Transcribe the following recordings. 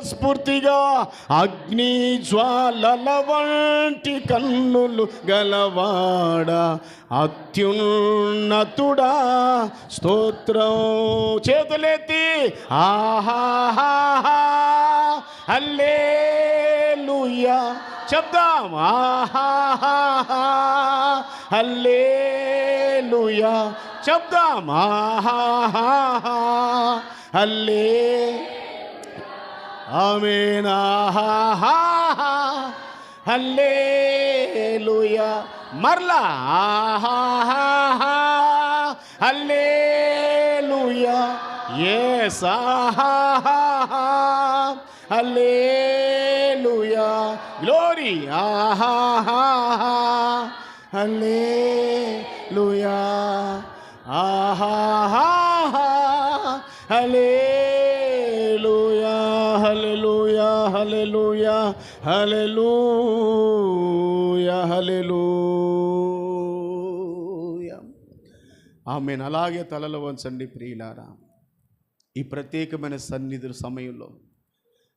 స్ఫూర్తిగా అగ్ని జ్వాలల వంటి కన్నులు గలవాడా, అత్యున్నతుడా స్తోత్రం. చేతులెత్తి ఆహాహా హల్లెలూయా చెప్దాం. ఆహాహా హల్లెలూయా చెప్దాం. ఆహాహా హల్లే ఆమేన్. ఆహాహా హల్లెలూయా మరలా ఆహాహా హల్లెలూయా. యేస్ ఆహాహా హల్లెలూయా గ్లోరీ. ఆహాహా హల్లెలూయా ఆహాహా హల్లెలూయా హల్లెలూయా హల్లెలూయా హల్లెలూయా హల్లెలూయా ఆమేన్. అలాగే తలలు వంచండి ప్రియులారా. ఈ ప్రత్యేకమైన సన్నిధి సమయంలో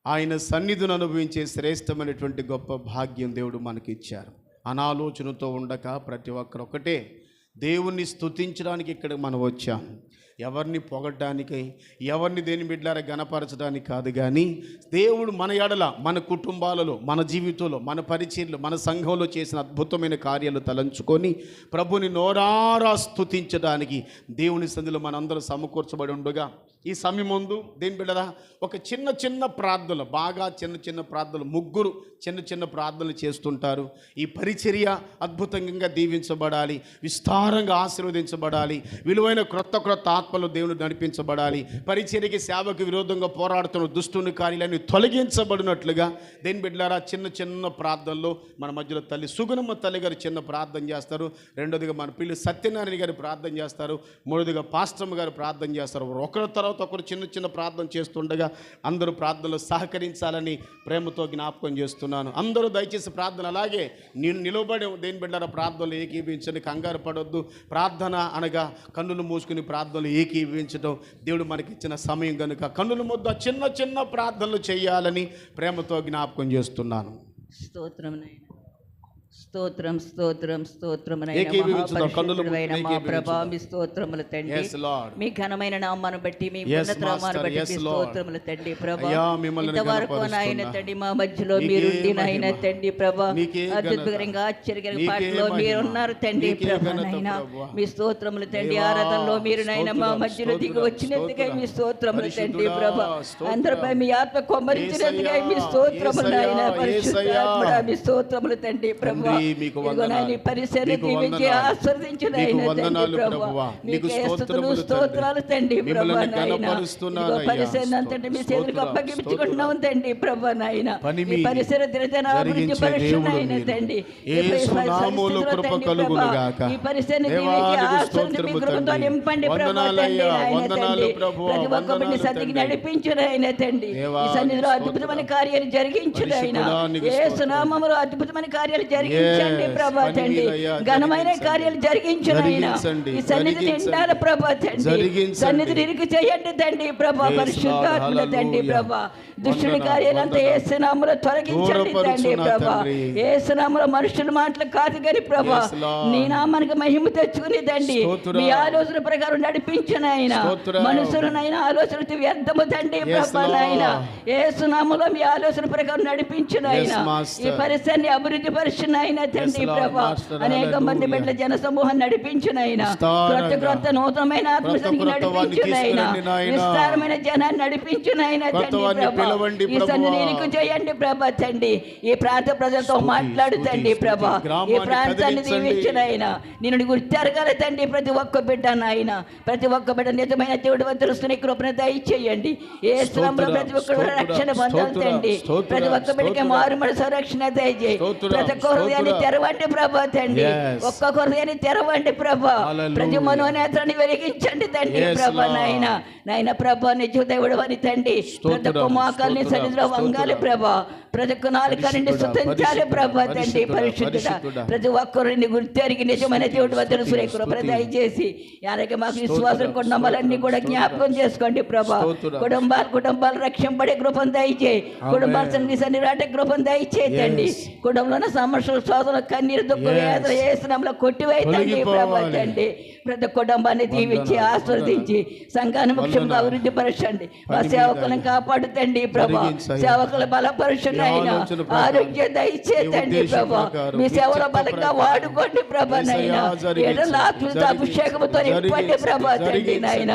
ఆయన సన్నిధిని అనుభవించే శ్రేష్టమైనటువంటి గొప్ప భాగ్యం దేవుడు మనకిచ్చారు. అనాలోచనతో ఉండక ప్రతి ఒక్కరు ఒకటే దేవుణ్ణి స్తుతించడానికి ఇక్కడ మనం వచ్చాం. ఎవరిని పొగడ్డానికి, ఎవరిని దేని బిడ్డలారా గణపరచడానికి కాదు, కానీ దేవుడు మన ఎడల, మన కుటుంబాలలో, మన జీవితంలో, మన పరిచర్యలు, మన సంఘంలో చేసిన అద్భుతమైన కార్యాలు తలంచుకొని ప్రభుని నోరారా స్తుతించడానికి దేవుని సన్నిధిలో మనందరూ సమకూర్చబడి ఉండగా ఈ సమయం ముందు దేని బిడ్డరా ఒక చిన్న చిన్న ప్రార్థనలు, బాగా చిన్న చిన్న ప్రార్థనలు, ముగ్గురు చిన్న చిన్న ప్రార్థనలు చేస్తుంటారు. ఈ పరిచర్య అద్భుతంగా దీవించబడాలి, విస్తారంగా ఆశీర్వదించబడాలి, విలువైన క్రొత్త క్రొత్త ఆత్మలు దేవుని నడిపించబడాలి, పరిచర్యకి సేవకు విరోధంగా పోరాడుతున్న దుష్టుని కార్యాలన్నీ తొలగించబడినట్లుగా దేని బిడ్డలారా చిన్న చిన్న ప్రార్థనలు మన మధ్యలో తల్లి సుగుణమ్మ తల్లి గారు చిన్న ప్రార్థన చేస్తారు. రెండోదిగా మన పిల్లి సత్యనారాయణ గారు ప్రార్థన చేస్తారు. మూడోదిగా పాస్టమ్మ గారు ప్రార్థన చేస్తారు. ఒకరి తర్వాత ఒకరు చిన్న చిన్న ప్రార్థన చేస్తుండగా అందరూ ప్రార్థనలు సహకరించాలని ప్రేమతో జ్ఞాపకం చేస్తున్నాను. అందరూ దయచేసి ప్రార్థన అలాగే నేను నిలబడి దేని బిడ్డారా ప్రార్థనలు ఏకీభవించండి, కంగారు పడొద్దు. ప్రార్థన అనగా కన్నులు మూసుకుని ప్రార్థనలు ఏకీభవించడం దేవుడు మనకి ఇచ్చిన సమయం కనుక కన్నుల ముద్ద చిన్న చిన్న ప్రార్థనలు చేయాలని ప్రేమతో జ్ఞాపకం చేస్తున్నాను. స్తోత్రం నాయనా, స్తోత్రం స్తోత్రం స్తోత్రం మా ప్రభా, మీ స్తోత్రములు తండ్రి. మీ ఘనమైన నామాన్ని బట్టి, మీ ఉన్నత నామాన్ని బట్టి స్తోత్రములు తండ్రి ప్రభా. ఇంతవరకు నాయన తండ్రి మా మధ్యలో మీరుండి నాయన తండ్రి ప్రభా, అద్భుతంగా ఆశ్చర్యకరమైన పాటలో మీరున్నారు తండ్రి ప్రభా. నాయన మీ స్తోత్రములు తండ్రి. ఆరాధనలో మీరు నాయన మా మధ్యలో దిగి వచ్చినందుకే మీ స్తోత్రములు తండ్రి ప్రభా. అందరిపై మీ ఆత్మ కొమ్మరించినందుకే మీ స్తోత్రములు నాయన. పరిశుద్ధాత్మ మీ స్తోత్రములు తండ్రి ప్రభా. స్తోత్రాలు తండ్రి ప్రభా. పరిసరంటే మీ చేతులకు అప్పగించుకుంటున్నాం తండ్రి ప్రభా. నాయన ఈ పరిసర దినదినాభివృద్ధి పరుషునైన తండ్రి. ఈ పరిసరాన్ని మీ కృపతో నింపండి ప్రభా తండ్రి. నాయన తండ్రి ప్రతి ఒక్కరిని సన్నిధికి నడిపించునైన తండ్రి. ఈ సన్నిధిలో అద్భుతమైన కార్యాలు జరిగించునైన యేసు నామములో అద్భుతమైన కార్యాలు జరిగించండి ప్రభా తండ్రి. ఘనమైన కార్యాలు జరిగించునైనా ఈ సన్నిధి నిండాలి ప్రభా తండ్రి. సన్నిధిని ఇరుకు చేయండి తండ్రి ప్రభా. పరిశుద్ధాత్మ తండ్రి ప్రభా. దుష్టుని కార్యాలంతా యేసు నామములో తొలగించండి తండ్రి ప్రభా. యేసు నామములో మనుషుల మాటలు కాదు కానీ ప్రభా, నీ నామానికి మహిమ తెచ్చుకుని తండ్రి మీ ఆలోచన ప్రకారం నడిపించునైనా. మనుషులనైనా ఆలోచన వ్యర్థము తండ్రి ప్రభా. నాయన యేసు నామములో మీ ఆలోచన ప్రకారం నడిపించునైనా. ఈ పరిసరాన్ని అభివృద్ధి పరిచునైనా తండ్రి ప్రభా. అనేక మంది బిడ్డల జన సమూహాన్ని నడిపించునైనా. క్రొత్త క్రొత్త నూతనమైన ఆత్మశక్తికి నడిపించునైనా. విస్తారమైన జనాన్ని నడిపించునైనా తండ్రి ప్రభా. ఈ సన్నిధికి చేయండి ప్రభా తండ్రి. ఈ ప్రాంత ప్రజలతో మాట్లాడుతండి ప్రభా. ఈ ప్రాంతాన్ని దీవించునైనా. నేను గుర్తెరగాల తండ్రి ప్రతి ఒక్క బిడ్డ నాయన. ప్రతి ఒక్క బిడ్డ నిజమైన దేవుడు వంతులుస్తున్న కృపను దయచేయండి. ఏ శ్రమలో ప్రతి ఒక్కరు రక్షణ పొందాలి తండ్రి. ప్రతి ఒక్క బిడ్డకి మారు మనసు రక్షణ దయచేయి. ప్రతి ఒక్క హృదయాన్ని హృదయాన్ని తెరవండి ప్రభా తండ్రి, Yes. ఒక్కొక్క హృదయాన్ని తెరవండి ప్రభా, Hallelujah. ప్రతి మనోనేత్రాన్ని వెలిగించండి తండ్రి Yes, ప్రభా. Lord. నాయన ప్రభా నిజ దేవుడు అని తండ్రి, ప్రతి ఒక్క మోకాల్ని స్తోత్రం, సన్నిధిలో వంగాలి స్తోత్రం. ప్రభా, ప్రతి ఒక్క నాలుకని స్తుతించాలి ప్రభా తండ్రి. పరిశుద్ధుడా, ప్రతి ఒక్కరిని గుర్తెరిగి నిజమైన దేవుడు వద్దకు సురేఖ దయచేసి అలాగే మాకు విశ్వాసం కుటుంబాలన్నీ కూడా జ్ఞాపకం చేసుకోండి ప్రభా. కుటుంబాలు రక్షింపడే కృపను దయచేయి, కుటుంబాల సన్నిధి రాటే కృపను దయచేయండి. కుటుంబంలో సమస్యలు శోధనలు కన్నీరు దుఃఖం వేదన ఏసునామములో కొట్టివేయండి ప్రభా తండ్రి. ప్రతి కుటుంబాన్ని దీవించి ఆస్వాదించి సంఘాన్ని ముఖ్యంగా అభివృద్ధి పరచండి. మా సేవకులను కాపాడుతండి ప్రభా, సేవకుల బలపరచండి అయినా, ఆరోగ్య దయచేతండి ప్రభా, మీ సేవలో బలంగా వాడుకోండి ప్రభా నైనా, ఏడలాత్మతో అభిషేకంతో నింపండి ప్రభా తండ్రి నాయన.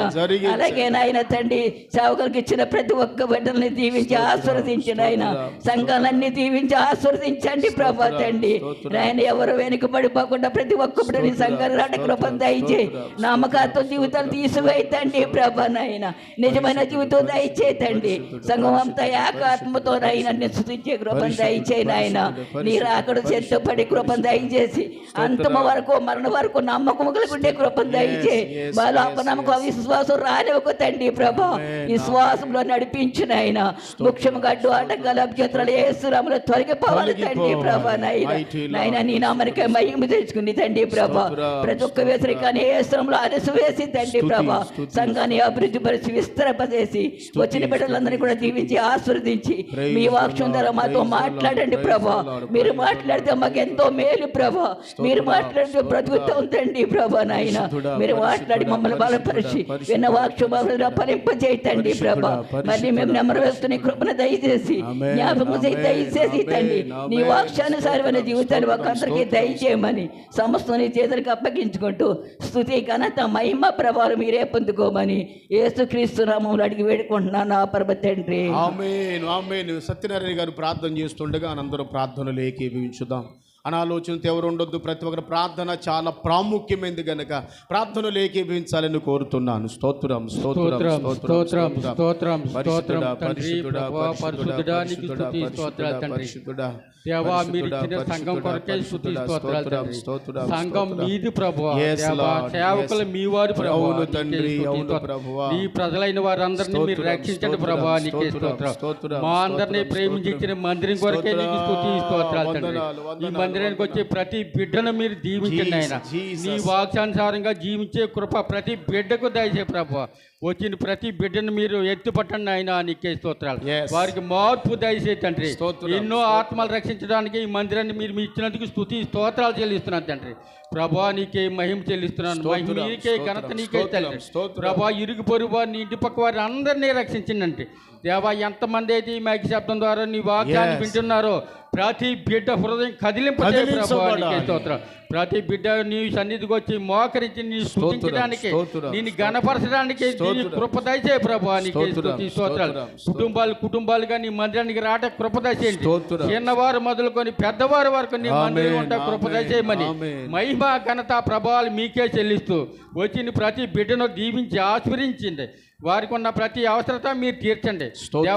అలాగే నాయన తండ్రి, సేవకులకు ఇచ్చిన ప్రతి ఒక్క బిడ్డల్ని దీవించి ఆశీర్వదించిన ఆయన, సంఘాలన్నీ దీవించి ఆశీర్వదించండి ప్రభా తండ్రి నాయన. ఎవరు వెనుక పడిపోకుండా ప్రతి ఒక్క బిడ్డని సంఘాలు రాట కృపను దయచేయి, నామకాత్వ జీవితాలు తీసివేయతండి ప్రభా నాయన. నిజమైన జీవితం దయచేతండి, సంఘం అంతా ఏకాత్మతో నాయన స్తుతించే కృపను దయచేయి నాయన. నీరు అక్కడ చెత్తపడి కృపను దయచేసి అంతమ వరకు మరణ వరకు నమ్మకం కలిగి కృపను దయచేయి. వాళ్ళ అపనమ్మకం విశ్వాసం రానివ్వకు తండ్రి ప్రభా, విశ్వాసంలో నడిపించిన ఆయన ముఖ్యంగా అడ్డు ఆటంకాల అభ్యంతరాలు ఏసురాములు తొలగిపోవాలి తండ్రి ప్రభా నాయన. నీ నామనికే మహిమ తెచ్చుకుని తండ్రి ప్రభా, ప్రతి ఒక్క వ్యతిరేకాన్ని ఏసురాములు అరసు వేసి తండ్రి ప్రభా, సంఘాన్ని అభివృద్ధి పరిచి విస్తరపజేసి వచ్చిన బిడ్డలందరినీ కూడా దీవించి ఆశీర్వదించి మీ వాక్యం ద్వారా మాతో మాట్లాడండి ప్రభా. మీరు మాట్లాడితే మాకు ఎంతో మేలు ప్రభా, మీరు మాట్లాడితే బ్రతుకుతాం తండ్రి ప్రభా నాయన. మీరు మాట్లాడి మమ్మల్ని బలపరిచి విన్న వాక్యం ఫలింపజేయండి ప్రభా. మళ్ళీ మేము నెమ్మరు వేస్తున్న కృపను దయచేసి జ్ఞాపకం దయచేసి తండ్రి, నీ వాక్యానుసారమైన జీవితాన్ని ఒక అందరికీ దయచేయమని సమస్త నీ చేతులకు అప్పగించుకుంటూ స్తుతి ఘనత మహిమ ప్రభావం మీరే పొందుకోమని యేసుక్రీస్తు నామములో అడిగి వేడుకుంటున్నాను నా పరమ తండ్రి. ఆమేన్ ఆమేన్. సత్యనారాయణ గారు ప్రార్థన చేస్తుండగా అందరూ ప్రార్థనలు ఏకీభవించుదాం. అనాలోచనతో ఎవరు ఉండొద్దు. ప్రతి ఒక్కరి ప్రార్థన చాలా ప్రాముఖ్యమైనది కనుక ప్రార్థనలు ఏకీభవించాలని కోరుతున్నాను. స్తోత్రం స్తోత్రం స్తోత్రం స్తోత్రం పరిశుద్ధుడా పరిశుద్ధుడా పరిశుద్ధుడా నీకు స్తుతి స్తోత్రాలు తండ్రి. దేవా మీరు ఇచ్చిన సంఘం కొరకే స్తుతి స్తోత్రాలు తండ్రి. సంఘం మీది ప్రభువా, దేవా సేవకులు మీ వారు ప్రభువా తండ్రి. ఈ ప్రజలైన వారందరినీ మీరు రక్షించండి ప్రభువా, నీకే స్తోత్రం. మా అందరినీ ప్రేమించి ఇచ్చిన మందిరం కొరకే నీకు స్తుతి స్తోత్రాలు తండ్రి. ఈ మందిరానికి వచ్చే ప్రతి బిడ్డను మీరు దీవించండి ఆయన. నీ వాక్యానుసారంగా జీవించే కృప ప్రతి బిడ్డకు దయచే ప్రభువా. వచ్చిన ప్రతి బిడ్డను మీరు ఎత్తుపట్టండి ఆయన, నీకే స్తోత్రాలు. వారికి మార్పు దయచేసి తండ్రి. ఎన్నో ఆత్మలు రక్షించడానికి ఈ మందిరాన్ని మీరు ఇచ్చినందుకు స్తుతి స్తోత్రాలు చెల్లిస్తున్నాను తండ్రి. ప్రభా నీకే మహిమ చెల్లిస్తున్నాను. మహిమ నీకే, ఘనత నీకే తండ్రి. ప్రభా ఇరుగు పొరుగు వారిని ఇంటి పక్క వారిని అందరినీ రక్షించిందండి దేవా. ఎంతమంది అయితే ఈ మైక్ శబ్దం ద్వారా నీ వాక్యాన్ని వింటున్నారో ప్రతి బిడ్డ హృదయం కదిలింపజేయ ప్రభా, నీకే స్తోత్రం. ప్రతి బిడ్డ నీ సన్నిధికి వచ్చి మోకరించి నీ స్తుతించడానికి, నిన్ను గణపరచడానికి కృప దయచేయ ప్రభా, నీకే స్తుతి స్తోత్రాలు. కుటుంబాలుగా నీ మందిరానికి రాట కృప దయచేయండి. చిన్నవారు మొదలుకొని పెద్దవారు వరకు నీ మందిరం ఉంటా కృప దయచేయమని మహిమ ఘనత ప్రభావాలు మీకే చెల్లిస్తూ వచ్చిన ప్రతి బిడ్డను దీవించి ఆశీర్వదించండి. వారికి ఉన్న ప్రతి అవసరత మీరు తీర్చండి.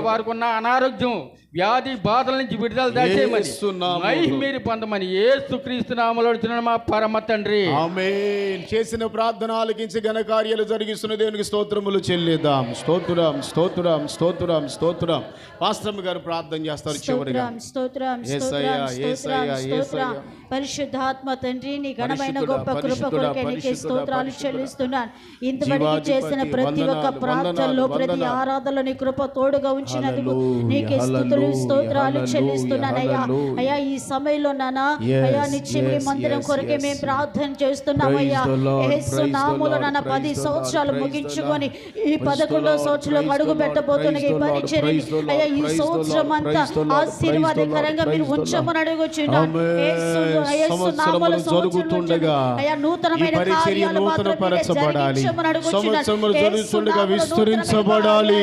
వారికి ఉన్న అనారోగ్యం వ్యాధి బాధల నుంచి విడుదల దయచేయమని మీరు పొందమని యేసుక్రీస్తు నామములో అడుగుతున్నాను మా పరమ తండ్రి. ఆమేన్. చేసిన ప్రార్థన ఆలకించి ఘన కార్యాలు జరిగిస్తున్న దేవునికి స్తోత్రములు చెల్లిద్దాం. స్తోత్రం స్తోత్రం స్తోత్రం స్తోత్రం. పాస్టర్ గారు ప్రార్థన చేస్తారు చివరిగా. స్తోత్రం స్తోత్రం స్తోత్రం స్తోత్రం. పరిశుద్ధాత్మ తండ్రి నీ ఘనమైన గొప్ప కృప కొరకే నీకే స్తోత్రాలు చెల్లిస్తున్నాను. ఇంతవరకు చేసిన ప్రతి ఒక్క ప్రార్థనలో ప్రతి ఆరాధనలో నీ కృప తోడుగా ఉంచినందుకు నీకే స్తుతులు స్తోత్రాలు చెల్లిస్తున్నాను అయ్యా. అయ్యా ఈ సమయంలో నానా అయ్యా నిత్యం నీ మందిరం కొరకే మేము ప్రార్థన చేస్తున్నాం అయ్యా. యేసు నామములో నాన్న 10 సంవత్సరాలు ముగించుకొని ఈ 11వ సంవత్సరంలో అడుగు పెట్టబోతున్న ఈ పరిచర్యని అయ్యా ఈ సంవత్సరం అంతా ఆశీర్వాదకరంగా మీరు ఉంచమని అడుగుచున్నాను. సంవత్సరములు జరుగుతుండగా ఈ పరిచర్య నూతనపరచబడాలి. సంవత్సరములు జరుగుతుండగా విస్తరించబడాలి.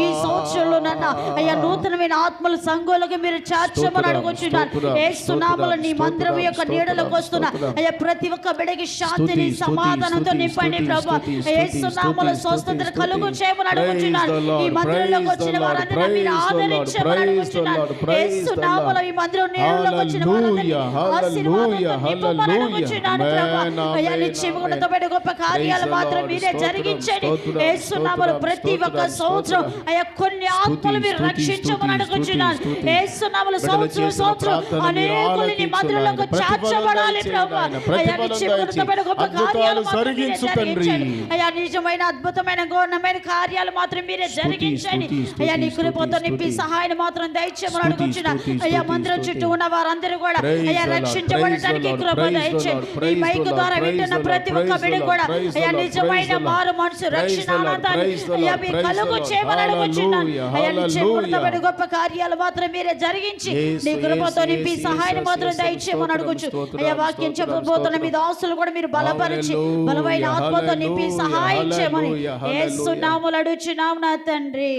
ఈ సంవత్సరంలో నాన్న అయ్యా నూతనమైన ఆత్మల సంఘాలకు మీరు చేర్చమని అడుగుచున్నాను. యేసు నామములో నీ మందిరం యొక్క నీడలోకి వస్తున్న అయ్యా ప్రతి ఒక్క బిడ్డకి శాంతిని సమాధానంతో నింపండి ప్రభు. యేసు నామములో స్వస్థతను కలుగు చేయమని అడుగుచున్నాను. ఈ మందిరంలోకి వచ్చిన వారందరినీ మీరు ఆదరించమని అడుగుచున్నాను. యేసు నామములో ఈ మందిరం నీడలోకి వచ్చిన వారందరినీ ఆశీర్వాదంతో నింపమని అడుగుచున్నాను ప్రభు. అయ్యా నిశ్చయముతో పెద్ద గొప్ప కార్యాలు మాత్రం మీరే జరిగించండి. యేసు నామములో ప్రతి ఒక్క సంవత్సరం అయ్యా కొన్ని ఆత్మలు మీరు రక్షించమని అడుగుచున్నాను. యేసు నామములో సంవత్సరం అనేకుల్ని మందిరంలోకి చేర్చబడాలి ప్రభు. అయ్యా నిశ్చయముతో పెద్ద గొప్ప కార్యాలు జరిగించండి. అయ్యా నిజమైన అద్భుతమైన గౌరవమైన కార్యాలు మాత్రం మీరే జరిగించండి. అయ్యా నీ కృపతో నింపి సహాయం మాత్రం దయచేయమని అడుగుచున్నాను. అయ్యా మందిరం చుట్టూ ఉన్న వారందరూ కూడా అయ్యా రక్షించబడటానికి కృప దయచేయండి. ఈ మైకు ద్వారా వింటున్న ప్రతి ఒక్క బిడ్డ కూడా అయ్యా నిజమైన మారు మనసు రక్షణ ఆనందాన్ని అయ్యా మీ కలుగు చేయమని అడుగుచున్నాను. అయ్యా నిశ్చయముతో గొప్ప కార్యాలు మాత్రం మీరే జరిగించి నీ కృపతో నింపి సహాయం మాత్రం దయచేయమని అడుగుచు. అయ్యా వాక్యం చెప్పబోతున్న మీ దాసులు కూడా మీరు బలపరిచి బలమైన ఆత్మతో నింపి సహాయం చేయమని యేసు నామములో అడుగుచున్నాము నా తండ్రి.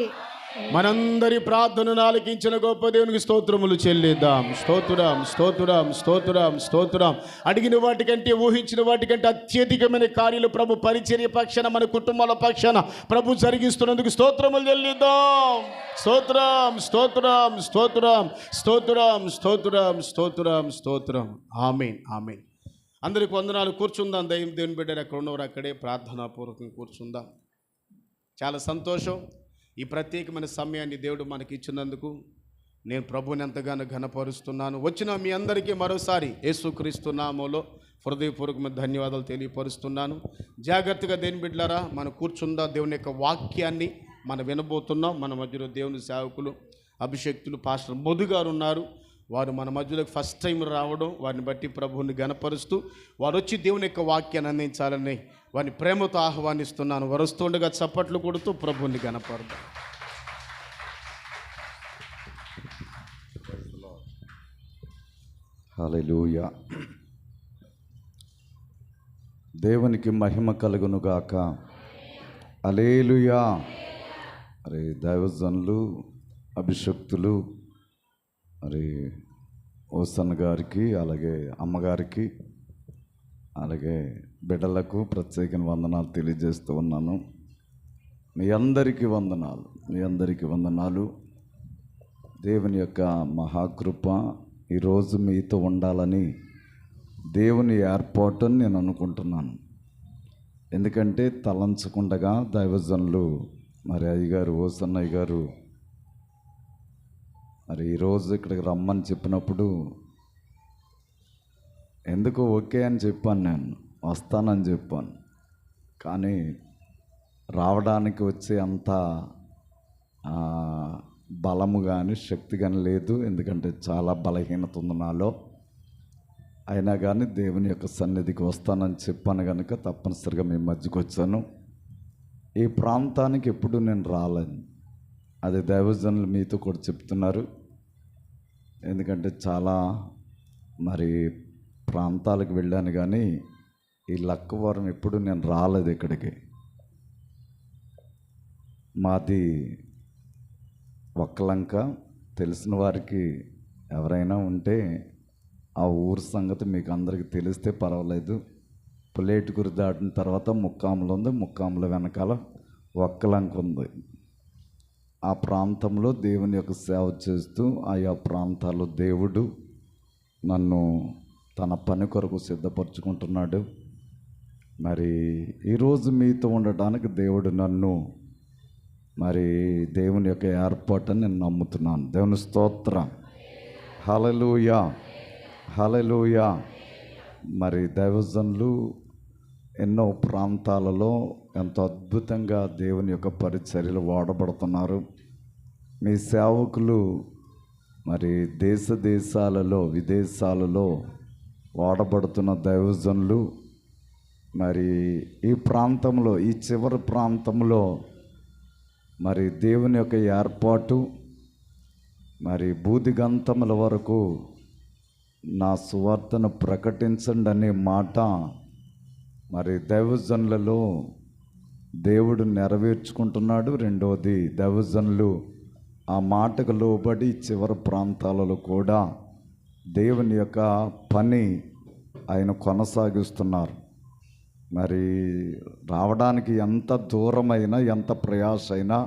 మనందరి ప్రార్థనను ఆలకించిన గొప్ప దేవునికి స్తోత్రములు చెల్లిద్దాం. స్తోత్రం స్తోత్రం స్తోత్రం స్తోత్రం. అడిగిన వాటికంటే ఊహించిన వాటికంటే అత్యధికమైన కార్యాలు ప్రభు పరిచర్య పక్షాన మన కుటుంబాల పక్షాన ప్రభు జరిగిస్తున్నందుకు స్తోత్రములు చెల్లిద్దాం. స్తోత్రం స్తోత్రం స్తోత్రం స్తోత్రం స్తోత్రం స్తోత్రం స్తోత్రం. ఆమేన్ ఆమేన్. అందరికి వందనాలు. కూర్చుందాం. దేవుని బిడ్డలు ఎక్కడ ఉన్నవారు అక్కడే ప్రార్థనాపూర్వకంగా కూర్చుందాం. చాలా సంతోషం. ఈ ప్రత్యేకమైన సమయాన్ని దేవుడు మనకి ఇచ్చినందుకు నేను ప్రభువుని ఎంతగానో ఘనపరుస్తున్నాను. వచ్చిన మీ అందరికీ మరోసారి యేసుక్రీస్తు నామములో హృదయపూర్వకమైన ధన్యవాదాలు తెలియపరుస్తున్నాను. జాగ్రత్తగా దేవుని బిడ్డలారా మనం కూర్చుందా. దేవుని యొక్క వాక్యాన్ని మనం వినబోతున్నాం. మన మధ్యలో దేవుని సేవకులు అభిషక్తులు పాస్టర్ మధు గారు ఉన్నారు. వారు మన మధ్యలోకి ఫస్ట్ టైం రావడం వారిని బట్టి ప్రభువుని గణపరుస్తూ వారు వచ్చి దేవుని యొక్క వాక్యాన్ని అందించాలని వారిని ప్రేమతో ఆహ్వానిస్తున్నాను. వారు వస్తుండగా చప్పట్లు కొడుతూ ప్రభువుని గణపరుద్దాం. హల్లెలూయా. దేవునికి మహిమ కలుగునుగాక. హల్లెలూయా. మరి దైవజనులు అభిషక్తులు మరి ఓసన్న గారికి అలాగే అమ్మగారికి అలాగే బిడ్డలకు ప్రత్యేక వందనాలు తెలియజేస్తూ ఉన్నాను. మీ అందరికీ వందనాలు, మీ అందరికీ వందనాలు. దేవుని యొక్క మహాకృప ఈరోజు మీతో ఉండాలని దేవుని ఏర్పాటు నేను అనుకుంటున్నాను. ఎందుకంటే తలంచకుండగా దైవజనులు మరి అయ్యగారు ఓసన్నయ్య గారు మరి ఈరోజు ఇక్కడికి రమ్మని చెప్పినప్పుడు ఎందుకు ఓకే అని చెప్పాను, నేను వస్తానని చెప్పాను. కానీ రావడానికి వచ్చే అంత బలము కానీ శక్తి కానీ లేదు. ఎందుకంటే చాలా బలహీనత ఉంది నాలో. అయినా కానీ దేవుని యొక్క సన్నిధికి వస్తానని చెప్పాను కనుక తప్పనిసరిగా మీ మధ్యకి వచ్చాను. ఈ ప్రాంతానికి ఎప్పుడు నేను రాలేను. అది దైవజనులు మీతో కూడా చెప్తున్నారు. ఎందుకంటే చాలా మరి ప్రాంతాలకు వెళ్ళాను కానీ ఈ లక్కవరం ఎప్పుడు నేను రాలేదు ఇక్కడికి. మాది ఒక్కలంక. తెలిసిన వారికి ఎవరైనా ఉంటే ఆ ఊరు సంగతి మీకు అందరికీ తెలిస్తే పర్వాలేదు. పులేటుకూరు దాటిన తర్వాత ముక్కాములు ఉంది. ముక్కాముల వెనకాల ఒక్కలంక ఉంది. ఆ ప్రాంతంలో దేవుని యొక్క సేవ చేస్తూ ఆయా ప్రాంతాల్లో దేవుడు నన్ను తన పని కొరకు సిద్ధపరచుకుంటున్నాడు. మరి ఈరోజు మీతో ఉండటానికి దేవుడు నన్ను మరి దేవుని యొక్క ఏర్పాటుని నేను నమ్ముతున్నాను. దేవుని స్తోత్రం. హల్లెలూయా హల్లెలూయా. మరి దైవజనులు ఎన్నో ప్రాంతాలలో ఎంతో అద్భుతంగా దేవుని యొక్క పరిచర్యలు వాడబడుతున్నారు. మీ సేవకులు మరి దేశాలలో విదేశాలలో వాడబడుతున్న దైవజనులు మరి ఈ ప్రాంతంలో ఈ చివరి ప్రాంతంలో మరి దేవుని యొక్క ఏర్పాటు మరి బూదిగంతముల వరకు నా సువార్తను ప్రకటించండి అనే మాట మరి దైవజనులలో దేవుడు నెరవేర్చుకుంటున్నాడు. రెండవది దైవజనులు ఆ మాటకు లోబడి చివరి ప్రాంతాలలో కూడా దేవుని యొక్క పని ఆయన కొనసాగిస్తున్నారు. మరి రావడానికి ఎంత దూరమైనా, ఎంత ప్రయాస అయినా,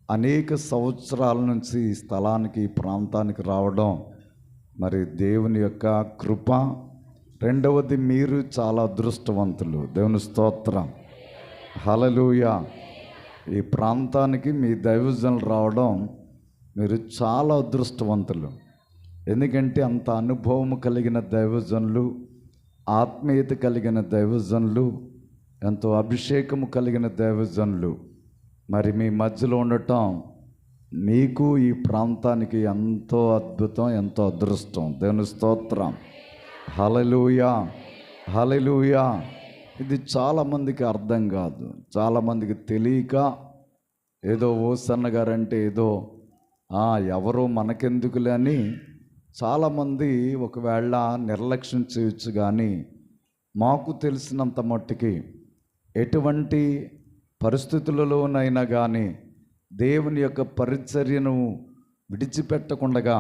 అనేక సంవత్సరాల నుంచి ఈ స్థలానికి, ఈ ప్రాంతానికి రావడం మరి దేవుని యొక్క కృప. రెండవది, మీరు చాలా అదృష్టవంతులు. దేవుని స్తోత్రం, హల్లెలూయా. ఈ ప్రాంతానికి మీ దైవజనులు రావడం మీరు చాలా అదృష్టవంతులు. ఎందుకంటే అంత అనుభవం కలిగిన దైవజనులు, ఆత్మీయత కలిగిన దైవజనులు, ఎంతో అభిషేకము కలిగిన దైవజనులు మరి మీ మధ్యలో ఉండటం మీకు, ఈ ప్రాంతానికి ఎంతో అద్భుతం, ఎంతో అదృష్టం. దేవుని స్తోత్రం, హల్లెలూయా, హల్లెలూయా. ఇది చాలామందికి అర్థం కాదు, చాలామందికి తెలియక ఏదో ఓసన్న గారంటే ఏదో ఎవరో మనకెందుకులే అని చాలామంది ఒకవేళ నిర్లక్ష్యం చేయొచ్చు. కానీ మాకు తెలిసినంత మట్టుకి ఎటువంటి పరిస్థితులలోనైనా కానీ దేవుని యొక్క పరిచర్యను విడిచిపెట్టకుండా,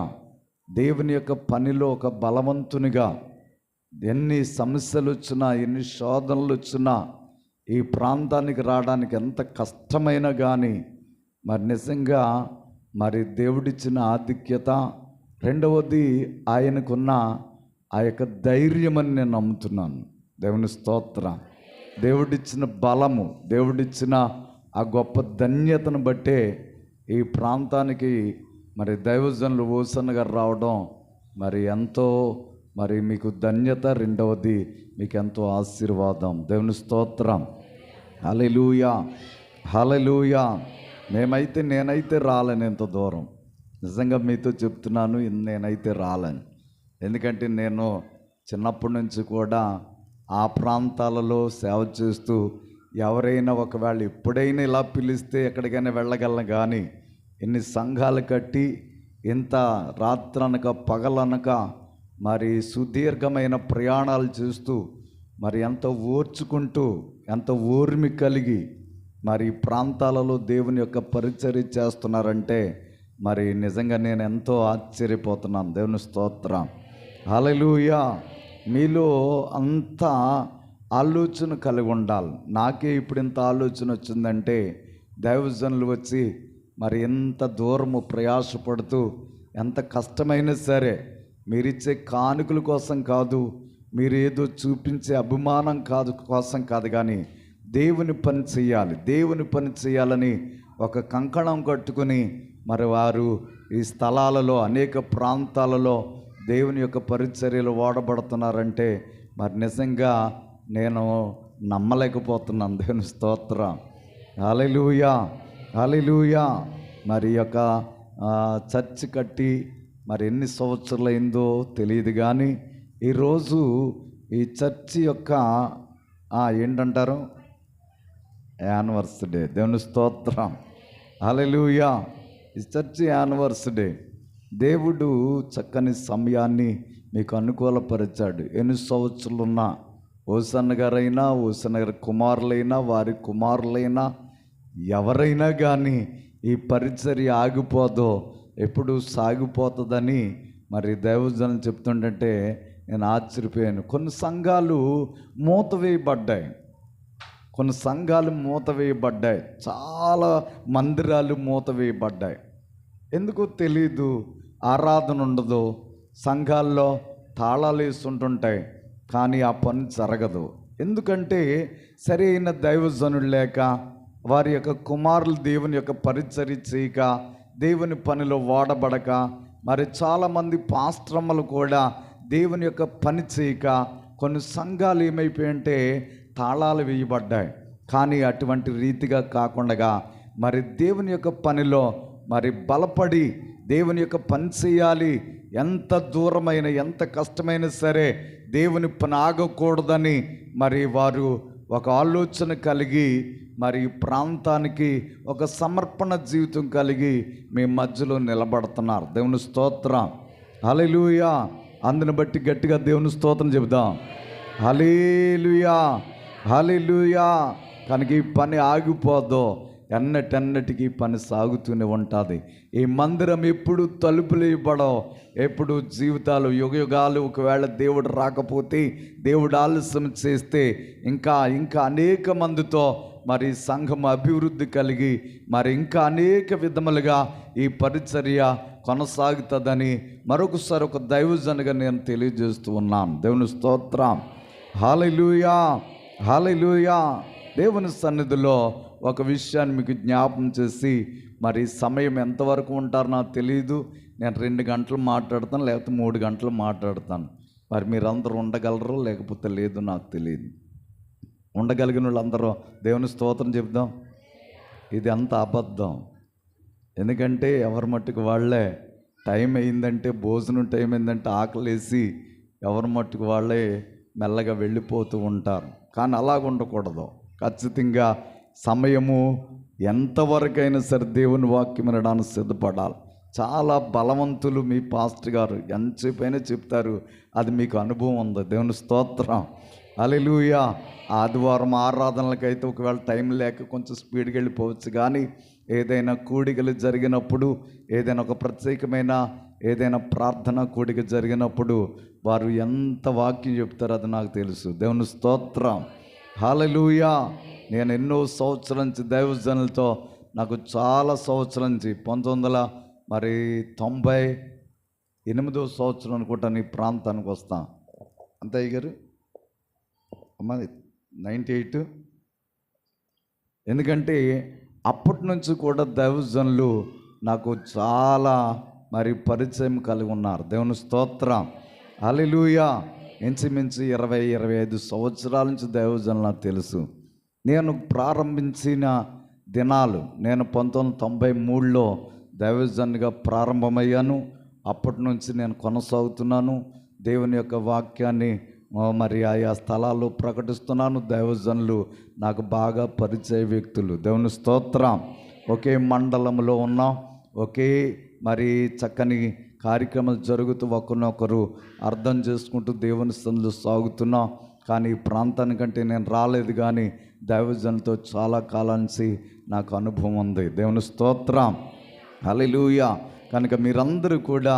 దేవుని యొక్క పనిలో ఒక బలవంతునిగా, ఎన్ని సమస్యలు వచ్చినా, ఎన్ని శోధనలు వచ్చినా, ఈ ప్రాంతానికి రావడానికి ఎంత కష్టమైనా కానీ మరి నిజంగా మరి దేవుడిచ్చిన ఆధిక్యత, రెండవది ఆయనకున్న ఆ యొక్క ధైర్యం అని నేను నమ్ముతున్నాను. దేవుని స్తోత్రం. దేవుడిచ్చిన బలము, దేవుడిచ్చిన ఆ గొప్ప ధన్యతను బట్టే ఈ ప్రాంతానికి మరి దైవజనులు ఓసన్న గారు రావడం మరి ఎంతో మరి మీకు ధన్యత, రెండవది మీకు ఎంతో ఆశీర్వాదం. దేవుని స్తోత్రం, హల్లెలూయా, హల్లెలూయా. నేనైతే రాలేను ఎంత దూరం, నిజంగా మీతో చెప్తున్నాను, నేనైతే రాలేను. ఎందుకంటే నేను చిన్నప్పటి నుంచి కూడా ఆ ప్రాంతాలలో సేవ చేస్తూ, ఎవరైనా ఒకవేళ ఎప్పుడైనా ఇలా పిలిస్తే ఎక్కడికైనా వెళ్ళగలను. కానీ ఎన్ని సంఘాలు కట్టి, ఇంత రాత్రనక పగలనక మరి సుదీర్ఘమైన ప్రయాణాలు చేస్తూ, మరి ఎంత ఓర్చుకుంటూ, ఎంత ఓర్మి కలిగి మరి ప్రాంతాలలో దేవుని యొక్క పరిచర్య చేస్తున్నారంటే మరి నిజంగా నేను ఎంతో ఆశ్చర్యపోతున్నాను. దేవుని స్తోత్రం, హల్లెలూయా. మీలో అంత ఆలోచన కలిగి ఉండాలి. నాకే ఇప్పుడు ఇంత ఆలోచన వచ్చిందంటే దైవజనులు వచ్చి మరి ఎంత దూరము ప్రయాసపడుతూ, ఎంత కష్టమైనా సరే మీరిచ్చే కానుకల కోసం కాదు, మీరు ఏదో చూపించే అభిమానం కోసం కాదు, కానీ దేవుని పని చేయాలి, దేవుని పని చేయాలని ఒక కంకణం కట్టుకుని మరి వారు ఈ స్థలాలలో, అనేక ప్రాంతాలలో దేవుని యొక్క పరిచర్యలు వాడబడుతున్నారంటే మరి నిజంగా నేను నమ్మలేకపోతున్నాను. దేవుని స్తోత్రం, హల్లెలూయా, హల్లెలూయా. మరి యొక్క చర్చి కట్టి మరి ఎన్ని సంవత్సరాలైందో తెలియదు, కానీ ఈరోజు ఈ చర్చి యొక్క ఏంటంటారు, యానివర్సరీ. దేవుని స్తోత్రం, హల్లెలూయా. ఈ చర్చి యానివర్సరీ. దేవుడు చక్కని సమయాన్ని మీకు అనుకూలపరిచాడు. ఎన్ని సంవత్సరాలున్నా ఓసన్న గారైనా, ఓసన్న గారి కుమారులైనా, వారి కుమారులైనా, ఎవరైనా కానీ ఈ పరిచర్య ఆగిపోదో, ఎప్పుడు సాగిపోతుందని మరి దైవజనులు చెప్తుంటే నేను ఆశ్చర్యపోయాను. కొన్ని సంఘాలు మూతవేయబడ్డాయి, కొన్ని సంఘాలు మూతవేయబడ్డాయి, చాలా మందిరాలు మూతవేయబడ్డాయి. ఎందుకో తెలీదు, ఆరాధన ఉండదు, సంఘాల్లో తాళాలు వేస్తుంటుంటాయి, కానీ ఆ పని జరగదు. ఎందుకంటే సరైన దైవజనులు లేక, వారి యొక్క కుమారులు దేవుని యొక్క పరిచర్య చేయక, దేవుని పనిలో వాడబడక, మరి చాలామంది పాస్టర్మలు కూడా దేవుని యొక్క పని చేయక కొన్ని సంఘాలు ఏమైపోయాయంటే తాళాలు వేయబడ్డాయి. కానీ అటువంటి రీతిగా కాకుండా మరి దేవుని యొక్క పనిలో మరి బలపడి దేవుని యొక్క పని చేయాలి. ఎంత దూరమైన, ఎంత కష్టమైనా సరే దేవుని పని ఆగకూడదని మరి వారు ఒక ఆలోచన కలిగి మరి ప్రాంతానికి ఒక సమర్పణ జీవితం కలిగి మీ మధ్యలో నిలబడుతున్నారు. దేవుని స్తోత్రం, హల్లెలూయా. అందుని బట్టి గట్టిగా దేవుని స్తోత్రం చెబుదాం, హల్లెలూయా, హల్లెలూయా. కనుక ఈ పని ఆగిపోదో, ఎన్నటెన్నటికీ పని సాగుతూనే ఉంటుంది. ఈ మందిరం ఎప్పుడు తలుపులు ఇవ్వడం, ఎప్పుడు జీవితాలు యుగయుగాలు, ఒకవేళ దేవుడు రాకపోతే, దేవుడు ఆలస్యం చేస్తే ఇంకా అనేక మందితో మరి సంఘం అభివృద్ధి కలిగి మరి ఇంకా అనేక విధములుగా ఈ పరిచర్య కొనసాగుతుందని మరొకసారి ఒక దైవజనుగా నేను తెలియజేస్తూ ఉన్నాను. దేవుని స్తోత్రం. హల్లెలూయా, హల్లెలూయా. దేవుని సన్నిధిలో ఒక విషయాన్ని మీకు జ్ఞాపం చేసి, మరి సమయం ఎంతవరకు ఉంటారో నాకు తెలియదు. నేను 2 గంటలు మాట్లాడతాను, లేకపోతే 3 గంటలు మాట్లాడతాను. మరి మీరందరూ ఉండగలరు, లేకపోతే లేదు నాకు తెలియదు. ఉండగలిగిన వాళ్ళందరూ దేవుని స్తోత్రం చెప్దాం. ఇది అంత అబద్ధం. ఎందుకంటే ఎవరి మట్టుకు వాళ్ళే, టైం అయిందంటే, భోజనం టైం అయిందంటే ఆకలేసి ఎవరి మట్టుకు వాళ్ళే మెల్లగా వెళ్ళిపోతూ ఉంటారు. కానీ అలాగ ఉండకూడదు. ఖచ్చితంగా సమయము ఎంతవరకైనా సరే దేవుని వాక్యం వినడానికి సిద్ధపడాలి. చాలా బలవంతులు మీ పాస్టర్ గారు ఎంతసేపైనా చెప్తారు, అది మీకు అనుభవం ఉంది. దేవుని స్తోత్రం. హల్లెలూయా. ఆదివారం ఆరాధనలకైతే ఒకవేళ టైం లేక కొంచెం స్పీడ్కి వెళ్ళిపోవచ్చు, కానీ ఏదైనా కూడికలు జరిగినప్పుడు, ఏదైనా ఒక ప్రత్యేకమైన ఏదైనా ప్రార్థన కూడిక జరిగినప్పుడు వారు ఎంత వాక్యం చెప్తారో అది నాకు తెలుసు. దేవుని స్తోత్రం. హల్లెలూయా. నేను ఎన్నో సంవత్సరాల నుంచి దైవజనులతో, నాకు చాలా సంవత్సరాల నుంచి 1998 సంవత్సరం అనుకుంటాను ఈ ప్రాంతానికి వస్తా. అంతే గారు అమ్మ 98. ఎందుకంటే అప్పటి నుంచి కూడా దైవజనులు నాకు చాలా మరి పరిచయం కలిగి ఉన్నారు. దేవుని స్తోత్రం. హల్లెలూయా. ఇంచుమించు 20-25 సంవత్సరాల నుంచి దైవజనులు నాకు తెలుసు. నేను ప్రారంభించిన దినాలు, నేను 1993లో దైవజనుగా ప్రారంభమయ్యాను. అప్పటి నుంచి నేను కొనసాగుతున్నాను. దేవుని యొక్క వాక్యాన్ని మరి ఆయా స్థలాల్లో ప్రకటిస్తున్నాను. దైవజనులు నాకు బాగా పరిచయ వ్యక్తులు. దేవుని స్తోత్రం. ఒకే మండలంలో ఉన్నాం, ఒకే మరి చక్కని కార్యక్రమాలు జరుగుతూ ఒకరినొకరు అర్థం చేసుకుంటూ దేవుని సన్నిధిలో సాగుతున్నాం. కానీ ఈ ప్రాంతానికంటే నేను రాలేదు, కానీ దైవజనులతో చాలా కాలం నుంచి నాకు అనుభవం ఉంది. దేవుని స్తోత్రం. హల్లెలూయా. కనుక మీరందరూ కూడా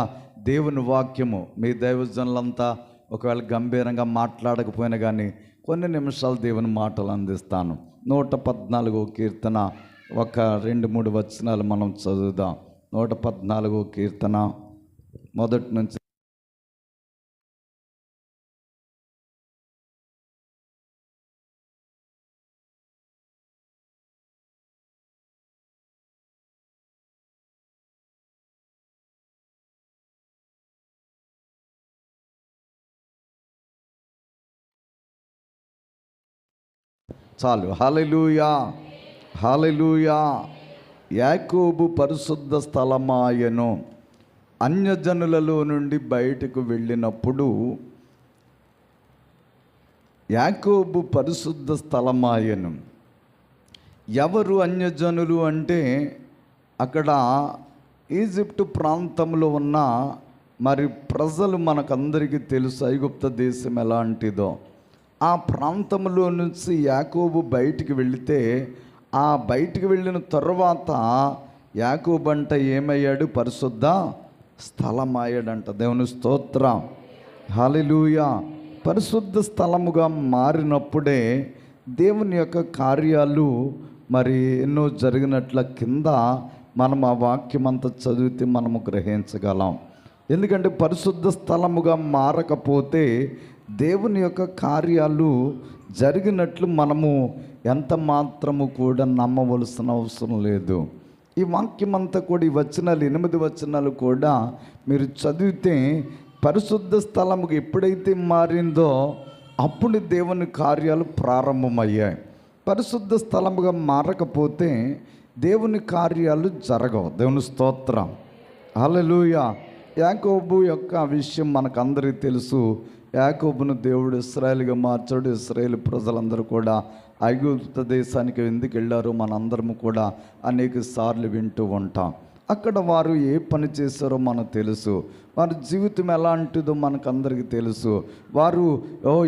దేవుని వాక్యము, మీ దైవజనులంతా ఒకవేళ గంభీరంగా మాట్లాడకపోయినా కానీ కొన్ని నిమిషాలు దేవుని మాటలు అందిస్తాను. 114వ కీర్తన ఒక 2-3 వచనాలు మనం చదువుదాం. 114వ కీర్తన మొదటి నుంచి. చాలు. హల్లెలూయా, హల్లెలూయా. యాకోబు పరిశుద్ధ స్థలమాయను. అన్యజనులలో నుండి బయటకు వెళ్ళినప్పుడు యాకోబు పరిశుద్ధ స్థలమాయను. ఎవరు అన్యజనులు అంటే, అక్కడ ఈజిప్టు ప్రాంతంలో ఉన్న మరి ప్రజలు మనకందరికీ తెలుసు ఐగుప్తు దేశం ఎలాంటిదో. ఆ ప్రాంతంలో నుంచి యాకోబు బయటికి వెళితే, ఆ బయటికి వెళ్ళిన తర్వాత యాకోబు అంట ఏమయ్యాడు? పరిశుద్ధ స్థలమయ్యాడంట. దేవుని స్తోత్రం. హల్లెలూయా. పరిశుద్ధ స్థలముగా మారినప్పుడే దేవుని యొక్క కార్యాలు మరి ఎన్నో జరిగినట్ల కింద మనం ఆ వాక్యం అంతా చదివితే మనము గ్రహించగలం. ఎందుకంటే పరిశుద్ధ స్థలముగా మారకపోతే దేవుని యొక్క కార్యాలు జరిగినట్లు మనము ఎంత మాత్రము కూడా నమ్మవలసిన అవసరం లేదు. ఈ వాక్యం అంతా కూడా, ఈ వచనాలు 8 వచనాలు కూడా మీరు చదివితే, పరిశుద్ధ స్థలముగా ఎప్పుడైతే మారిందో అప్పుడు దేవుని కార్యాలు ప్రారంభమయ్యాయి. పరిశుద్ధ స్థలముగా మారకపోతే దేవుని కార్యాలు జరగవు. దేవుని స్తోత్రం. హల్లెలూయా. యాకోబు యొక్క విషయం మనకందరికీ తెలుసు. యాకోబును దేవుడు ఇశ్రాయేలుగా మార్చాడు. ఇశ్రాయేలు ప్రజలందరూ కూడా ఐగుప్తు దేశానికి ఎందుకు వెళ్ళారో మనందరము కూడా అనేక సార్లు వింటూ ఉంటాం. అక్కడ వారు ఏ పని చేశారో మనకు తెలుసు, వారి జీవితం ఎలాంటిదో మనకు అందరికీ తెలుసు. వారు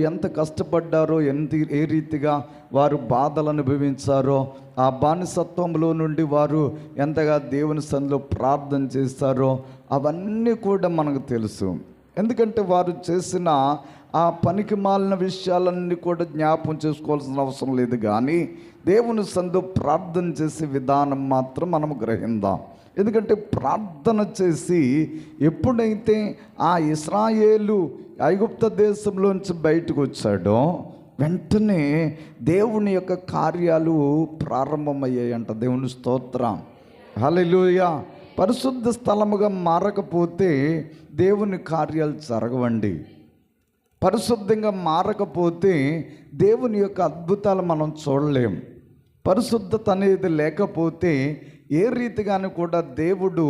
ఎంత కష్టపడ్డారో, ఏ రీతిగా వారు బాధలు అనుభవించారో, ఆ బానిసత్వంలో నుండి వారు ఎంతగా దేవుని సన్నిధిలో ప్రార్థన చేస్తారో అవన్నీ కూడా మనకు తెలుసు. ఎందుకంటే వారు చేసిన ఆ పనికి మాలిన విషయాలన్నీ కూడా జ్ఞాపకం చేసుకోవాల్సిన అవసరం లేదు, కానీ దేవుని సన్నిధిలో ప్రార్థన చేసే విధానం మాత్రం మనం గ్రహిందాం. ఎందుకంటే ప్రార్థన చేసి ఎప్పుడైతే ఆ ఇశ్రాయేలు ఐగుప్తు దేశంలోంచి బయటకు వచ్చాడో వెంటనే దేవుని యొక్క కార్యాలు ప్రారంభమయ్యాయంట. దేవుని స్తోత్రం, హల్లెలూయా. పరిశుద్ధ స్థలముగా మారకపోతే దేవుని కార్యాలు జరగవండి. పరిశుద్ధంగా మారకపోతే దేవుని యొక్క అద్భుతాలు మనం చూడలేం. పరిశుద్ధత అనేది లేకపోతే ఏ రీతిగాను కూడా దేవుడు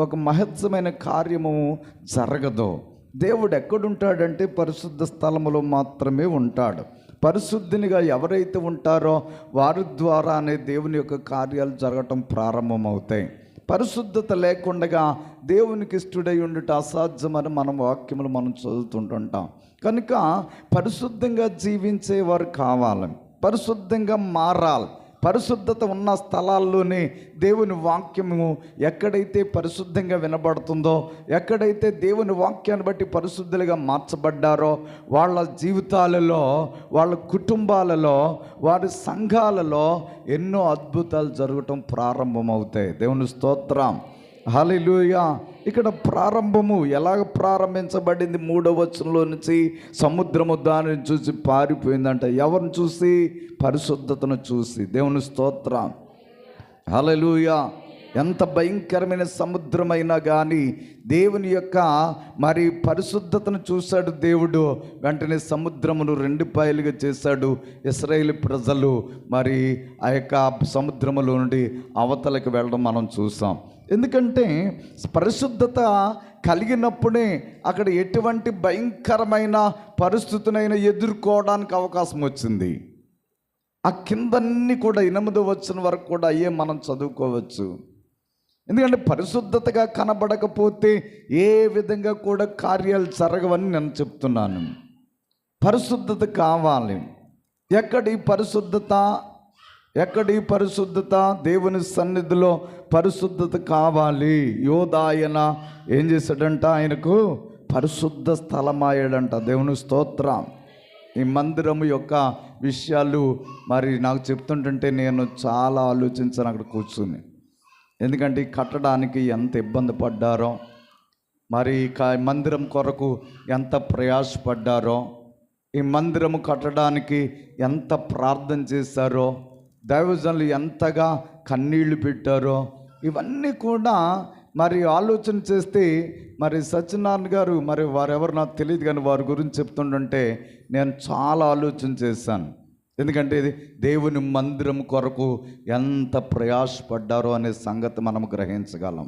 ఒక మహత్తరమైన కార్యము జరగదు. దేవుడు ఎక్కడుంటాడంటే పరిశుద్ధ స్థలములో మాత్రమే ఉంటాడు. పరిశుద్ధినిగా ఎవరైతే ఉంటారో వారి ద్వారానే దేవుని యొక్క కార్యాలు జరగటం ప్రారంభమవుతాయి. పరిశుద్ధత లేకుండా దేవునికి ఇష్టడై ఉండుట అసాధ్యమని మనం వాక్యములు మనం చదువుతుంటుంటాం. కనుక పరిశుద్ధంగా జీవించేవారు కావాలి, పరిశుద్ధంగా మారాలి. పరిశుద్ధత ఉన్న స్థలాల్లోనే దేవుని వాక్యము ఎక్కడైతే పరిశుద్ధంగా వినబడుతుందో, ఎక్కడైతే దేవుని వాక్యాన్ని బట్టి పరిశుద్ధులుగా మార్చబడ్డారో వాళ్ళ జీవితాలలో, వాళ్ళ కుటుంబాలలో, వారి సంఘాలలో ఎన్నో అద్భుతాలు జరగటం ప్రారంభమవుతాయి. దేవుని స్తోత్రం, హల్లెలూయా. ఇక్కడ ప్రారంభము ఎలాగ ప్రారంభించబడింది? 3వ వచనంలో నుంచి సముద్రము దానిని చూసి పారిపోయిందంట. ఎవరిని చూసి? పరిశుద్ధతను చూసి. దేవుని స్తోత్రం, హల్లెలూయా. ఎంత భయంకరమైన సముద్రమైనా కానీ దేవుని యొక్క మరి పరిశుద్ధతను చూశాడు దేవుడు. వెంటనే సముద్రమును 2 పాయలుగా చేశాడు. ఇశ్రాయేలు ప్రజలు మరి ఆ యొక్క సముద్రములో నుండి అవతలకి వెళ్ళడం మనం చూసాం. ఎందుకంటే పరిశుద్ధత కలిగినప్పుడే అక్కడ ఎటువంటి భయంకరమైన పరిస్థితునైనా ఎదుర్కోవడానికి అవకాశం వచ్చింది. ఆ కిందన్నీ కూడా 8వ వచనం వరకు కూడా అయ్యే మనం చదువుకోవచ్చు. ఎందుకంటే పరిశుద్ధతగా కనబడకపోతే ఏ విధంగా కూడా కార్యాలు జరగవని నేను చెప్తున్నాను. పరిశుద్ధత కావాలి. ఎక్కడి పరిశుద్ధత? దేవుని సన్నిధిలో పరిశుద్ధత కావాలి. యోదాయన ఏం చేశాడంట? ఆయనకు పరిశుద్ధ స్థలమాయాడంట. దేవుని స్తోత్రం. ఈ మందిరము యొక్క విషయాలు మరి నాకు చెప్తుంటుంటే నేను చాలా ఆలోచించాను అక్కడ కూర్చుని. ఎందుకంటే ఈ కట్టడానికి ఎంత ఇబ్బంది పడ్డారో, మరి మందిరం కొరకు ఎంత ప్రయాసపడ్డారో, ఈ మందిరము కట్టడానికి ఎంత ప్రార్థన చేశారో, దైవజనులు ఎంతగా కన్నీళ్లు పెట్టారో, ఇవన్నీ కూడా మరి ఆలోచన చేస్తే మరి సత్యనారాయణ గారు మరి వారెవరు నాకు తెలియదు, కానీ వారి గురించి చెప్తుంటుంటే నేను చాలా ఆలోచన చేశాను. ఎందుకంటే ఇది దేవుని మందిరం కొరకు ఎంత ప్రయాసపడ్డారో అనే సంగతి మనం గ్రహించగలం.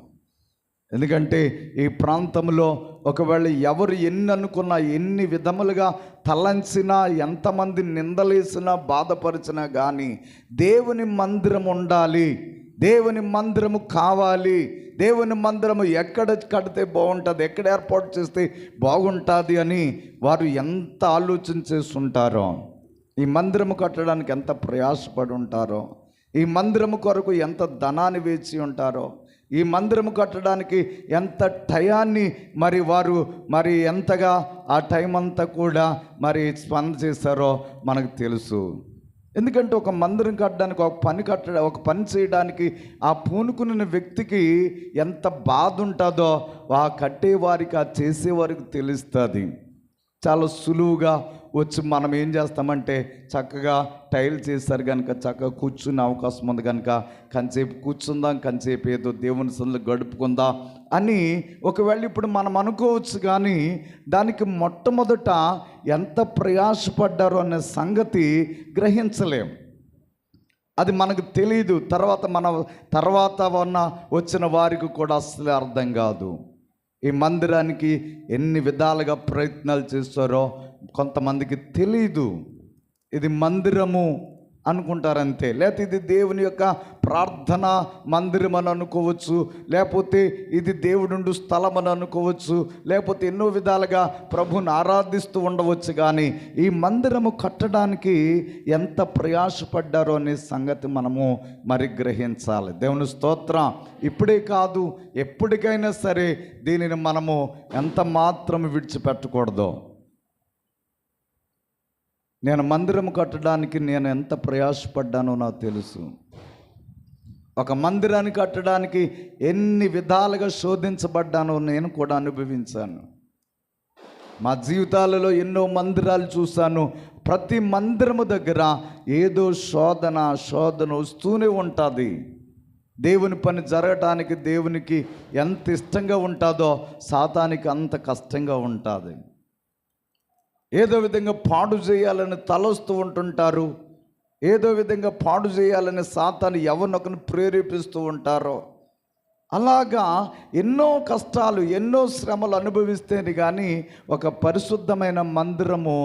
ఎందుకంటే ఈ ప్రాంతంలో ఒకవేళ ఎవరు ఎన్ని అనుకున్నా, ఎన్ని విధములుగా తలంచినా, ఎంతమంది నిందలేసినా, బాధపరిచినా కానీ దేవుని మందిరం ఉండాలి, దేవుని మందిరము కావాలి, దేవుని మందిరము ఎక్కడ కడితే బాగుంటుంది, ఎక్కడ ఏర్పాటు చేస్తే బాగుంటుంది అని వారు ఎంత ఆలోచన చేస్తుంటారో, ఈ మందిరము కట్టడానికి ఎంత ప్రయాసపడి ఉంటారో, ఈ మందిరము కొరకు ఎంత ధనాన్ని వేచి ఉంటారో, ఈ మందిరము కట్టడానికి ఎంత టయాన్ని మరి వారు మరి ఎంతగా ఆ టైం అంతా కూడా మరి స్పందన చేశారో మనకు తెలుసు. ఎందుకంటే ఒక మందిరం కట్టడానికి, ఒక పని చేయడానికి ఆ పూనుకున్న వ్యక్తికి ఎంత బాధ ఉంటుందో ఆ కట్టేవారికి, ఆ చేసేవారికి తెలుస్తుంది. చాలా సులువుగా వచ్చి మనం ఏం చేస్తామంటే చక్కగా టైల్ చేశారు కనుక చక్కగా కూర్చునే అవకాశం ఉంది కనుక కంచేపు కూర్చుందాం, కంచేపు ఏదో దేవుని సన్నిధిలో గడుపుకుందాం అని ఒకవేళ ఇప్పుడు మనం అనుకోవచ్చు. కానీ దానికి మొట్టమొదట ఎంత ప్రయాసపడ్డారో అనే సంగతి గ్రహించలేం. అది మనకు తెలియదు. తర్వాత వచ్చిన వారికి కూడా అసలు అర్థం కాదు. ఈ మందిరానికి ఎన్ని విధాలుగా ప్రయత్నాలు చేస్తారో కొంతమందికి తెలీదు. ఇది మందిరము అనుకుంటారంతే. లేకపోతే ఇది దేవుని యొక్క ప్రార్థన మందిరం అని అనుకోవచ్చు, లేకపోతే ఇది దేవుడుండు స్థలం అని అనుకోవచ్చు, లేకపోతే ఎన్నో విధాలుగా ప్రభుని ఆరాధిస్తూ ఉండవచ్చు. కానీ ఈ మందిరము కట్టడానికి ఎంత ప్రయాసపడ్డారో అనే సంగతి మనము మరి గ్రహించాలి. దేవుని స్తోత్రం. ఇప్పుడే కాదు, ఎప్పటికైనా సరే దీనిని మనము ఎంత మాత్రం విడిచిపెట్టకూడదు. నేను మందిరం కట్టడానికి నేను ఎంత ప్రయాసపడ్డానో నాకు తెలుసు. ఒక మందిరాన్ని కట్టడానికి ఎన్ని విధాలుగా శోధించబడ్డానో నేను కూడా అనుభవించాను. మా జీవితాలలో ఎన్నో మందిరాలు చూశాను. ప్రతి మందిరము దగ్గర ఏదో శోధన వస్తూనే ఉంటుంది. దేవుని పని జరగటానికి దేవునికి ఎంత ఇష్టంగా ఉంటుందో సాతానికి అంత కష్టంగా ఉంటుంది. ఏదో విధంగా పాడు చేయాలని తలొస్తూ ఉంటుంటారు. ఏదో విధంగా పాడు చేయాలని సాతాను ఎవరినొకరిని ప్రేరేపిస్తూ ఉంటారో. అలాగా ఎన్నో కష్టాలు, ఎన్నో శ్రమలు అనుభవిస్తేనే కానీ ఒక పరిశుద్ధమైన మందిరము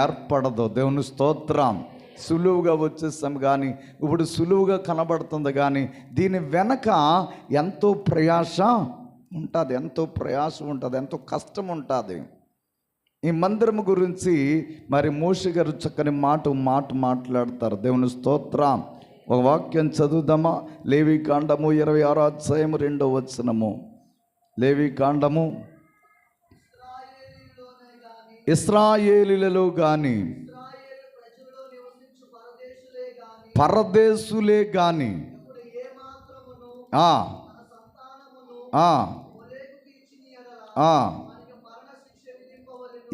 ఏర్పడదు. దేవుని స్తోత్రం. సులువుగా వచ్చేస్తాం కానీ, ఇప్పుడు సులువుగా కనబడుతుంది కానీ దీని వెనక ఎంతో ప్రయాస ఉంటుంది, ఎంతో కష్టం ఉంటుంది. ఈ మందిరము గురించి మరి మోషే గారు చక్కని మాట మాట్లాడతారు. దేవుని స్తోత్రం. ఒక వాక్యం చదువుదామా? లేవీకాండము 26వ అధ్యాయము 2వ వచనము. లేవీకాండము. ఇశ్రాయేలీయులలో గాని పరదేశులే గాని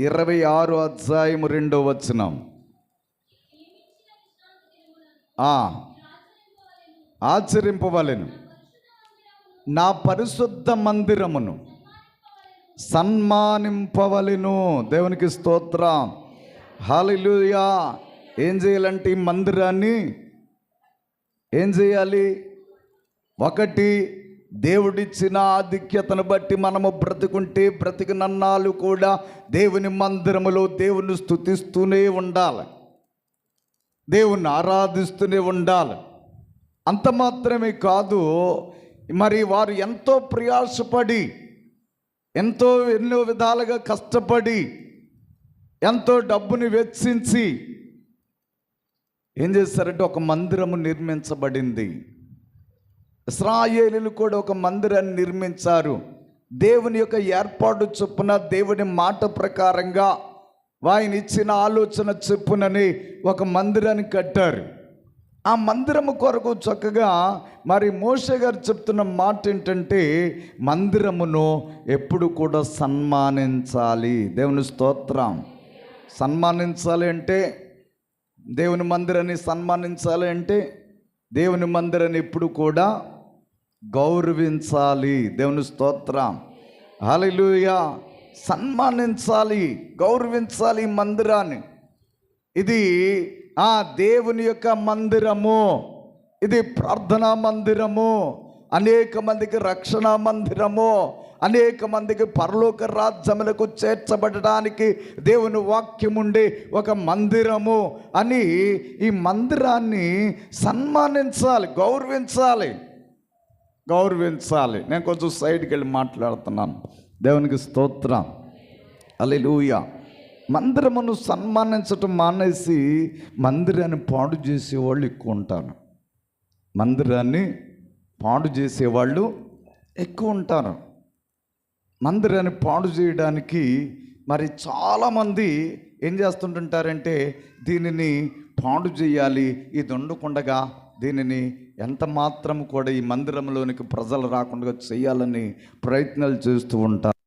26వ అధ్యాయము 2వ వచనం. ఆచరింపవలెను, నా పరిశుద్ధ మందిరమును సన్మానింపవలెను. దేవునికి స్తోత్రం. హల్లెలూయా. ఏం చేయాలంటే ఈ మందిరాన్ని ఏం చేయాలి? ఒకటి, దేవుడిచ్చిన ఆధిక్యతను బట్టి మనము బ్రతుకుంటే బ్రతికినన్నాళ్ళు కూడా దేవుని మందిరములో దేవుని స్తుతిస్తూనే ఉండాలి, దేవుణ్ణి ఆరాధిస్తూనే ఉండాలి. అంత మాత్రమే కాదు, మరి వారు ఎంతో ప్రయాసపడి, ఎన్నో విధాలుగా కష్టపడి, ఎంతో డబ్బుని వెచ్చించి ఏం చేశారంటే ఒక మందిరము నిర్మించబడింది. ఇశ్రాయేలీయులు కూడా ఒక మందిరాన్ని నిర్మించారు. దేవుని యొక్క ఏర్పాటు చొప్పున, దేవుని మాట ప్రకారంగా, ఆయన ఇచ్చిన ఆలోచన చొప్పునని ఒక మందిరాన్ని కట్టారు. ఆ మందిరము కొరకు చక్కగా మరి మోషే గారు చెప్తున్న మాట ఏంటంటే, మందిరమును ఎప్పుడు కూడా సన్మానించాలి. దేవుని స్తోత్రం. సన్మానించాలి అంటే, దేవుని మందిరాన్ని సన్మానించాలి అంటే, దేవుని మందిరాన్ని ఎప్పుడు కూడా గౌరవించాలి. దేవుని స్తోత్రం. హల్లెలూయా. సన్మానించాలి, గౌరవించాలి ఈ మందిరాన్ని. ఇది దేవుని యొక్క మందిరము, ఇది ప్రార్థనా మందిరము, అనేక మందికి రక్షణ మందిరము, అనేక మందికి పరలోక రాజ్యములకు చేర్చబడడానికి దేవుని వాక్యం ఉండే ఒక మందిరము అని ఈ మందిరాన్ని సన్మానించాలి, గౌరవించాలి. నేను కొంచెం సైడ్కి వెళ్ళి మాట్లాడుతున్నాను. దేవునికి స్తోత్రం. హల్లెలూయా. మందిరమును సన్మానించటం మానేసి మందిరాన్ని పాడు చేసేవాళ్ళు ఎక్కువ ఉంటారు. మందిరాన్ని పాడు చేసేవాళ్ళు ఎక్కువ ఉంటారు. మందిరాన్ని పాడు చేయడానికి మరి చాలామంది ఏం చేస్తుంటుంటారంటే, దీనిని పాడు చేయాలి, ఇది ఉండకుండగా దీనిని ఎంత మాత్రం కూడా ఈ మందిరంలోనికి ప్రజలు రాకుండా చేయాలని ప్రయత్నాలు చేస్తూ ఉంటారు.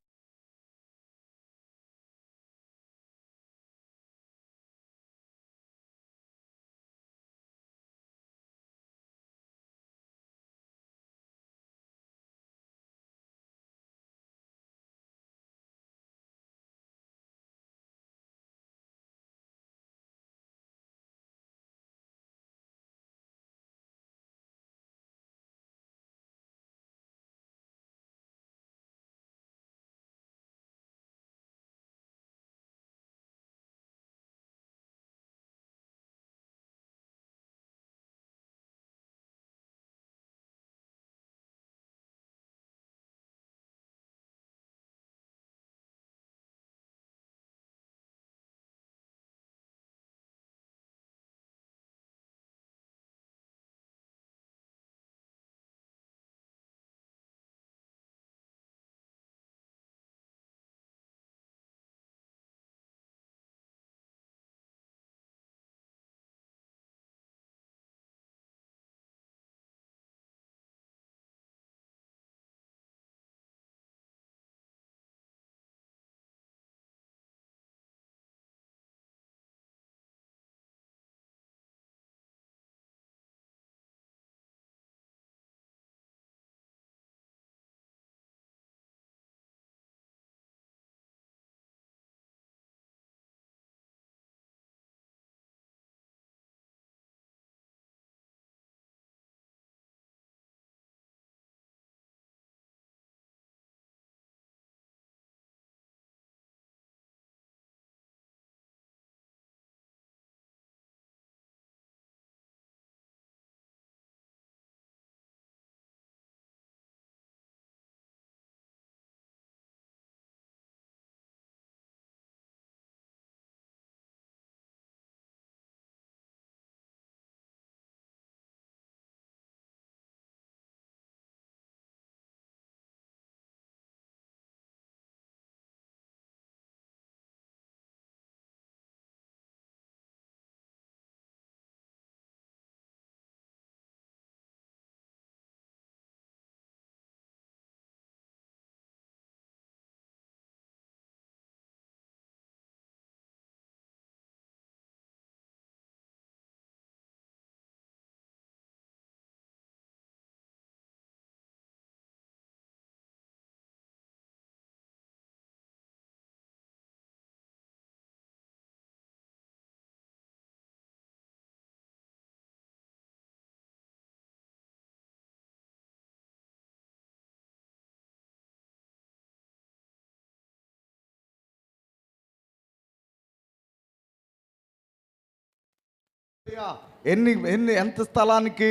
ఎంత స్థలానికి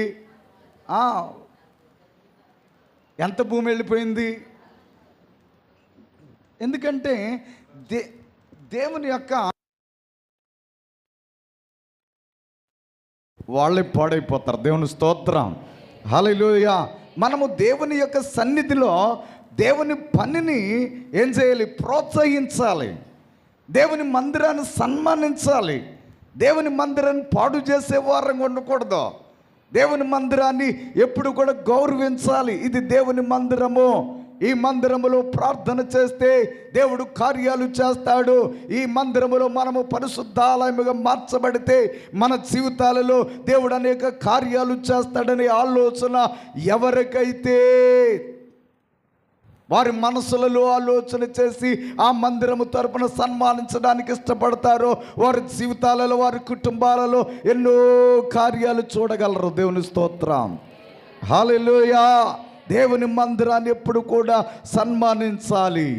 ఎంత భూమి వెళ్ళిపోయింది? ఎందుకంటే దేవుని యొక్క వాళ్ళే పాడైపోతారు. దేవుని స్తోత్రం, హల్లెలూయా. మనము దేవుని యొక్క సన్నిధిలో దేవుని పనిని ఏం చేయాలి? ప్రోత్సహించాలి. దేవుని మందిరాన్ని సన్మానించాలి. దేవుని మందిరాన్ని పాడు చేసే వారంగా ఉండకూడదు. దేవుని మందిరాన్ని ఎప్పుడు కూడా గౌరవించాలి. ఇది దేవుని మందిరము. ఈ మందిరములో ప్రార్థన చేస్తే దేవుడు కార్యాలు చేస్తాడు. ఈ మందిరములో మనము పరిశుద్ధాలయముగా మార్చబడితే మన జీవితాలలో దేవుడు అనేక కార్యాలు చేస్తాడనే ఆలోచన ఎవరికైతే వారి మనసులలో ఆలోచన చేసి ఆ మందిరము తరపున సన్మానించడానికి ఇష్టపడతారో వారి జీవితాలలో, వారి కుటుంబాలలో ఎన్నో కార్యాలు చూడగలరు. దేవుని స్తోత్రం, హల్లెలూయా. దేవుని మందిరాన్ని ఎప్పుడు కూడా సన్మానించాలి.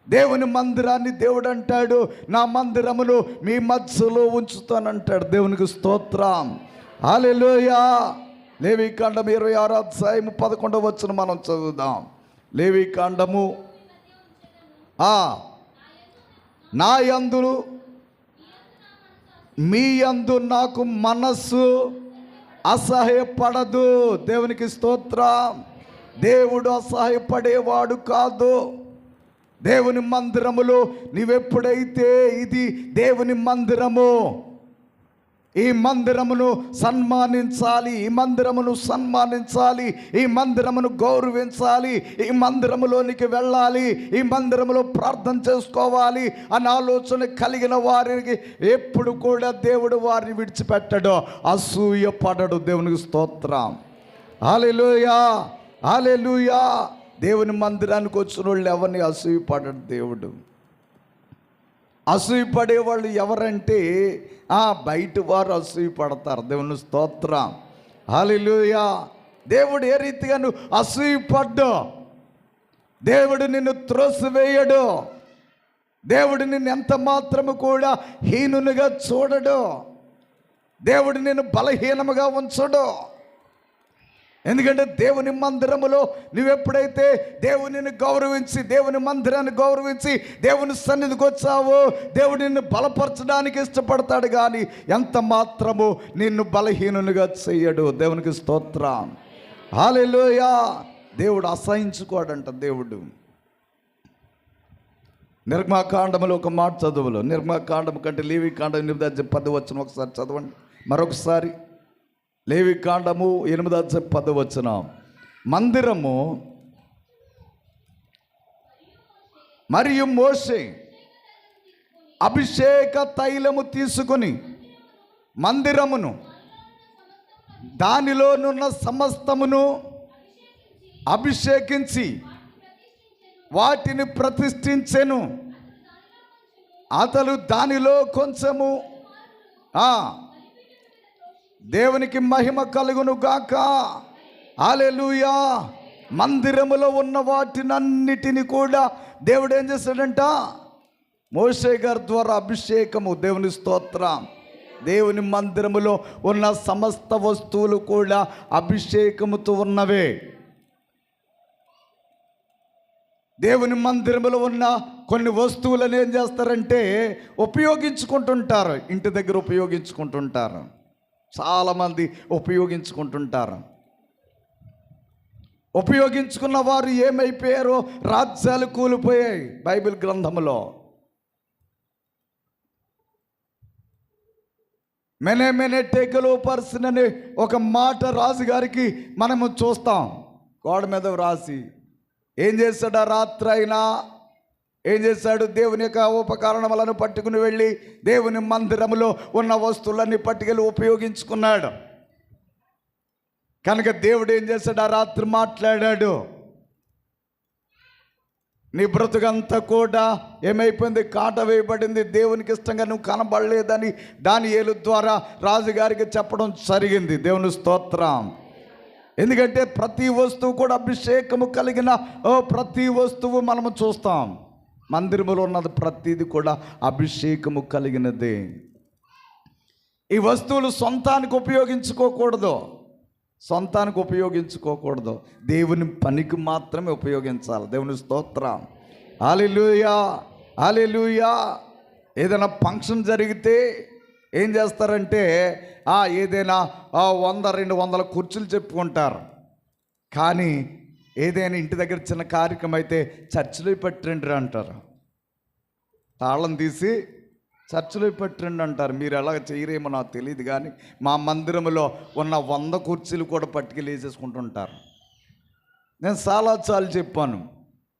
దేవుని మందిరాన్ని దేవుడు అంటాడు, నా మందిరమును మీ మధ్యలో ఉంచుతానంటాడు. దేవునికి స్తోత్రం, హల్లెలూయా. లేవీకాండం 26వ అధ్యాయం 11వ వచనం మనం చదువుదాం. లేవీకాండము నా యందు మీ యందు నాకు మనస్సు అసహ్యపడదు. దేవునికి స్తోత్రం. దేవుడు అసహ్యపడేవాడు కాదు. దేవుని మందిరములో నీవెప్పుడైతే ఇది దేవుని మందిరము, ఈ మందిరమును సన్మానించాలి, ఈ మందిరమును సన్మానించాలి, ఈ మందిరమును గౌరవించాలి, ఈ మందిరములోనికి వెళ్ళాలి, ఈ మందిరములో ప్రార్థన చేసుకోవాలి అన్న ఆలోచన కలిగిన వారికి ఎప్పుడు కూడా దేవుడు వారిని విడిచిపెట్టడు, అసూయ పడడు. దేవునికి స్తోత్రం, హల్లెలూయా, హల్లెలూయా. దేవుని మందిరానికి వచ్చిన వాళ్ళు ఎవరిని అసూయ పడడు దేవుడు. అసూయపడేవాళ్ళు ఎవరంటే బయట వారు అసూయపడతారు. దేవుని స్తోత్రం, హల్లెలూయా. దేవుడు ఏ రీతిగా నువ్వు అసూయపడ్డు, దేవుడు నిన్ను త్రోసివేయడు. దేవుడు నిన్ను ఎంత మాత్రము కూడా హీనునిగా చూడడు. దేవుడు నిన్ను బలహీనముగా ఉంచడు. ఎందుకంటే దేవుని మందిరములో నువ్వెప్పుడైతే దేవునిని గౌరవించి, దేవుని మందిరాన్ని గౌరవించి దేవుని సన్నిధికి వచ్చావో దేవుడు నిన్ను బలపరచడానికి ఇష్టపడతాడు, కానీ ఎంత మాత్రము నిన్ను బలహీనునిగా చెయ్యడు. దేవునికి స్తోత్రం, హల్లెలూయా. దేవుడు అసహించుకోడంట. దేవుడు నిర్గమకాండములో ఒక మాట చదువులో, నిర్గమకాండం కంటే లేవీకాండం 8:10 వచనం ఒకసారి చదవండి మరొకసారి. లేవీకాండము 8:10 వచనం. మందిరము మరియు మోషే అభిషేక తైలము తీసుకొని మందిరమును దానిలోనున్న సమస్తమును అభిషేకించి వాటిని ప్రతిష్ఠించెను. అతడు దానిలో కొంచెము దేవునికి మహిమ కలుగును గాక, హల్లెలూయా. మందిరములో ఉన్న వాటినన్నిటిని కూడా దేవుడు ఏం చేశాడంట? మోషే గారి ద్వారా అభిషేకము. దేవుని స్తోత్రం. దేవుని మందిరములో ఉన్న సమస్త వస్తువులు కూడా అభిషేకముతో ఉన్నవే. దేవుని మందిరములో ఉన్న కొన్ని వస్తువులను ఏం చేస్తారంటే ఉపయోగించుకుంటుంటారు. ఇంటి దగ్గర ఉపయోగించుకుంటుంటారు, చాలామంది ఉపయోగించుకుంటుంటారు. ఉపయోగించుకున్న వారు ఏమైపోయారో రాజ్యాలు కూలిపోయాయి. బైబిల్ గ్రంథములో మెనే టేకలో పర్సన్ అనే ఒక మాట రాజుగారికి మనము చూస్తాం. గోడ మీద రాసి ఏం చేశాడు? ఆ రాత్రి అయినా ఏం చేశాడు? దేవుని యొక్క ఉపకరణములను పట్టుకుని వెళ్ళి దేవుని మందిరములో ఉన్న వస్తువులన్నీ పట్టుకెళ్ళి ఉపయోగించుకున్నాడు. కనుక దేవుడు ఏం చేశాడు? ఆ రాత్రి మాట్లాడాడు. నీ బ్రతుకంతా కూడా ఏమైపోయింది? కాట వేయబడింది. దేవునికి ఇష్టంగా నువ్వు కనబడలేదని దానియేలు ద్వారా రాజుగారికి చెప్పడం జరిగింది. దేవుని స్తోత్రం. ఎందుకంటే ప్రతి వస్తువు కూడా అభిషేకము కలిగిన ప్రతి వస్తువు మనము చూస్తాం. మందిరములో ఉన్నది ప్రతిది కూడా అభిషేకము కలిగినదే. ఈ వస్తువులు సొంతానికి ఉపయోగించుకోకూడదు. దేవుని పనికి మాత్రమే ఉపయోగించాలి. దేవుని స్తోత్రం. హల్లెలూయా, హల్లెలూయా. ఏదైనా ఫంక్షన్ జరిగితే ఏం చేస్తారంటే ఏదైనా 100-200 కుర్చీలు చెప్పుకుంటారు. కానీ ఏదైనా ఇంటి దగ్గర చిన్న కార్యక్రమం అయితే చర్చిలో పెట్టండి అంటారు. తాళం తీసి చర్చిలో పెట్టండి అంటారు. మీరు ఎలా చేయరేమో నాకు తెలియదు, కానీ మా మందిరంలో ఉన్న 100 కుర్చీలు కూడా పట్టుకెళ్ళి వేసేసుకుంటుంటారు. నేను చాలాసార్లు చెప్పాను,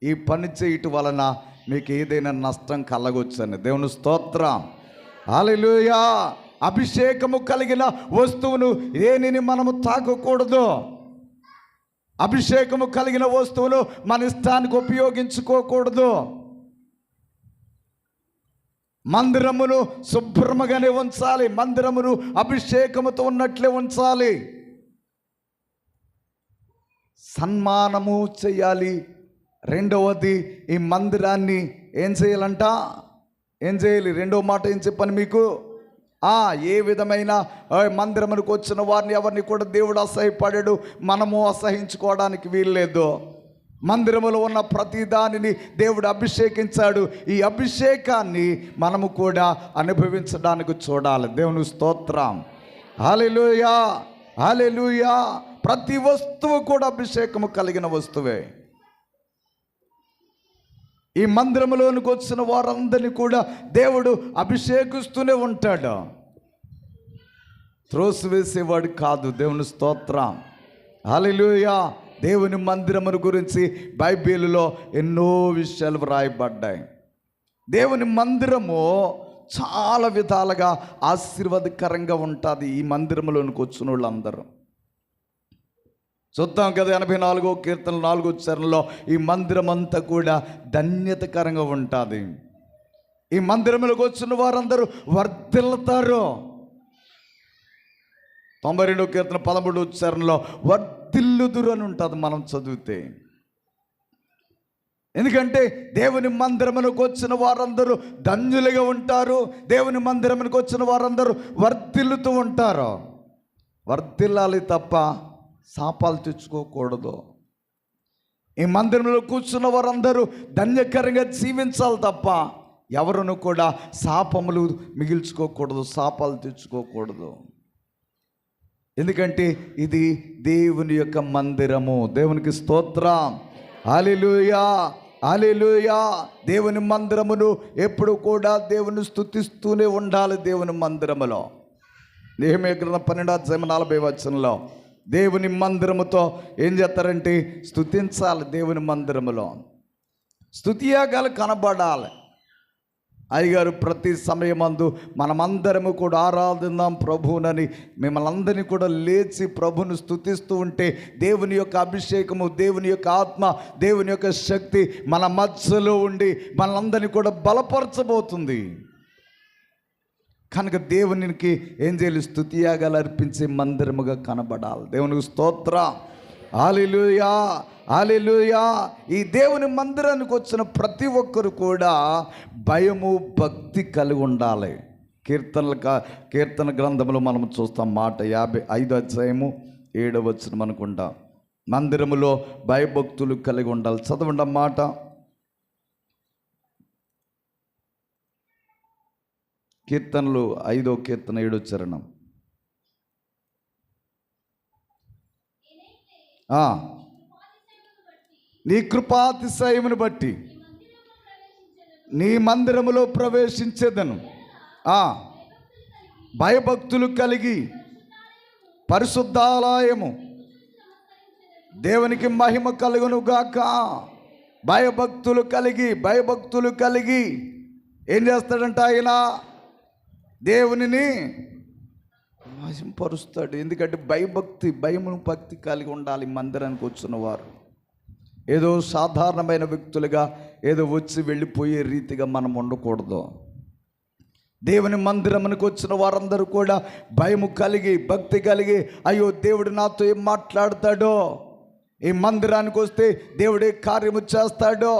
ఈ పని చేయటం వలన మీకు ఏదైనా నష్టం కలగొచ్చని. దేవుని స్తోత్రం. హల్లెలూయా. అభిషేకము కలిగిన వస్తువును దేనిని మనము తాకకూడదు. అభిషేకము కలిగిన వస్తువులు మన ఇష్టానికి ఉపయోగించుకోకూడదు. మందిరమును శుభ్రముగానే ఉంచాలి. మందిరమును అభిషేకముతో ఉన్నట్లే ఉంచాలి. సన్మానము చేయాలి. రెండవది, ఈ మందిరాన్ని ఏం చేయాలంట? ఏం చేయాలి? రెండవ మాట ఏం చెప్పాను మీకు? ఏ విధమైన మందిరమునికి వచ్చిన వారిని ఎవరిని కూడా దేవుడు అసహ్యపడాడు. మనము అసహించుకోవడానికి వీల్లేదు. మందిరములో ఉన్న ప్రతి దానిని దేవుడు అభిషేకించాడు. ఈ అభిషేకాన్ని మనము కూడా అనుభవించడానికి చూడాలి. దేవుని స్తోత్రం. హల్లెలూయా, హల్లెలూయా. ప్రతి వస్తువు కూడా అభిషేకము కలిగిన వస్తువే. ఈ మందిరములోనికి వచ్చిన వారందరినీ కూడా దేవుడు అభిషేకిస్తూనే ఉంటాడు. త్రోసివేసేవాడు కాదు. దేవుని స్తోత్రం. హల్లెలూయా. దేవుని మందిరమును గురించి బైబిల్లో ఎన్నో విషయాలు వ్రాయబడ్డాయి. దేవుని మందిరము చాలా విధాలుగా ఆశీర్వాదకరంగా ఉంటుంది. ఈ మందిరంలోనికి వచ్చిన వాళ్ళందరూ చూద్దాం కదా. 84వ కీర్తన 4వ చరణంలో ఈ మందిరం అంతా కూడా ధన్యతకరంగా ఉంటుంది. ఈ మందిరంలోకి వచ్చిన వారందరూ వర్ధిల్లుతారు. 92వ కీర్తన 13వ చరణంలో వర్ధిల్లుదురు అని ఉంటుంది మనం చదివితే. ఎందుకంటే దేవుని మందిరమునకు వచ్చిన వారందరూ ధన్యులుగా ఉంటారు. దేవుని మందిరమునకు వచ్చిన వారందరూ వర్ధిల్లుతూ ఉంటారు. వర్ధిల్లాలి తప్ప శాపాలు తెచ్చుకోకూడదు. ఈ మందిరంలో కూర్చున్న వారందరూ ధన్యకరంగా జీవించాలి తప్ప ఎవరును కూడా శాపములు మిగిల్చుకోకూడదు, శాపాలు తెచ్చుకోకూడదు. ఎందుకంటే ఇది దేవుని యొక్క మందిరము. దేవునికి స్తోత్రం. హల్లెలూయా, హల్లెలూయా. దేవుని మందిరమును ఎప్పుడు కూడా దేవుని స్తుతిస్తూనే ఉండాలి. దేవుని మందిరములో నెహెమీయా గ్రంథం 12:40 దేవుని మందిరముతో ఏం చేస్తారంటే స్తుతించాలి. దేవుని మందిరములో స్తుతియాగాలు కనబడాలి. అయ్యగారు ప్రతి సమయమందు మనమందరము కూడా ఆరాధిద్దాం ప్రభువునని మిమ్మల్ని అందరినీ కూడా లేచి ప్రభువును స్తుతిస్తూ ఉంటే దేవుని యొక్క అభిషేకము, దేవుని యొక్క ఆత్మ, దేవుని యొక్క శక్తి మన మధ్యలో ఉండి మనందరినీ కూడా బలపరచబోతుంది. కనుక దేవునికి ఏం చేయాలి? స్తుతియాగాలు అర్పించే మందిరముగా కనబడాలి. దేవునికి స్తోత్రం. హల్లెలూయా, హల్లెలూయా. ఈ దేవుని మందిరానికి వచ్చిన ప్రతి ఒక్కరు కూడా భయము, భక్తి కలిగి ఉండాలి. కీర్తన గ్రంథంలో మనం చూస్తాం మాట 55:7 అనుకుంటాం. మందిరములో భయభక్తులు కలిగి ఉండాలి. చదవండి మాట. కీర్తనలు 5వ కీర్తన 7వ చరణం. నీ కృపాతిశయమును బట్టి నీ మందిరములో ప్రవేశించేదను. భయభక్తులు కలిగి పరిశుద్ధాలయము దేవునికి మహిమ కలుగును గాక. భయభక్తులు కలిగి ఏం చేస్తాడంట? ఆయన దేవునిని మహింపరుస్తాడు. ఎందుకంటే భక్తి కలిగి ఉండాలి. మందిరానికి వచ్చిన వారు ఏదో సాధారణమైన వ్యక్తులుగా ఏదో వచ్చి వెళ్ళిపోయే రీతిగా మనం ఉండకూడదు. దేవుని మందిరమునికి వచ్చిన వారందరూ కూడా భయము కలిగి, భక్తి కలిగి, అయ్యో దేవుడు నాతో ఏం మాట్లాడతాడో, ఈ మందిరానికి వస్తే దేవుడే కార్యము చేస్తాడో,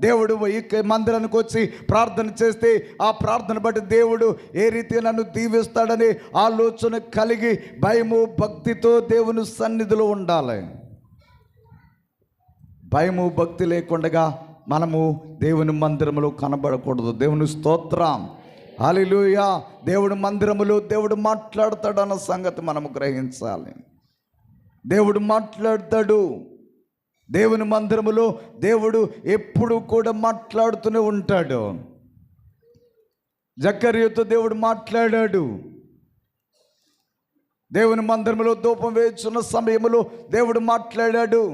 దేవుడు ఈ మందిరానికి వచ్చి ప్రార్థన చేస్తే ఆ ప్రార్థన బట్టి దేవుడు ఏ రీతిగా నన్ను దీవిస్తాడని ఆలోచన కలిగి భయము భక్తితో దేవుని సన్నిధిలో ఉండాలి. భయము భక్తి లేకుండా మనము దేవుని మందిరములో కనబడకూడదు. దేవుని స్తోత్రం, హల్లెలూయా. దేవుడి మందిరములో దేవుడు మాట్లాడతాడన్న సంగతి మనము గ్రహించాలి. దేవుడు మాట్లాడతాడు. దేవుని మందిరములో దేవుడు ఎప్పుడు కూడా మాట్లాడుతూనే ఉంటాడు. జకర్యాతో దేవుడు మాట్లాడాడు. దేవుని మందిరములో ధూపం వేస్తున్న సమయంలో దేవుడు మాట్లాడాడు.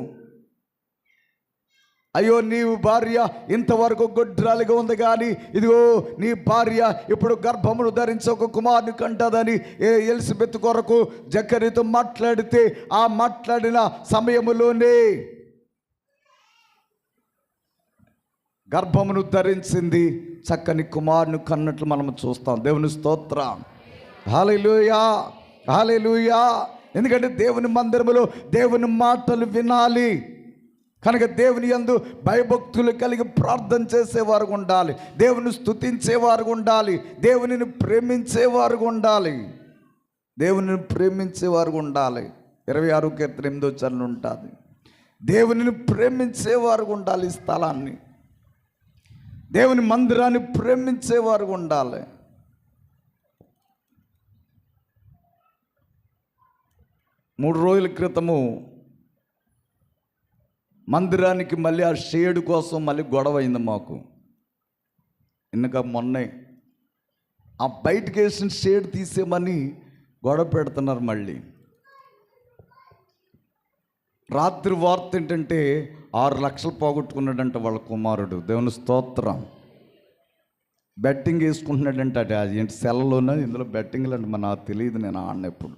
అయ్యో, నీవు భార్య ఇంతవరకు గొడ్రాలిగా ఉంది, కానీ ఇదిగో నీ భార్య ఇప్పుడు గర్భమును ధరించి ఒక కుమారుని కంటదని ఎలిజబెత్ కొరకు జకర్యాతో మాట్లాడితే ఆ మాట్లాడిన సమయములోనే గర్భమును ధరించింది, చక్కని కుమారుని కన్నట్లు మనం చూస్తాం. దేవుని స్తోత్రం, హల్లెలూయా, హల్లెలూయా. ఎందుకంటే దేవుని మందిరములో దేవుని మాటలు వినాలి కనుక దేవుని యందు భయభక్తులు కలిగి ప్రార్థన చేసేవారు ఉండాలి. దేవుని స్తుతించేవారు ఉండాలి. దేవునిని ప్రేమించేవారు ఉండాలి. దేవునిని ప్రేమించేవారు ఉండాలి. 26 కీర్తన 8వ చరణం ఉంటుంది. దేవునిని ప్రేమించేవారు ఉండాలి. ఈ స్థలాన్ని, దేవుని మందిరాన్ని ప్రేమించేవారు ఉండాలి. మూడు రోజుల క్రితము మందిరానికి మళ్ళీ ఆ షేడ్ కోసం మళ్ళీ గొడవ అయింది మాకు. ఇంకా మొన్నే ఆ బయటకు వేసిన షేడ్ తీసేమని గొడవ పెడుతున్నారు. మళ్ళీ రాత్రి వార్త ఏంటంటే 6 లక్షలు పోగొట్టుకున్నాడంట వాళ్ళ కుమారుడు. దేవుని స్తోత్రం. బెట్టింగ్ వేసుకుంటున్నాడంట. అది ఏంటి సెలవులోనే ఇందులో బెట్టింగ్లు అంటే నాకు తెలియదు, నేను ఆడినప్పుడు.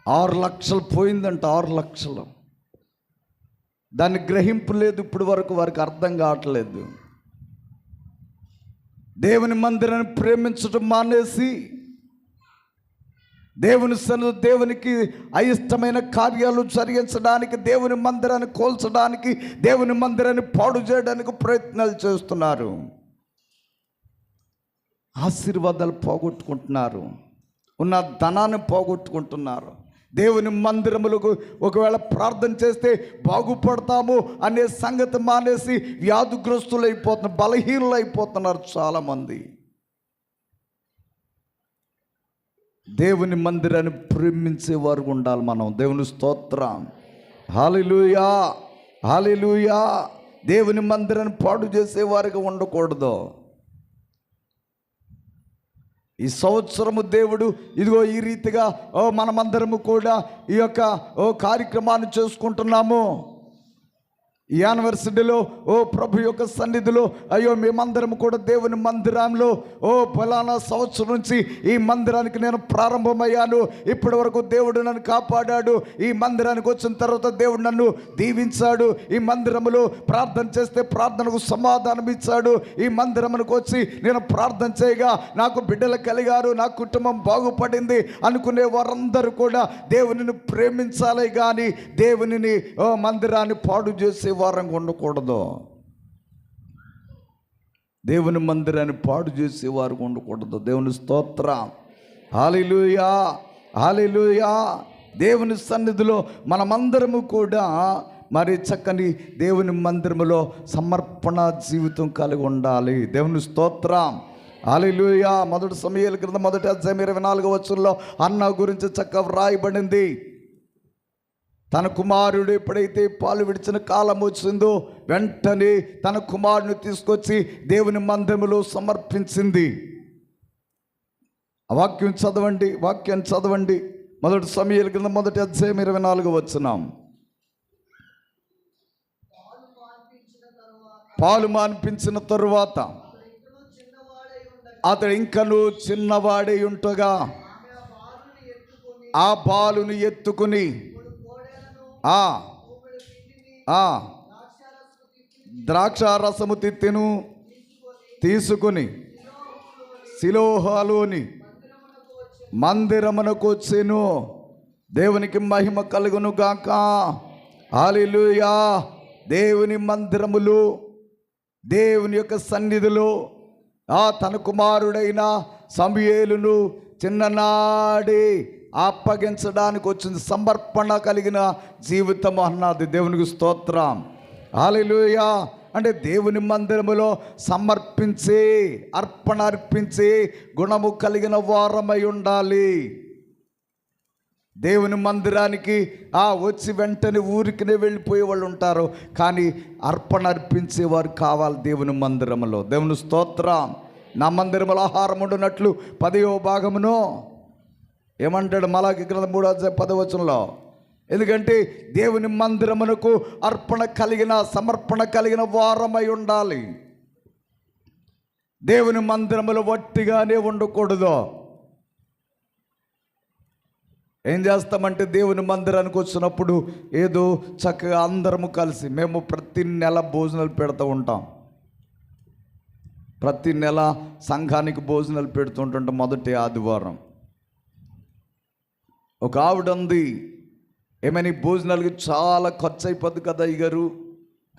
6 లక్షలు పోయిందంట. 6 లక్షలు. దాన్ని గ్రహింపు లేదు ఇప్పుడు వరకు, వారికి అర్థం కావట్లేదు. దేవుని మందిరాన్ని ప్రేమించడం మానేసి దేవుని సన్నిధిలో దేవునికి అయిష్టమైన కార్యాలు జరిగించడానికి, దేవుని మందిరాన్ని కోల్చడానికి, దేవుని మందిరాన్ని పాడు చేయడానికి ప్రయత్నాలు చేస్తున్నారు. ఆశీర్వాదాలు పోగొట్టుకుంటున్నారు. ఉన్న ధనాన్ని పోగొట్టుకుంటున్నారు. దేవుని మందిరములకు ఒకవేళ ప్రార్థన చేస్తే బాగుపడతాము అనే సంగతి మానేసి వ్యాధిగ్రస్తులు అయిపోతున్నారు, బలహీనులు అయిపోతున్నారు చాలామంది. దేవుని మందిరాన్ని ప్రేమించేవారు ఉండాలి మనం. దేవుని స్తోత్రం, హల్లెలూయా, హల్లెలూయా. దేవుని మందిరాన్ని పాడు చేసేవారిగా ఉండకూడదు. ఈ సంవత్సరము దేవుడు ఇదిగో ఈ రీతిగా మనమందరము కూడా ఈ యొక్క కార్యక్రమాన్ని చేసుకుంటున్నాము. ఈ యానివర్సరీలో ప్రభు యొక్క సన్నిధిలో అయ్యో మేమందరం కూడా దేవుని మందిరంలో ఫలానా సంవత్సరం నుంచి ఈ మందిరానికి నేను ప్రారంభమయ్యాను, ఇప్పటి వరకు దేవుడు నన్ను కాపాడాడు, ఈ మందిరానికి వచ్చిన తర్వాత దేవుడు నన్ను దీవించాడు, ఈ మందిరములో ప్రార్థన చేస్తే ప్రార్థనకు సమాధానం ఇచ్చాడు, ఈ మందిరమునకు వచ్చి నేను ప్రార్థన చేయగా నాకు బిడ్డలు కలిగారు, నా కుటుంబం బాగుపడింది అనుకునే వారందరూ కూడా దేవునిని ప్రేమించాలి, కానీ దేవునిని మందిరాన్ని పాడు చేసే వారంగా ఉండకూడదు. దేవుని మందిరాన్ని పాడు చేసేవారు ఉండకూడదు. దేవుని స్తోత్రం, హల్లెలూయా, హల్లెలూయా. దేవుని సన్నిధిలో మనమందరము కూడా మరి చక్కని దేవుని మందిరములో సమర్పణ జీవితం కలిగి ఉండాలి. దేవుని స్తోత్రం, హల్లెలూయా. 1 సమూయేలు గ్రంథం 1వ అధ్యాయం 24వ వచనంలో అన్న గురించి చక్కగా వ్రాయబడింది. తన కుమారుడు ఎప్పుడైతే పాలు విడిచిన కాలం వచ్చిందో వెంటనే తన కుమారుని తీసుకొచ్చి దేవుని మందిరములో సమర్పించింది. ఆ వాక్యం చదవండి, వాక్యాన్ని చదవండి. 1 సమూయేలు గ్రంథం 1వ అధ్యాయం 24వ వచనం. పాలు మాన్పించిన తరువాత అతడు ఇంకను చిన్నవాడై ఉంటగా ఆ బాలుని ఎత్తుకుని ద్రాక్షారసము తిత్తెను తీసుకుని సిలోహలోని మందిరమునకు వచ్చెను. దేవునికి మహిమ కలుగును గాక. హల్లెలూయా, దేవుని మందిరములో, దేవుని యొక్క సన్నిధిలో తన కుమారుడైన సమూయేలును చిన్ననాడి అప్పగించడానికి వచ్చింది. సమర్పణ కలిగిన జీవితం అన్నది. దేవునికి స్తోత్రం. హల్లెలూయా. అంటే దేవుని మందిరములో సమర్పించి, అర్పణ అర్పించి గుణము కలిగిన వారమై ఉండాలి. దేవుని మందిరానికి వచ్చి వెంటనే ఊరికినే వెళ్ళిపోయే వాళ్ళు ఉంటారు, కానీ అర్పణ అర్పించేవారు కావాలి దేవుని మందిరములో. దేవుని స్తోత్రం. నా మందిరములో ఆహారం ఉండునట్లు 10వ భాగమును ఏమంటాడు మలాకి గ్రంథం 3:10 ఎందుకంటే దేవుని మందిరమునకు అర్పణ కలిగిన, సమర్పణ కలిగిన వారమై ఉండాలి. దేవుని మందిరములో వట్టిగానే ఉండకూడదు. ఏం చేస్తామంటే దేవుని మందిరానికి వచ్చినప్పుడు ఏదో చక్కగా అందరము కలిసి, మేము ప్రతి నెల భోజనాలు పెడుతూ ఉంటాం. ప్రతి నెల సంఘానికి భోజనాలు పెడుతుంటుంటాం మొదటి ఆదివారం. ఒక ఆవిడ ఉంది, ఏమైనా భోజనాలకి చాలా ఖర్చు అయిపోద్ది కదా అయ్యగారు,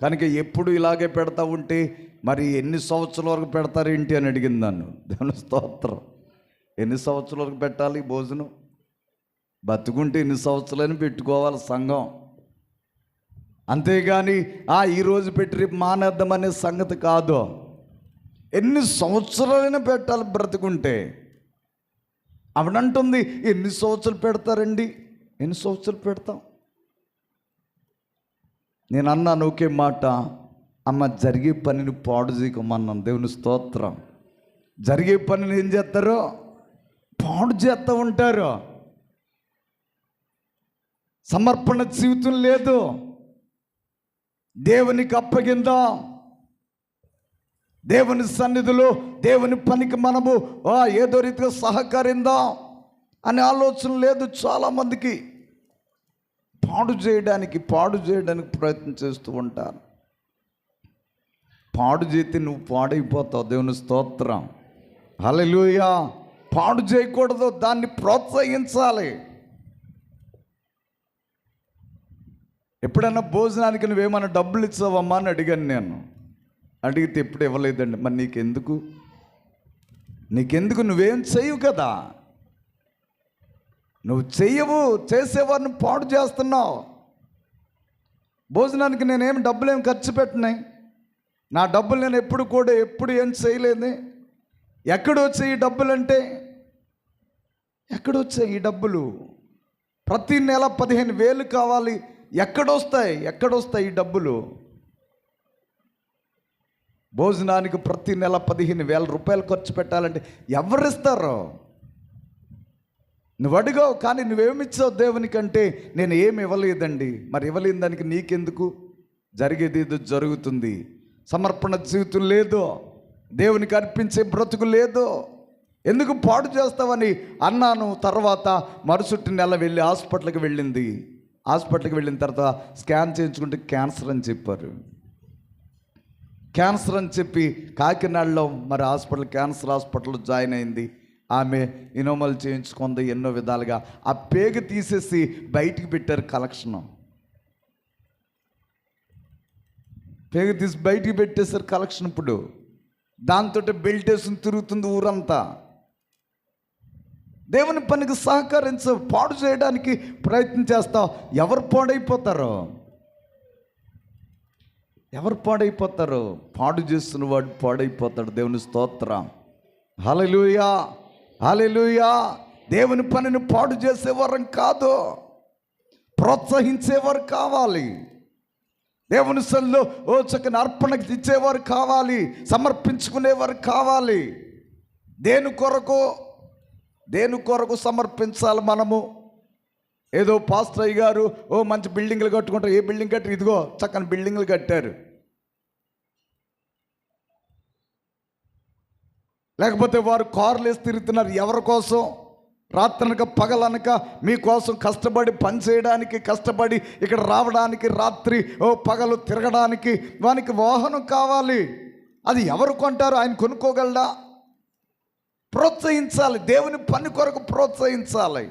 కనుక ఎప్పుడు ఇలాగే పెడతా ఉంటే మరి ఎన్ని సంవత్సరాల వరకు పెడతారేంటి అని అడిగింది నన్ను. దేవుని స్తోత్రం. ఎన్ని సంవత్సరాల వరకు పెట్టాలి భోజనం? బతుకుంటే ఎన్ని సంవత్సరాలని పెట్టుకోవాలి సంఘం, అంతేగాని ఈరోజు పెట్టి రేపు మానేద్దామనే సంగతి కాదు. ఎన్ని సంవత్సరాలైనా పెట్టాలి బ్రతుకుంటే. ఆవిడంటుంది, ఎన్ని సంవత్సరాలు పెడతారండి? ఎన్ని సంవత్సరాలు పెడతాం? నేను అన్నాను ఒకే మాట, అమ్మ జరిగే పనిని పాడు చేయకమన్నాను. దేవుని స్తోత్రం. జరిగే పనిని ఏం చేస్తారో పాడు చేస్తూ ఉంటారు. సమర్పణ జీవితం లేదు. దేవునికి అప్పగిందాం. దేవుని సన్నిధిలో దేవుని పనికి మనము ఏదో రీతిగా సహకరిందాం అనే ఆలోచన లేదు చాలామందికి. పాడు చేయడానికి ప్రయత్నం చేస్తూ ఉంటారు. పాడు చేస్తే నువ్వు పాడైపోతావు. దేవుని స్తోత్రం. హల్లెలూయా. పాడు చేయకూడదు, దాన్ని ప్రోత్సహించాలి. ఎప్పుడైనా భోజనానికి నువ్వేమైనా డబ్బులు ఇచ్చావమ్మా అని అడిగాను నేను. అడిగితే ఎప్పుడు ఇవ్వలేదండి. మరి నీకెందుకు నువ్వేం చెయ్యవు కదా, నువ్వు చెయ్యవు, చేసేవారిని పాడు చేస్తున్నావు. భోజనానికి నేనేం డబ్బులేం ఖర్చు పెట్టినాయి. నా డబ్బులు నేను ఎప్పుడు ఏం చేయలేదు. ఎక్కడొచ్చాయి ఈ డబ్బులు అంటే? ఎక్కడొచ్చాయి ఈ డబ్బులు? ప్రతి నెల 15,000 కావాలి. ఎక్కడొస్తాయి ఈ డబ్బులు? భోజనానికి ప్రతి నెల 15,000 రూపాయలు ఖర్చు పెట్టాలంటే ఎవరిస్తారు? నువ్వు అడిగావు, కానీ నువ్వేమిచ్చావు దేవునికంటే? నేను ఏమి ఇవ్వలేదండి. మరి ఇవ్వలేని దానికి నీకెందుకు? జరిగేది ఏదో జరుగుతుంది. సమర్పణ జీవితం లేదు, దేవునికి అర్పించే బ్రతుకు లేదు. ఎందుకు పాడు చేస్తావని అన్నాను. తర్వాత మరుసటి నెల వెళ్ళి హాస్పిటల్కి వెళ్ళింది. హాస్పిటల్కి వెళ్ళిన తర్వాత స్కాన్ చేయించుకుంటే క్యాన్సర్ అని చెప్పారు. క్యాన్సర్ అని చెప్పి కాకినాడలో మరి క్యాన్సర్ హాస్పిటల్లో జాయిన్ అయింది. ఆమె ఇనోమల్ చేయించుకుంది ఎన్నో విధాలుగా. ఆ పేగు తీసేసి బయటికి పెట్టారు కలెక్షన్. పేగు తీసి బయటికి పెట్టేశారు కలెక్షన్. ఇప్పుడు దాంతో బెల్ట్ వేసుకుని తిరుగుతుంది ఊరంతా. దేవుని పనికి సహకరించవు, పాడు చేయడానికి ప్రయత్నం చేస్తావు. ఎవరు పాడైపోతారు? పాడు చేస్తున్న వాడు పాడైపోతాడు. దేవుని స్తోత్రం. హల్లెలూయా. హల్లెలూయా. దేవుని పనిని పాడు చేసేవారు కాదు, ప్రోత్సహించేవారు కావాలి. దేవుని సన్నిధిలో చక్కని అర్పణకి ఇచ్చేవారు కావాలి, సమర్పించుకునేవారు కావాలి. దేని కొరకు సమర్పించాలి మనము? ఏదో పాస్టర్ అయ్య గారు మంచి బిల్డింగ్లు కట్టుకుంటారు. ఏ బిల్డింగ్ కట్టారు? ఇదిగో చక్కని బిల్డింగ్లు కట్టారు. లేకపోతే వారు కార్లు వేసి తిరుగుతున్నారు. ఎవరి కోసం? రాత్రనక పగలనక మీకోసం కష్టపడి పని చేయడానికి, కష్టపడి ఇక్కడ రావడానికి, రాత్రి పగలు తిరగడానికి వానికి వాహనం కావాలి. అది ఎవరు కొంటారు? ఆయన కొనుక్కోగలడా? ప్రోత్సహించాలి. దేవుని పని కొరకు ప్రోత్సహించాలి.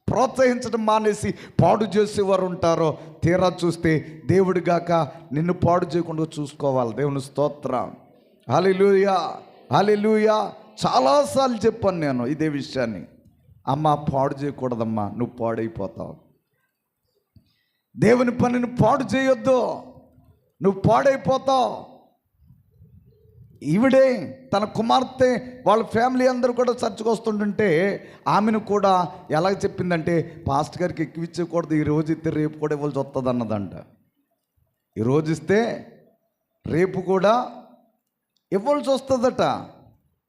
ప్రోత్సహించడం మానేసి పాడు చేసేవారు ఉంటారో తీరా చూస్తే దేవుడు గాక నిన్ను పాడు చేయకుండా చూసుకోవాలి. దేవుని స్తోత్రం. హల్లెలూయా, హల్లెలూయా. చాలాసార్లు చెప్పాను నేను ఇదే విషయాన్ని. అమ్మ, పాడు చేయకూడదమ్మా, నువ్వు పాడైపోతావు. దేవుని పనిని పాడు చేయొద్దు, నువ్వు పాడైపోతావు. ఈవిడే తన కుమార్తె వాళ్ళ ఫ్యామిలీ అందరూ కూడా చర్చకు వస్తుంటుంటే ఆమెను కూడా ఎలా చెప్పిందంటే, పాస్టర్ గారికి ఎక్కువ ఇచ్చేయకూడదు, ఈరోజు ఇస్తే రేపు కూడా ఇవ్వాల్సి వస్తుంది అన్నదంట. ఈరోజు ఇస్తే రేపు కూడా ఇవ్వాల్సి వస్తుందట.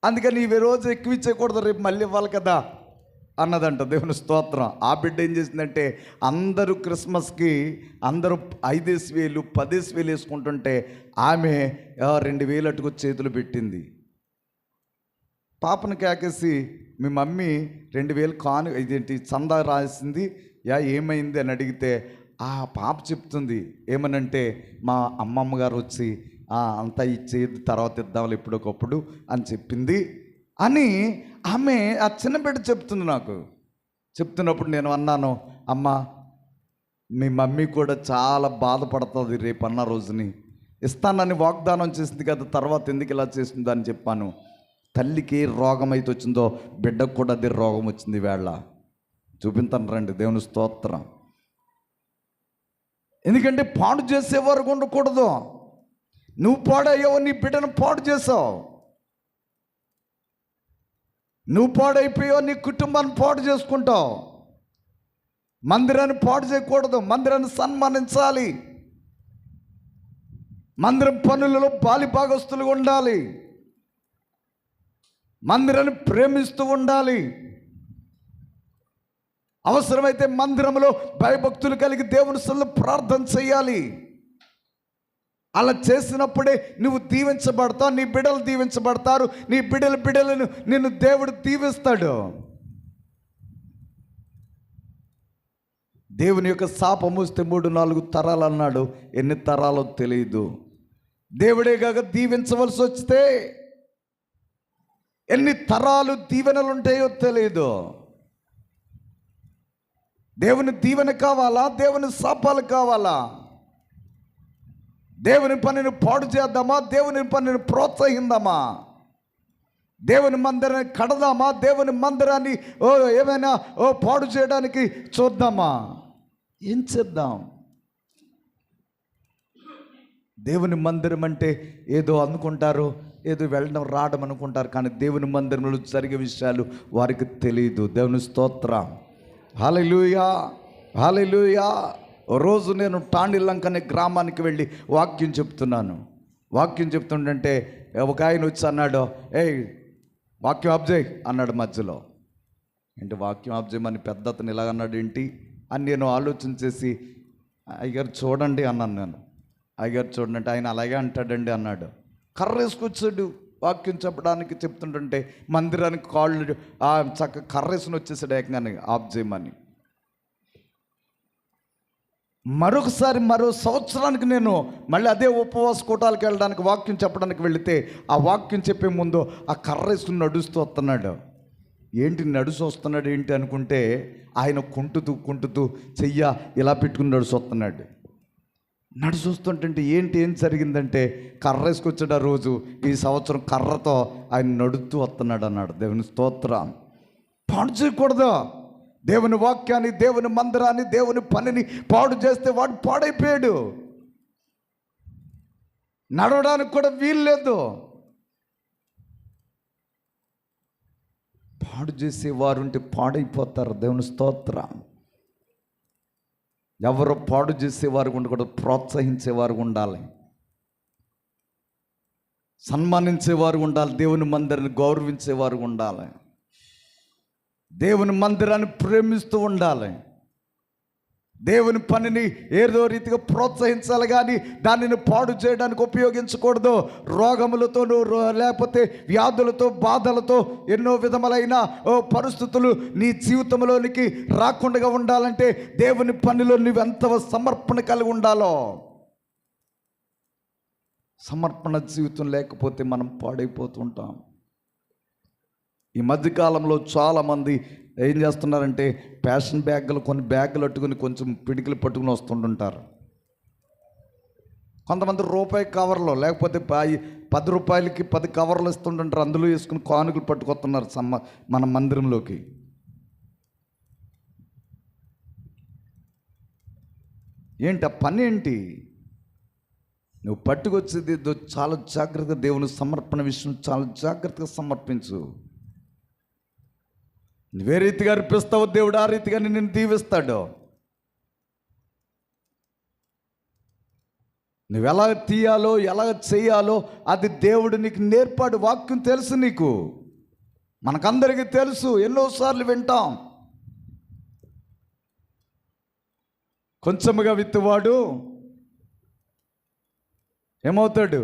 అందుకని ఈ రోజు ఎక్కువ ఇచ్చేయకూడదు, రేపు మళ్ళీ ఇవ్వాలి కదా అన్నదంట. దేవుని స్తోత్రం. ఆ బిడ్డ ఏం చేసిందంటే, అందరూ క్రిస్మస్కి అందరూ 5,000 10,000 వేసుకుంటుంటే ఆమె 2,000 అటుకు చేతులు పెట్టింది. పాపను కేకేసి, మీ మమ్మీ 2,000 కాను ఇదేంటి చందా రాసింది, ఏమైంది అని అడిగితే ఆ పాప చెప్తుంది ఏమనంటే, మా అమ్మమ్మ గారు వచ్చి అంతా ఇచ్చేది తర్వాత ఇద్దాంలే ఎప్పుడొకప్పుడు అని చెప్పింది అని ఆమె ఆ చిన్న బిడ్డ చెప్తుంది. నాకు చెప్తున్నప్పుడు నేను అన్నాను, అమ్మ, మీ మమ్మీ కూడా చాలా బాధపడుతుంది రేపు అన్న రోజుని. ఇస్తానని వాగ్దానం చేసింది కదా, తర్వాత ఎందుకు ఇలా చేసిందో అని చెప్పాను. తల్లికి రోగం అయితే వచ్చిందో బిడ్డకు కూడా అదే రోగం వచ్చింది. వేళ చూపించను రండి. దేవుని స్తోత్రం. ఎందుకంటే పాడు చేసేవారు ఉండకూడదు. నువ్వు పాడయ్యావు, నీ బిడ్డను పాడు చేసావు. నువ్వు పాడైపోయావు, నీ కుటుంబాన్ని పాడు చేసుకుంటావు. మందిరాన్ని పాడు చేయకూడదు, మందిరాన్ని సన్మానించాలి. మందిరం పనులలో బాలిభాగస్తులుగా ఉండాలి. మందిరాన్ని ప్రేమిస్తూ ఉండాలి. అవసరమైతే మందిరంలో భయభక్తులు కలిగి దేవుని సన్నిధిలో ప్రార్థన చేయాలి. అలా చేసినప్పుడే నువ్వు దీవించబడతావు, నీ బిడ్డలు దీవించబడతారు, నీ బిడ్డలను నిన్ను దేవుడు దీవిస్తాడు. దేవుని యొక్క శాపం వస్తే 3-4 తరాలు అన్నాడు. ఎన్ని తరాలో తెలియదు. దేవుడే కాక దీవించవలసి వస్తే ఎన్ని తరాలు దీవెనలు ఉంటాయో తెలియదు. దేవుని దీవెన కావాలా, దేవుని శాపాలు కావాలా? దేవుని పనిని పాడు చేద్దామా, దేవుని పనిని ప్రోత్సహిద్దామా? దేవుని మందిరాన్ని కడదామా, దేవుని మందిరాన్ని ఏమైనా పాడు చేయడానికి చూద్దామా? ఏం చేద్దాం? దేవుని మందిరం అంటే ఏదో అనుకుంటారు, ఏదో వెళ్ళడం రావడం అనుకుంటారు, కానీ దేవుని మందిరంలో జరిగే విషయాలు వారికి తెలియదు. దేవుని స్తోత్రం. హల్లెలూయా, హల్లెలూయా. రోజు నేను టాండిలంక అనే గ్రామానికి వెళ్ళి వాక్యం చెప్తున్నాను. వాక్యం చెప్తుంటే ఒక ఆయన వచ్చి అన్నాడు, వాక్యం ఆఫ్ చేయి అన్నాడు మధ్యలో. ఏంటి వాక్యం ఆఫ్ చేయమని పెద్ద అతను ఇలాగ అన్నాడు ఏంటి అని నేను ఆలోచన చేసి, అయ్యగారు చూడండి అన్నాను నేను. అయ్యగారు చూడండి అంటే ఆయన అలాగే అంటాడండి అన్నాడు. కర్ర వేసుకొచ్చాడు వాక్యం చెప్పడానికి. చెప్తుంటుంటే మందిరానికి కాళ్ళు చక్కగా కర్ర వేసుకుని వచ్చేసాడు ఏకంగా ఆఫ్ చేయమని. మరొకసారి మరో సంవత్సరానికి నేను మళ్ళీ అదే ఉపవాస కూటాలకు వెళ్ళడానికి వాక్యం చెప్పడానికి వెళితే ఆ వాక్యం చెప్పే ముందు ఆ కర్ర వేసుకుని నడుస్తూ వస్తున్నాడు. ఏంటి నడుసు వస్తున్నాడు ఏంటి అనుకుంటే ఆయన కుంటుతూ చెయ్య ఇలా పెట్టుకుని నడుసు వస్తున్నాడు. నడుసు వస్తుంటే ఏం జరిగిందంటే కర్ర వేసుకొచ్చాడు. ఆ రోజు ఈ సంవత్సరం కర్రతో ఆయన నడుస్తూ వస్తున్నాడు అన్నాడు. దేవుని స్తోత్రం. పాడు చేయకూడదు. దేవుని వాక్యాన్ని, దేవుని మందిరాన్ని, దేవుని పనిని పాడు చేస్తే వాడు పాడైపోయాడు. నడవడానికి కూడా వీల్లేదు. పాడు చేసేవారు ఉంటే పాడైపోతారు. దేవుని స్తోత్రం. ఎవరు పాడు చేసేవారు ఉండకూడదు, ప్రోత్సహించేవారు ఉండాలి, సన్మానించేవారు ఉండాలి, దేవుని మందిరాన్ని గౌరవించేవారు ఉండాలి, దేవుని మందిరాన్ని ప్రేమిస్తూ ఉండాలి, దేవుని పనిని ఏదో రీతిగా ప్రోత్సహించాలి, కానీ దానిని పాడు చేయడానికి ఉపయోగించకూడదు. రోగములతోనూ లేకపోతే వ్యాధులతో, బాధలతో ఎన్నో విధములైన పరిస్థితులు నీ జీవితంలోనికి రాకుండా ఉండాలంటే దేవుని పనిలో నువ్వు ఎంత సమర్పణ కలిగి ఉండాలో. సమర్పణ జీవితం లేకపోతే మనం పాడైపోతుంటాం. ఈ మధ్యకాలంలో చాలామంది ఏం చేస్తున్నారంటే ఫ్యాషన్ బ్యాగులు, కొన్ని బ్యాగులు పట్టుకుని కొంచెం పిడికిలు పట్టుకుని వస్తుంటుంటారు. కొంతమంది రూపాయి కవర్లో, లేకపోతే 10 రూపాయలకి 10 కవర్లు ఇస్తుంటుంటారు. అందులో వేసుకుని కానుకలు పట్టుకొస్తున్నారు మన మందిరంలోకి. ఏంటి ఆ పని ఏంటి? నువ్వు పట్టుకొచ్చేది చాలా జాగ్రత్తగా దేవుని సమర్పణ విషయం చాలా జాగ్రత్తగా సమర్పించు. నువ్వే రీతిగా అర్పిస్తావు, దేవుడు ఆ రీతిగా నిన్ను దీవిస్తాడు. నువ్వు ఎలా తీయాలో ఎలా చేయాలో అది దేవుడు నీకు నేర్పాడు. వాక్యం తెలుసు నీకు, మనకందరికీ తెలుసు, ఎన్నోసార్లు వింటాం. కొంచెముగా విత్తువాడు ఏమవుతాడు?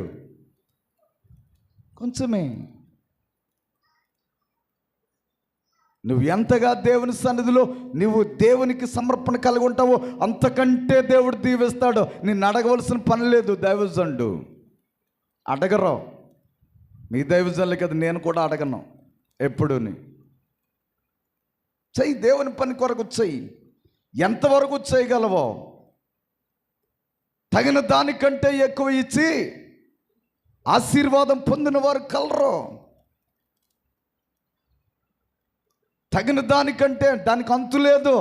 కొంచెమే. నువ్వు ఎంతగా దేవుని సన్నిధిలో నువ్వు దేవునికి సమర్పణ కలిగి ఉంటావో అంతకంటే దేవుడు దీవిస్తాడు. నిన్ను అడగవలసిన పని లేదు. దైవజనుడు అడగరు, మీ దైవజనులు కదా, నేను కూడా అడగను ఎప్పుడూని. చెయ్యి, దేవుని పని కొరకు చెయ్యి. ఎంతవరకు చేయగలవో తగిన దానికంటే ఎక్కువ ఇచ్చి ఆశీర్వాదం పొందిన వారు కలరు. తగిన దానికంటే దానికి అంతు లేదు.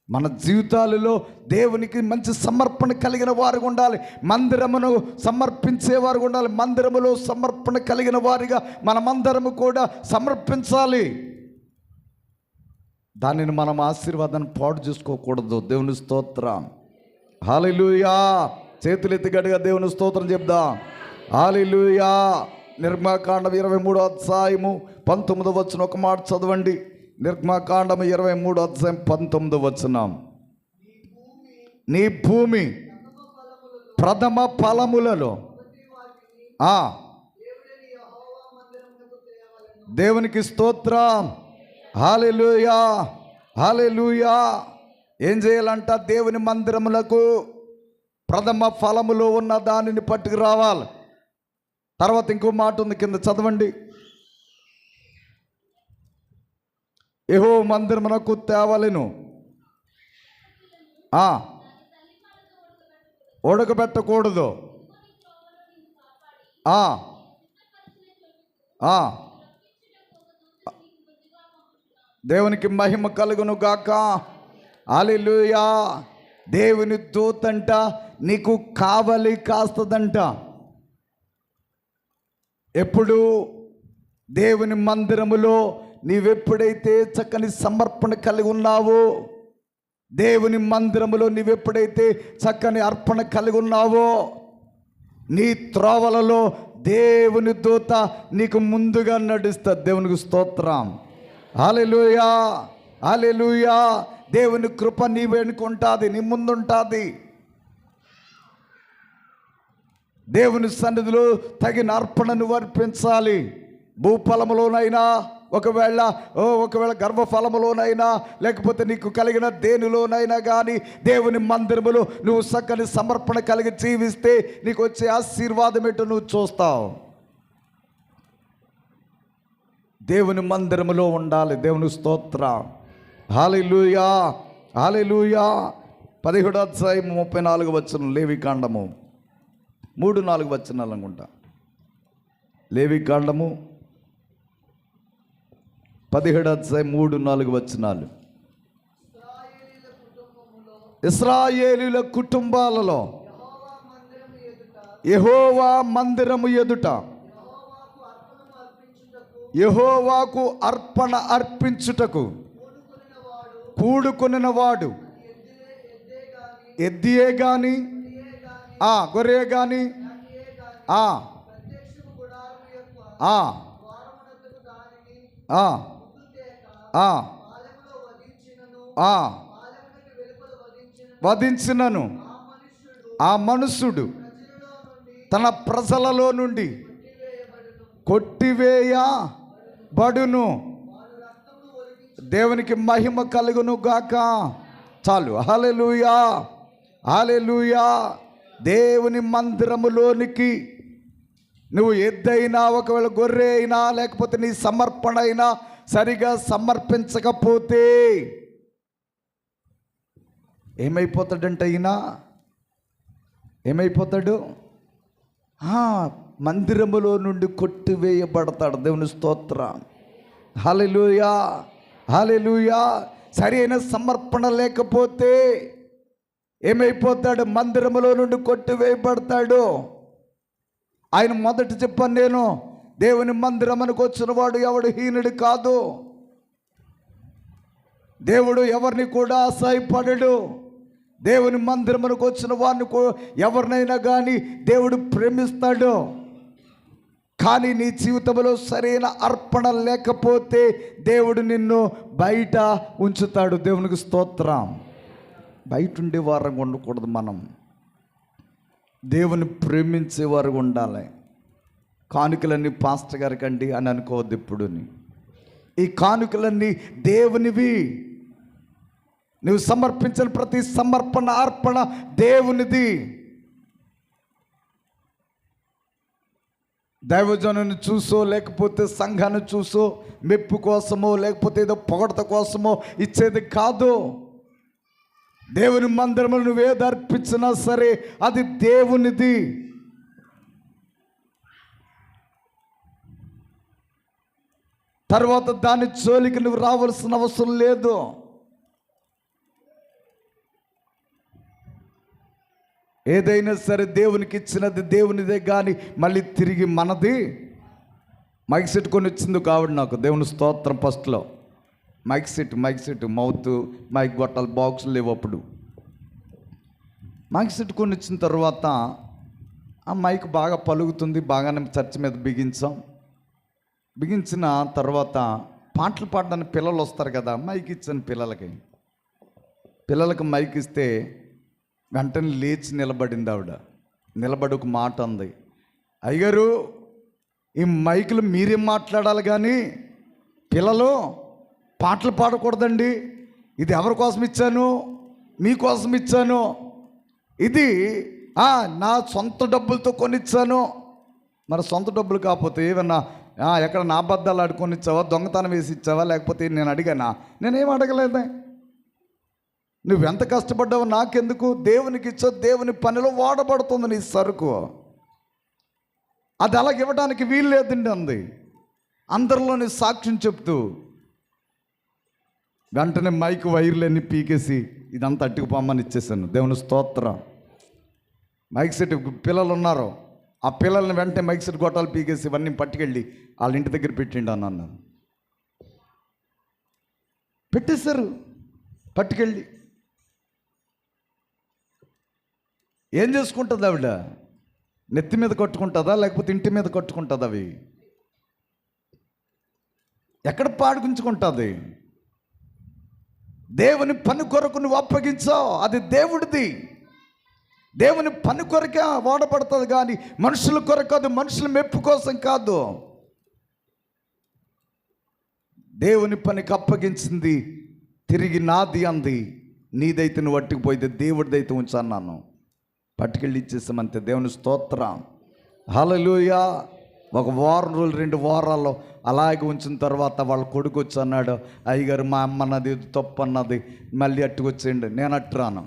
మన జీవితాలలో దేవునికి మంచి సమర్పణ కలిగిన వారు ఉండాలి. మందిరమును సమర్పించేవారు ఉండాలి. మందిరములో సమర్పణ కలిగిన వారిగా మనమందరము కూడా సమర్పించాలి. దానిని మనం ఆశీర్వాదాన్ని పాడు చేసుకోకూడదు. దేవుని స్తోత్రం, హల్లెలూయా. చేతులెత్తి గట్టిగా దేవుని స్తోత్రం చెప్దాం. హల్లెలూయా. నిర్గమకాండం 23వ అధ్యాయము 19వ వచనం ఒక మాట చదవండి. నిర్గమకాండం 23వ అధ్యాయం 19వ వచనం. నీ భూమి ప్రథమ ఫలములలో దేవునికి స్తోత్రం, హల్లెలూయా, హల్లెలూయా. ఏం చేయాలంట? దేవుని మందిరములకు ప్రథమ ఫలములో ఉన్న దానిని పట్టుకు రావాలి. తర్వాత ఇంకో మాట ఉంది, కింద చదవండి. యెహోవా మందిరమునకు తేవలెను, ఉడకబెట్టకూడదు. దేవునికి మహిమ కలుగును గాక. హల్లెలూయా. దేవుని దూతంట నీకు కావలి కాస్తదంట. ఎప్పుడు? దేవుని మందిరములో నీవెప్పుడైతే చక్కని సమర్పణ కలిగి ఉన్నావో, దేవుని మందిరములో నీవెప్పుడైతే చక్కని అర్పణ కలిగి ఉన్నావో, నీ త్రోవలలో దేవుని దూత నీకు ముందుగా నడుస్తుంది. దేవునికి స్తోత్రం, హల్లెలూయా, హల్లెలూయా. దేవుని కృప నీ వెనుకుంటుంది, నీ ముందుంటుంది. దేవుని సన్నిధిలో తగిన అర్పణను అర్పించాలి. భూఫలములోనైనా, ఒకవేళ గర్భఫలములోనైనా, లేకపోతే నీకు కలిగిన దేనిలోనైనా కానీ దేవుని మందిరములో నువ్వు చక్కని సమర్పణ కలిగి జీవిస్తే నీకు వచ్చే ఆశీర్వాదం ఏంటో నువ్వు చూస్తావు. దేవుని మందిరములో ఉండాలి. దేవుని స్తోత్రం, హల్లెలూయా, హల్లెలూయా. 17వ అధ్యాయం 34వ వచనం, లేవికాండము 3-4 వచనాలు అనుకుంటా. లేవికాండము 17వ అధ్యాయం 3-4 వచనాలు. ఇశ్రాయేలీయుల కుటుంబాలలో యెహోవా మందిరము ఎదుట యెహోవాకు అర్పణ అర్పించుటకు కూడుకొనిన వాడు ఎద్దియే గాని గొర్రె గాని వధించినను ఆ మనుష్యుడు తన ప్రజలలో నుండి కొట్టివేయబడును. దేవునికి మహిమ కలుగును గాక. చాలు, హల్లెలూయా, హల్లెలూయా. దేవుని మందిరములోనికి నువ్వు ఎద్దైనా, ఒకవేళ గొర్రె అయినా, లేకపోతే నీ సమర్పణ అయినా సరిగా సమర్పించకపోతే ఏమైపోతాడంటే ఈయన ఏమైపోతాడు? మందిరములో నుండి కొట్టివేయబడతాడు. దేవుని స్తోత్రం. హల్లెలూయా, హల్లెలూయా. సరి అయిన సమర్పణ లేకపోతే ఏమైపోతాడు? మందిరములో నుండి కొట్టివేయబడతాడు. ఆయన మొదట చెప్పాను నేను, దేవుని మందిరమునకు వచ్చిన వాడు ఎవడు హీనుడు కాదు. దేవుడు ఎవరిని కూడా అసహ్యపడడు. దేవుని మందిరమునకు వచ్చిన వారిని ఎవరినైనా కానీ దేవుడు ప్రేమిస్తాడు. కానీ నీ జీవితంలో సరైన అర్పణ లేకపోతే దేవుడు నిన్ను బయట ఉంచుతాడు. దేవునికి స్తోత్రం. బయట ఉండే వారంగా ఉండకూడదు. మనం దేవుని ప్రేమించే వారు ఉండాలి. కానుకలన్నీ పాస్టర్ గారికి అండి అని అనుకోవద్దు ఎప్పుడు. ఈ కానుకలన్నీ దేవునివి. నువ్వు సమర్పించిన ప్రతి సమర్పణ, అర్పణ దేవునిది. దైవజనుని చూసో, లేకపోతే సంఘాన్ని చూసో, మెప్పు కోసమో, లేకపోతే ఏదో పొగడత కోసమో ఇచ్చేది కాదు. దేవుని మందిరములు నువ్వేది అర్పించినా సరే అది దేవునిది. తర్వాత దాని జోలికి నువ్వు రావాల్సిన అవసరం లేదు. ఏదైనా సరే దేవునికి ఇచ్చినది దేవునిదే, కానీ మళ్ళీ తిరిగి మనది. మైక్ సెట్ కొని వచ్చింది కాబట్టి నాకు దేవుని స్తోత్రం. ఫస్ట్లో మైక్ సెట్ మౌత్ మైక్ గొట్టాలు బాక్సులు లేవు. అప్పుడు మైక్ సెట్ కొని వచ్చిన తర్వాత ఆ మైక్ బాగా పలుకుతుంది. బాగానే చర్చ్ మీద బిగించిన తర్వాత పాటలు పాడడానికి పిల్లలు వస్తారు కదా. మైక్ ఇచ్చాను పిల్లలకి మైక్ ఇస్తే వెంటనే లేచి నిలబడింది ఆవిడ. నిలబడి ఒక మాట అంది, అయ్యగారు ఈ మైకులు మీరేం మాట్లాడాలి కానీ పిల్లలు పాటలు పాడకూడదండి. ఇది ఎవరి కోసం ఇచ్చాను? మీకోసం ఇచ్చాను. ఇది నా సొంత డబ్బులతో కొనిచ్చాను. మరి సొంత డబ్బులు కాకపోతే ఏమన్నా ఎక్కడ నా అబద్ధాలు ఆడుకొని ఇచ్చావా, దొంగతనం వేసి ఇచ్చావా, లేకపోతే నేను అడిగానా? నేనేం అడగలేదే. నువ్వెంత కష్టపడ్డావు నాకెందుకు? దేవునికి ఇచ్చావు, దేవుని పనిలో వాడబడుతుంది నీ సరుకు. అది అలాగ ఇవ్వడానికి వీలు లేదండి అంది. అందరిలోని సాక్ష్యం చెప్తూ వెంటనే మైక్ వైర్లన్నీ పీకేసి ఇదంతా అట్టుకుపోమ్మని ఇచ్చేసాను. దేవుని స్తోత్రం. మైక్ సెట్ పిల్లలు ఉన్నారు, ఆ పిల్లల్ని వెంటనే మైక్ సెట్ గొట్టాలు పీకేసి ఇవన్నీ పట్టుకెళ్ళి వాళ్ళ ఇంటి దగ్గర పెట్టిండు అన్నాను. పెట్టేశారు. పట్టుకెళ్ళి ఏం చేసుకుంటుంది ఆవిడ? నెత్తి మీద కట్టుకుంటుందా, లేకపోతే ఇంటి మీద కట్టుకుంటుందా? అవి ఎక్కడ పాడుకుంచుకుంటుంది? దేవుని పని కొరకు నువ్వు అప్పగించావు, అది దేవుడిది. దేవుని పని కొరకే వాడబడుతుంది కానీ మనుషుల కొరకు, అది మనుషుల మెప్పు కోసం కాదు. దేవుని పనికి అప్పగించింది తిరిగి నాది అంది. నీదైతే నువ్వు పట్టుకుపోయితే దేవుడిదైతే ఉంచన్నాను. పట్టుకెళ్ళి ఇచ్చేసామంతే. దేవుని స్తోత్రం. హల్లెలూయా. ఒక వారం రోజులు 2 వారాల్లో అలాగే ఉంచిన తర్వాత వాళ్ళ కొడుకు వచ్చి అన్నాడు, అయ్యగారు మా అమ్మ అన్నది తప్పు అన్నది, మళ్ళీ అట్టుకొచ్చేయండి. నేను అట్టురాను,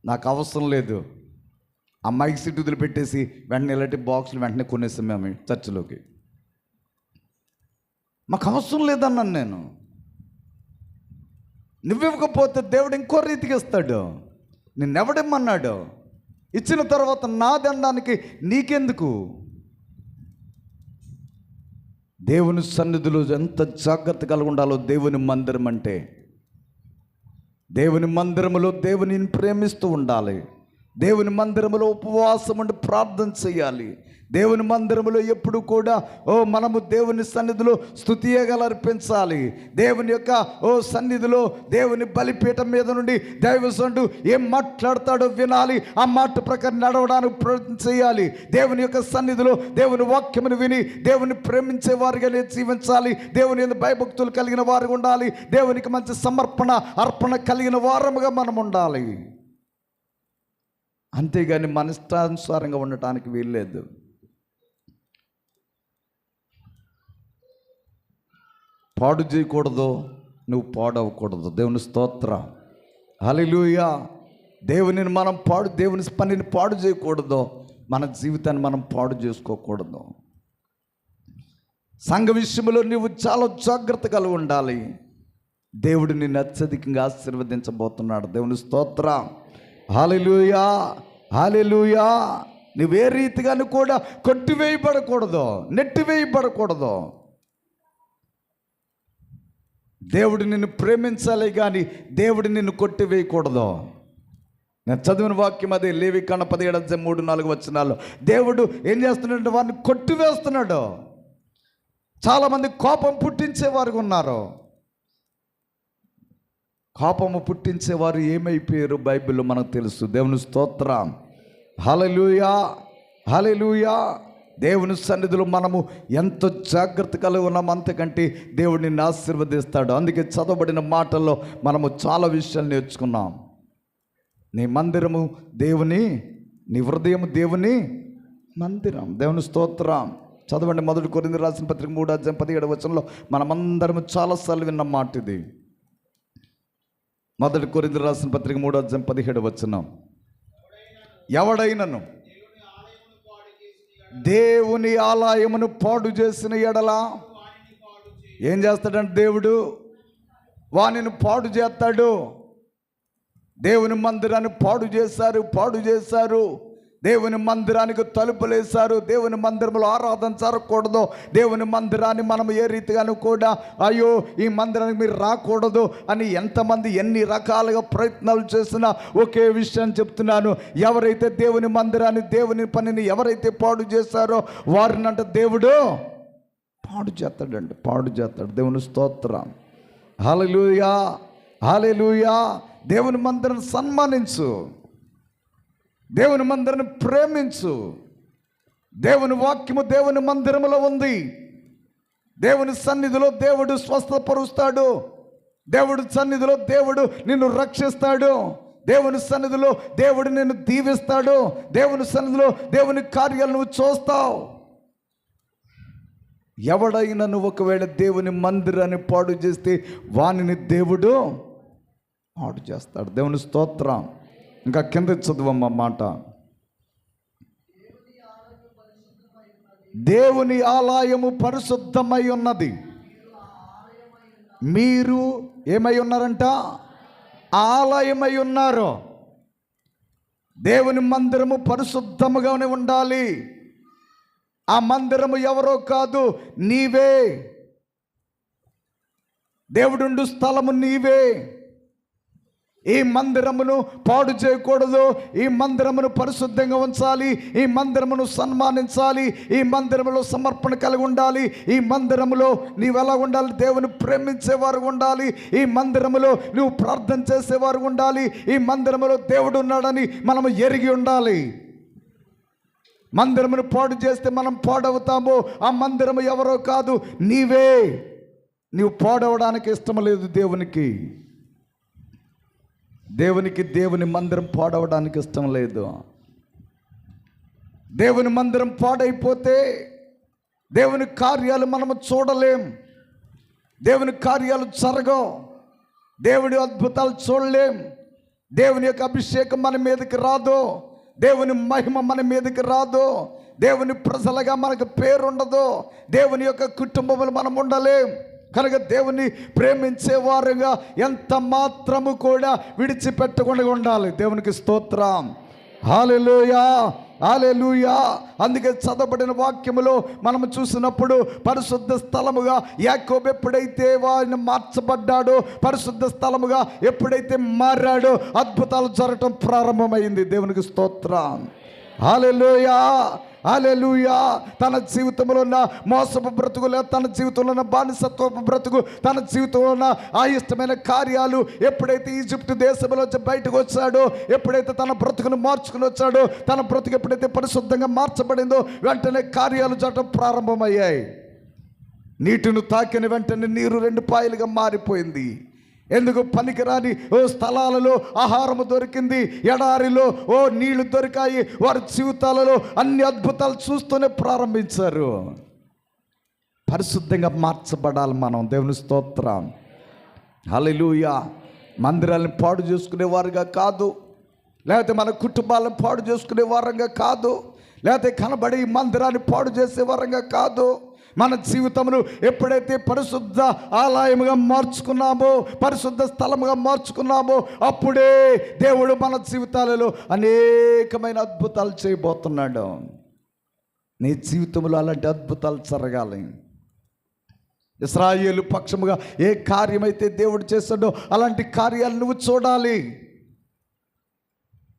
నాకు అవసరం లేదు. ఆ మైక్ సీట్ వదిలిపెట్టేసి వెంటనే ఇలాంటి బాక్సులు వెంటనే కొనేసాం మేము చర్చిలోకి. మాకు అవసరం లేదన్నాను నేను. నువ్వివ్వకపోతే దేవుడు ఇంకో రీతికి ఇస్తాడు. నిన్నెవడేమన్నాడు? ఇచ్చిన తర్వాత నాదనడానికి నీకెందుకు? దేవుని సన్నిధిలో ఎంత జాగ్రత్త కలిగి ఉండాలో. దేవుని మందిరం అంటే, దేవుని మందిరములో దేవునిని ప్రేమిస్తూ ఉండాలి. దేవుని మందిరములో ఉపవాసం ఉండి ప్రార్థన చేయాలి. దేవుని మందిరములో ఎప్పుడు కూడా మనము దేవుని సన్నిధిలో స్తుతియగల అర్పించాలి. దేవుని యొక్క సన్నిధిలో దేవుని బలిపీఠం మీద నుండి దైవజనుడు ఏం మాట్లాడతాడో వినాలి. ఆ మాట ప్రకారం నడవడానికి ప్రయత్నం చేయాలి. దేవుని యొక్క సన్నిధిలో దేవుని వాక్యమును విని దేవుని ప్రేమించే వారిగానే జీవించాలి. దేవుని యందు భయభక్తులు కలిగిన వారు ఉండాలి. దేవునికి మంచి సమర్పణ అర్పణ కలిగిన వారముగా మనం ఉండాలి. అంతేగాని మన ఇష్టానుసారంగా ఉండటానికి వీల్లేదు. పాడు చేయకూడదు, నువ్వు పాడవకూడదు. దేవుని స్తోత్రం, హల్లెలూయా. దేవునిని మనం దేవుని పనిని పాడు చేయకూడదు, మన జీవితాన్ని మనం పాడు చేసుకోకూడదు. సంఘ విషయంలో నువ్వు చాలా జాగ్రత్త కలిగి ఉండాలి. దేవుడు నిన్ను అత్యధికంగా ఆశీర్వదించబోతున్నాడు. దేవుని స్తోత్రం, హల్లెలూయా, హల్లెలూయా. నువ్వే రీతిగాను కూడా కొట్టివేయబడకూడదు, నెట్టివేయబడకూడదు. దేవుడు నిన్ను ప్రేమించాలి కానీ దేవుడు నిన్ను కొట్టివేయకూడదు. నేను చదివిన వాక్యం అదే, లేవికాండం 17:3-4 దేవుడు ఏం చేస్తున్నాడు? వారిని కొట్టివేస్తున్నాడు. చాలామంది కోపం పుట్టించేవారు ఉన్నారు. కోపము పుట్టించేవారు ఏమైపోయారు బైబిల్లో మనకు తెలుసు. దేవుని స్తోత్రం, హల్లెలూయా, హల్లెలూయా. దేవుని సన్నిధిలో మనము ఎంత జాగ్రత్త కలిగి ఉన్నాము అంతకంటే దేవుడు నిన్ను ఆశీర్వదిస్తాడు. అందుకే చదవబడిన మాటల్లో మనము చాలా విషయాలు నేర్చుకున్నాం. నీ మందిరము దేవుని, నీ హృదయం దేవుని మందిరం. దేవుని స్తోత్రం. చదవండి, 1 కొరింథీయులకు రాసిన పత్రిక 3:17 మనమందరము చాలాసార్లు విన్న మాట ఇది. 1 కొరింథీయులకు రాసిన పత్రిక 3:17 ఎవడైనను దేవుని ఆలయమును పాడు చేసిన ఎడల ఏం చేస్తాడంటే దేవుడు వానిని పాడు చేస్తాడు. దేవుని మందిరాన్ని పాడు చేశారు. దేవుని మందిరానికి తలుపులేశారు. దేవుని మందిరంలో ఆరాధన జరగకూడదు. దేవుని మందిరాన్ని మనం ఏ రీతిగాను కూడా అయ్యో ఈ మందిరానికి మీరు రాకూడదు అని ఎంతమంది ఎన్ని రకాలుగా ప్రయత్నాలు చేసినా ఒకే విషయాన్ని చెప్తున్నాను. ఎవరైతే దేవుని మందిరాన్ని, దేవుని పనిని ఎవరైతే పాడు చేశారో వారినంట దేవుడు పాడు చేస్తాడండి, పాడు చేస్తాడు. దేవుని స్తోత్రం, హల్లెలూయా, హల్లెలూయా. దేవుని మందిరాన్ని సన్మానించు, దేవుని మందిరాన్ని ప్రేమించు. దేవుని వాక్యము దేవుని మందిరములో ఉంది. దేవుని సన్నిధిలో దేవుడు స్వస్థపరుస్తాడు. దేవుడి సన్నిధిలో దేవుడు నిన్ను రక్షిస్తాడు. దేవుని సన్నిధిలో దేవుడు నిన్ను దీవిస్తాడు. దేవుని సన్నిధిలో దేవుని కార్యాలు నువ్వు చూస్తావు. ఎవడైనా నువ్వు ఒకవేళ దేవుని మందిరాన్ని పాడు చేస్తే వానిని దేవుడు పాడు చేస్తాడు. దేవుని స్తోత్రం. ఇంకా కింద చదువమ్మ మాట, దేవుని ఆలయము పరిశుద్ధమై ఉన్నది. మీరు ఏమై ఉన్నారంట? ఆలయమై ఉన్నారు. దేవుని మందిరము పరిశుద్ధముగానే ఉండాలి. ఆ మందిరము ఎవరో కాదు, నీవే. దేవుడుండు స్థలము నీవే. ఈ మందిరమును పాడు చేయకూడదు. ఈ మందిరమును పరిశుద్ధంగా ఉంచాలి. ఈ మందిరమును సన్మానించాలి. ఈ మందిరములో సమర్పణ కలిగి ఉండాలి. ఈ మందిరములో నీవు ఎలా ఉండాలి? దేవుని ప్రేమించేవారు ఉండాలి. ఈ మందిరములో నువ్వు ప్రార్థన చేసేవారు ఉండాలి. ఈ మందిరములో దేవుడు ఉన్నాడని మనము ఎరిగి ఉండాలి. మందిరమును పాడు చేస్తే మనం పాడవుతాము. ఆ మందిరము ఎవరో కాదు, నీవే. నీవు పాడవడానికి ఇష్టం లేదు దేవునికి. దేవుని మందిరం పాడవడానికి ఇష్టం లేదు. దేవుని మందిరం పాడైపోతే దేవుని కార్యాలు మనము చూడలేం. దేవుని కార్యాలు జరగవు. దేవుని అద్భుతాలు చూడలేం. దేవుని యొక్క అభిషేకం మన మీదకి రాదు. దేవుని మహిమ మన మీదకి రాదు. దేవుని ప్రజలుగా మనకు పేరుండదు. దేవుని యొక్క కుటుంబంలో మనం ఉండలేం. కనుక దేవుని ప్రేమించేవారుగా ఎంత మాత్రము కూడా విడిచిపెట్టకుండా ఉండాలి. దేవునికి స్తోత్రం, హల్లెలూయా, హల్లెలూయా. అందుకే చదవబడిన వాక్యములో మనము చూసినప్పుడు పరిశుద్ధ స్థలముగా యాకోబు ఎప్పుడైతే వారిని మార్చబడ్డాడో, పరిశుద్ధ స్థలముగా ఎప్పుడైతే మారాడో అద్భుతాలు జరగటం ప్రారంభమైంది. దేవునికి స్తోత్రం, హల్లెలూయా, హల్లెలూయా. తన జీవితంలో ఉన్న మోసపు బ్రతుకులు, తన జీవితంలో ఉన్న బానిసత్వపు బ్రతుకు, తన జీవితంలో ఉన్న అయిష్టమైన కార్యాలు ఎప్పుడైతే ఈజిప్ట్ దేశంలో బయటకు వచ్చాడో, ఎప్పుడైతే తన బ్రతుకును మార్చుకుని వచ్చాడో, తన బ్రతుకు ఎప్పుడైతే పరిశుద్ధంగా మార్చబడిందో వెంటనే కార్యాలు జరగడం ప్రారంభమయ్యాయి. నీటిని తాకిన వెంటనే నీరు 2 పాయలుగా మారిపోయింది. ఎందుకు? పనికిరాని స్థలాలలో ఆహారము దొరికింది, ఎడారిలో నీళ్లు దొరికాయి. వారి జీవితాలలో అన్ని అద్భుతాలు చూస్తూనే ప్రారంభించారు. పరిశుద్ధంగా మార్చబడాలి మనం. దేవుని స్తోత్రం. హల్లెలూయా. మందిరాలను పాడు చేసుకునేవారుగా కాదు, లేకపోతే మన కుటుంబాలను పాడు చేసుకునే వారంగా కాదు, లేకపోతే కనబడి మందిరాన్ని పాడు చేసే వారంగా కాదు. మన జీవితమును ఎప్పుడైతే పరిశుద్ధ ఆలయముగా మార్చుకున్నామో, పరిశుద్ధ స్థలముగా మార్చుకున్నామో, అప్పుడే దేవుడు మన జీవితాలలో అనేకమైన అద్భుతాలు చేయబోతున్నాడు. నీ జీవితంలో అలాంటి అద్భుతాలు జరగాలి. ఇశ్రాయేలు పక్షముగా ఏ కార్యమైతే దేవుడు చేస్తాడో అలాంటి కార్యాలు నువ్వు చూడాలి.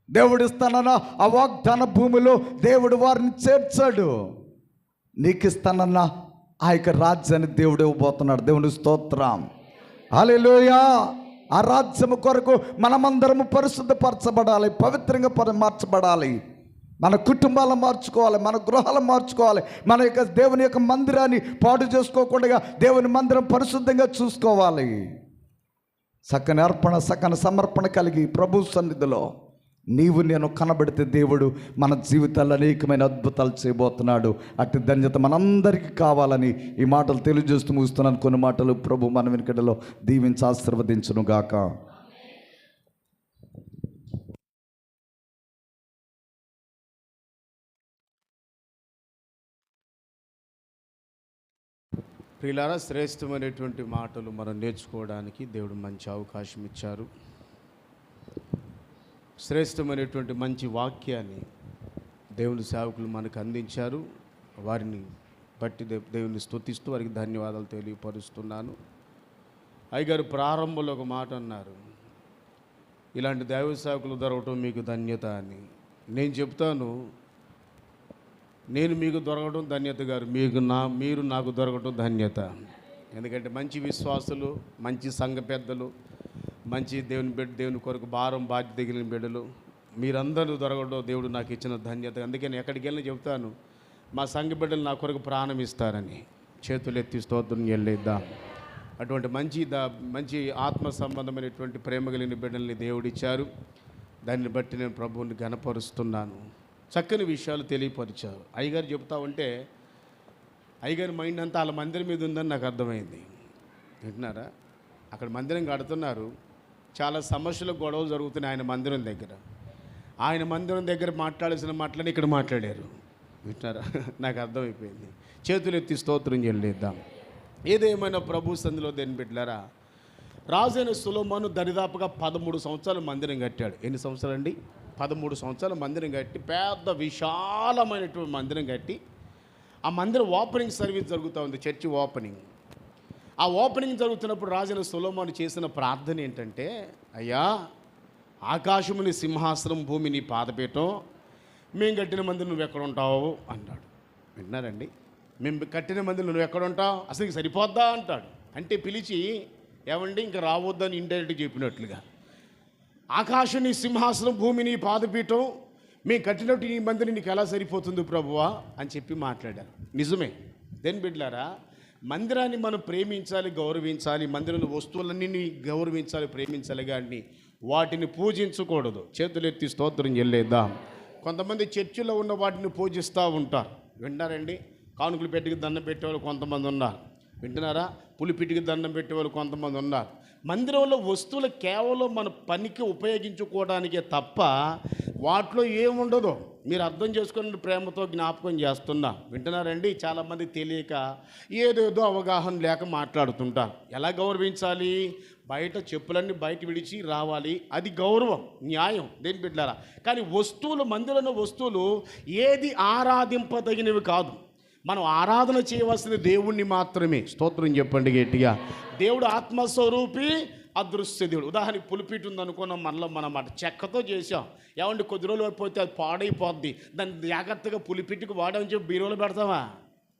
దేవుడు ఇస్తానన్న ఆ వాగ్దాన భూమిలో దేవుడు వారిని చేర్చాడు. నీకు ఇస్తానన్న ఆ యొక్క రాజ్యాన్ని దేవుడు ఇవ్వబోతున్నాడు. దేవుని స్తోత్రం. హల్లెలూయా. ఆ రాజ్యము కొరకు మనమందరము పరిశుద్ధపరచబడాలి, పవిత్రంగా మార్చబడాలి. మన కుటుంబాలను మార్చుకోవాలి, మన గృహాలను మార్చుకోవాలి. మన యొక్క దేవుని యొక్క మందిరాన్ని పాడు చేసుకోకుండా దేవుని మందిరం పరిశుద్ధంగా చూసుకోవాలి. చక్కని అర్పణ, చక్కని సమర్పణ కలిగి ప్రభు సన్నిధిలో నీవు నేను కనబడితే దేవుడు మన జీవితాల్లో అనేకమైన అద్భుతాలు చేయబోతున్నాడు. అట్టి ధన్యత మనందరికీ కావాలని ఈ మాటలు తెలియజేస్తూ ముగిస్తున్నాను. కొన్ని మాటలు ప్రభు మన వెనుకడలో దీవించి ఆశీర్వదించును గాక. ప్రియులారా, శ్రేష్టమైనటువంటి మాటలు మనం నేర్చుకోవడానికి దేవుడు మంచి అవకాశం ఇచ్చారు. శ్రేష్టమైనటువంటి మంచి వాక్యాన్ని దేవుని సేవకులు మనకు అందించారు. వారిని బట్టి దేవుని స్తుతిస్తూ వారికి ధన్యవాదాలు తెలియపరుస్తున్నాను. అయ్యగారు ప్రారంభంలో ఒక మాట అన్నారు, ఇలాంటి దైవ సేవకులు దొరకటం మీకు ధన్యత అని. నేను చెప్తాను, నేను మీకు దొరకడం ధన్యత గారు, మీరు నాకు దొరకటం ధన్యత. ఎందుకంటే మంచి విశ్వాసులు, మంచి సంఘ పెద్దలు, మంచి దేవుని కొరకు భారం బాధ్యత తగిలిన బిడ్డలు మీరందరూ దొరకడం దేవుడు నాకు ఇచ్చిన ధన్యత. అందుకని ఎక్కడికి వెళ్ళినా చెప్తాను, మా సంఘ బిడ్డలు నా కొరకు ప్రాణం ఇస్తారని. చేతులు ఎత్తి స్తోత్రం చెల్లిద్దాం. అటువంటి మంచి ఆత్మ సంబంధమైనటువంటి ప్రేమ కలిగిన బిడ్డల్ని దేవుడిచ్చారు. దాన్ని బట్టి నేను ప్రభువుని ఘనపరుస్తున్నాను. చక్కని విషయాలు తెలియపరిచారు. అయ్యగారు చెప్తా ఉంటే అయ్యగారి మైండ్ అంతా వాళ్ళ మందిరం మీద ఉందని నాకు అర్థమైంది. వింటున్నారా? అక్కడ మందిరం కడుతున్నారు, చాలా సమస్యలు, గొడవలు జరుగుతున్నాయి ఆయన మందిరం దగ్గర. ఆయన మందిరం దగ్గర మాట్లాడాల్సిన మాటలని ఇక్కడ మాట్లాడారు. వింటున్నారా? నాకు అర్థమైపోయింది. చేతులు ఎత్తి స్తోత్రం చెల్లిద్దాం. ఏదేమైనా ప్రభు సంధిలో దేని బిడ్డలారా, రాజైన సొలొమోను దరిదాపుగా 13 సంవత్సరాలు మందిరం కట్టాడు. ఎన్ని సంవత్సరాలు అండి? 13 సంవత్సరాలు మందిరం కట్టి, పెద్ద విశాలమైనటువంటి మందిరం కట్టి, ఆ మందిరం ఓపెనింగ్ సర్వీస్ జరుగుతూ ఉంది, చర్చి ఓపెనింగ్. ఆ ఓపెనింగ్ జరుగుతున్నప్పుడు రాజైన సొలొమోను చేసిన ప్రార్థన ఏంటంటే, అయ్యా, ఆకాశముని సింహాసనం, భూమిని పాదపీఠం, మేము కట్టిన మందిరం నువ్వు ఎక్కడ ఉంటావు అన్నాడు. విన్నారండి? మేము కట్టిన మందిరం నువ్వు ఎక్కడ ఉంటావు, అసలు నీకు సరిపోద్దా అంటాడు. అంటే పిలిచి, ఏమండి ఇంకా రావద్దని ఇండైరెక్ట్గా చెప్పినట్లుగా, ఆకాశం సింహాసనం, భూమిని పాదపీఠం, మేము కట్టినట్టు ఈ మందిరం నీకు ఎలా సరిపోతుంది ప్రభువా అని చెప్పి మాట్లాడారు. నిజమే. దేని బిడ్డలారా, మందిరాన్ని మనం ప్రేమించాలి, గౌరవించాలి. మందిరంలో వస్తువులన్నీ గౌరవించాలి, ప్రేమించాలి, కానీ వాటిని పూజించకూడదు. చేతులెత్తి స్తోత్రం చెల్లేద్దాం. కొంతమంది చర్చిలో ఉన్న వాటిని పూజిస్తూ ఉంటారు. వింటారండి? కానుకలు పెట్టికి దండం పెట్టేవాళ్ళు కొంతమంది ఉన్నారు. వింటున్నారా? పులిపిటికి దండం పెట్టేవాళ్ళు కొంతమంది ఉన్నారు. మందిరంలో వస్తువులు కేవలం మన పనికి ఉపయోగించుకోవడానికే తప్ప వాటిలో ఏముండదు. మీరు అర్థం చేసుకుని ప్రేమతో జ్ఞాపకం చేస్తున్నా. వింటున్నారండి? చాలామంది తెలియక ఏదేదో అవగాహన లేక మాట్లాడుతుంటారు. ఎలా గౌరవించాలి? బయట చెప్పులన్నీ బయట విడిచి రావాలి, అది గౌరవం, న్యాయం. దేని బిడ్డలారా, కానీ వస్తువులు, మందిరంలో వస్తువులు ఏది ఆరాధింపదగినవి కాదు. మనం ఆరాధన చేయవలసిన దేవుణ్ణి మాత్రమే. స్తోత్రం చెప్పండి గట్టిగా. దేవుడు ఆత్మస్వరూపి, అదృశ్య దేవుడు. ఉదాహరణకి పులిపీటు ఉందనుకున్నాం, మనలో మనం అటు చెక్కతో చేసాం. ఏమంటే కొద్ది రోజులు అయిపోతే అది పాడైపోద్ది, దాన్ని జాగ్రత్తగా పులిపీటుకు వాడమని చెప్పి బీరువాలో పెడతావా?